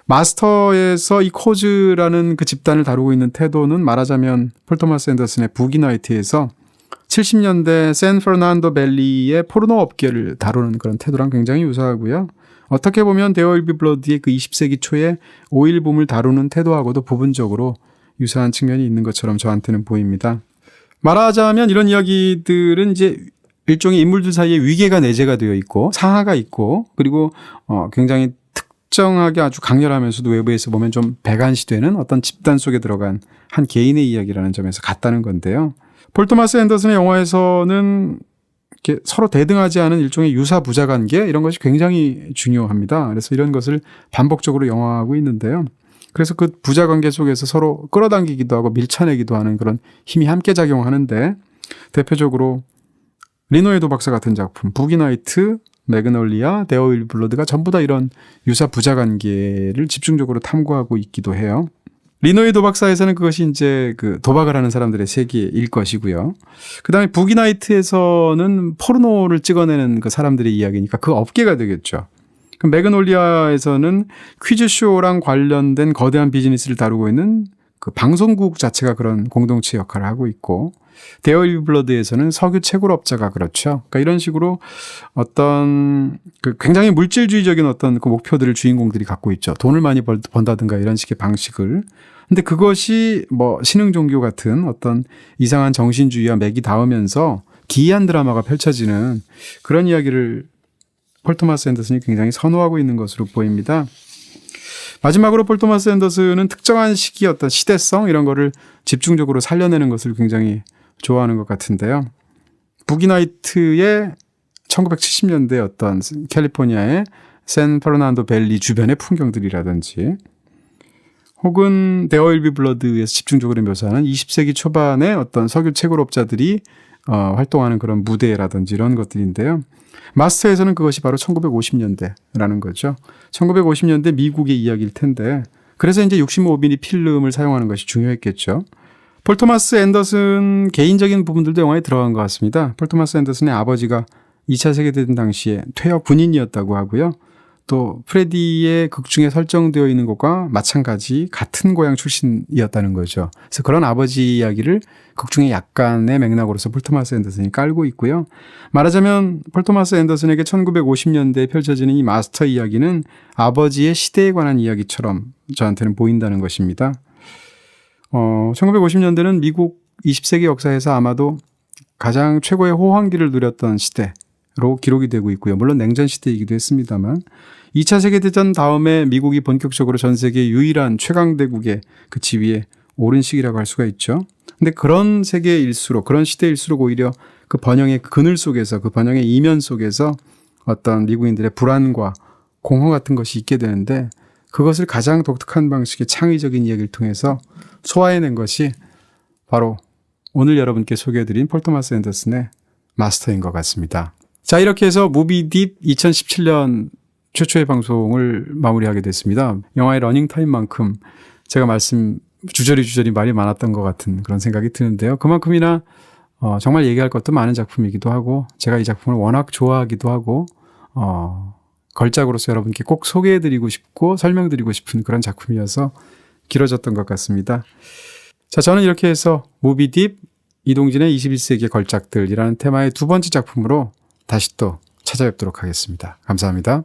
마스터에서 이 코즈라는 그 집단을 다루고 있는 태도는 말하자면 폴 토마스 앤더슨의 부기나이트에서 70년대 샌퍼난도 밸리의 포르노 업계를 다루는 그런 태도랑 굉장히 유사하고요. 어떻게 보면 데어 윌 비 블러드의 그 20세기 초의 오일붐을 다루는 태도하고도 부분적으로 유사한 측면이 있는 것처럼 저한테는 보입니다. 말하자면 이런 이야기들은 이제 일종의 인물들 사이에 위계가 내재가 되어 있고 상하가 있고 그리고 굉장히 특정하게 아주 강렬하면서도 외부에서 보면 좀 배관시되는 어떤 집단 속에 들어간 한 개인의 이야기라는 점에서 같다는 건데요. 폴 토마스 앤더슨의 영화에서는 이렇게 서로 대등하지 않은 일종의 유사 부자 관계 이런 것이 굉장히 중요합니다. 그래서 이런 것을 반복적으로 영화하고 있는데요. 그래서 그 부자 관계 속에서 서로 끌어당기기도 하고 밀쳐내기도 하는 그런 힘이 함께 작용하는데 대표적으로 리노의 도박사 같은 작품, 부기나이트, 매그놀리아, 데어 윌비 블러드가 전부 다 이런 유사 부자 관계를 집중적으로 탐구하고 있기도 해요. 리노의 도박사에서는 그것이 이제 그 도박을 하는 사람들의 세계일 것이고요. 그 다음에 부기나이트에서는 포르노를 찍어내는 그 사람들의 이야기니까 그 업계가 되겠죠. 그럼 매그놀리아에서는 퀴즈쇼랑 관련된 거대한 비즈니스를 다루고 있는 그 방송국 자체가 그런 공동체 역할을 하고 있고, 데어 윌비 블러드에서는 석유 채굴업자가 그렇죠. 그러니까 이런 식으로 어떤 그 굉장히 물질주의적인 어떤 그 목표들을 주인공들이 갖고 있죠. 돈을 많이 번다든가 이런 식의 방식을. 근데 그것이 뭐 신흥 종교 같은 어떤 이상한 정신주의와 맥이 닿으면서 기이한 드라마가 펼쳐지는 그런 이야기를 폴 토마스 앤더슨이 굉장히 선호하고 있는 것으로 보입니다. 마지막으로 폴 토마스 앤더슨은 특정한 시기의 어떤 시대성 이런 거를 집중적으로 살려내는 것을 굉장히 좋아하는 것 같은데요. 부기나이트의 1970년대 어떤 캘리포니아의 샌퍼르난도 밸리 주변의 풍경들이라든지 혹은 데어 윌비 블러드에서 집중적으로 묘사하는 20세기 초반의 어떤 석유 채굴업자들이 활동하는 그런 무대라든지 이런 것들인데요. 마스터에서는 그것이 바로 1950년대라는 거죠. 1950년대 미국의 이야기일 텐데 그래서 이제 65mm 필름을 사용하는 것이 중요했겠죠. 폴 토마스 앤더슨 개인적인 부분들도 영화에 들어간 것 같습니다. 폴 토마스 앤더슨의 아버지가 2차 세계대전 당시에 퇴역 군인이었다고 하고요. 또 프레디의 극 중에 설정되어 있는 것과 마찬가지 같은 고향 출신이었다는 거죠. 그래서 그런 아버지 이야기를 극 중에 약간의 맥락으로서 폴 토마스 앤더슨이 깔고 있고요. 말하자면 폴 토마스 앤더슨에게 1950년대에 펼쳐지는 이 마스터 이야기는 아버지의 시대에 관한 이야기처럼 저한테는 보인다는 것입니다. 1950년대는 미국 20세기 역사에서 아마도 가장 최고의 호황기를 누렸던 시대로 기록이 되고 있고요. 물론 냉전 시대이기도 했습니다만 2차 세계대전 다음에 미국이 본격적으로 전 세계 유일한 최강대국의 그 지위에 오른 시기라고 할 수가 있죠. 근데 그런 세계일수록 그런 시대일수록 오히려 그 번영의 그늘 속에서 그 번영의 이면 속에서 어떤 미국인들의 불안과 공허 같은 것이 있게 되는데 그것을 가장 독특한 방식의 창의적인 이야기를 통해서 소화해낸 것이 바로 오늘 여러분께 소개해드린 폴 토마스 앤더슨의 마스터인 것 같습니다. 자, 이렇게 해서 무비딥 2017년 최초의 방송을 마무리하게 됐습니다. 영화의 러닝타임만큼 제가 주저리 말이 많았던 것 같은 그런 생각이 드는데요. 그만큼이나 정말 얘기할 것도 많은 작품이기도 하고 제가 이 작품을 워낙 좋아하기도 하고 걸작으로서 여러분께 꼭 소개해드리고 싶고 설명드리고 싶은 그런 작품이어서 길어졌던 것 같습니다. 자, 저는 이렇게 해서 무비딥 이동진의 21세기의 걸작들이라는 테마의 두 번째 작품으로 다시 또 찾아뵙도록 하겠습니다. 감사합니다.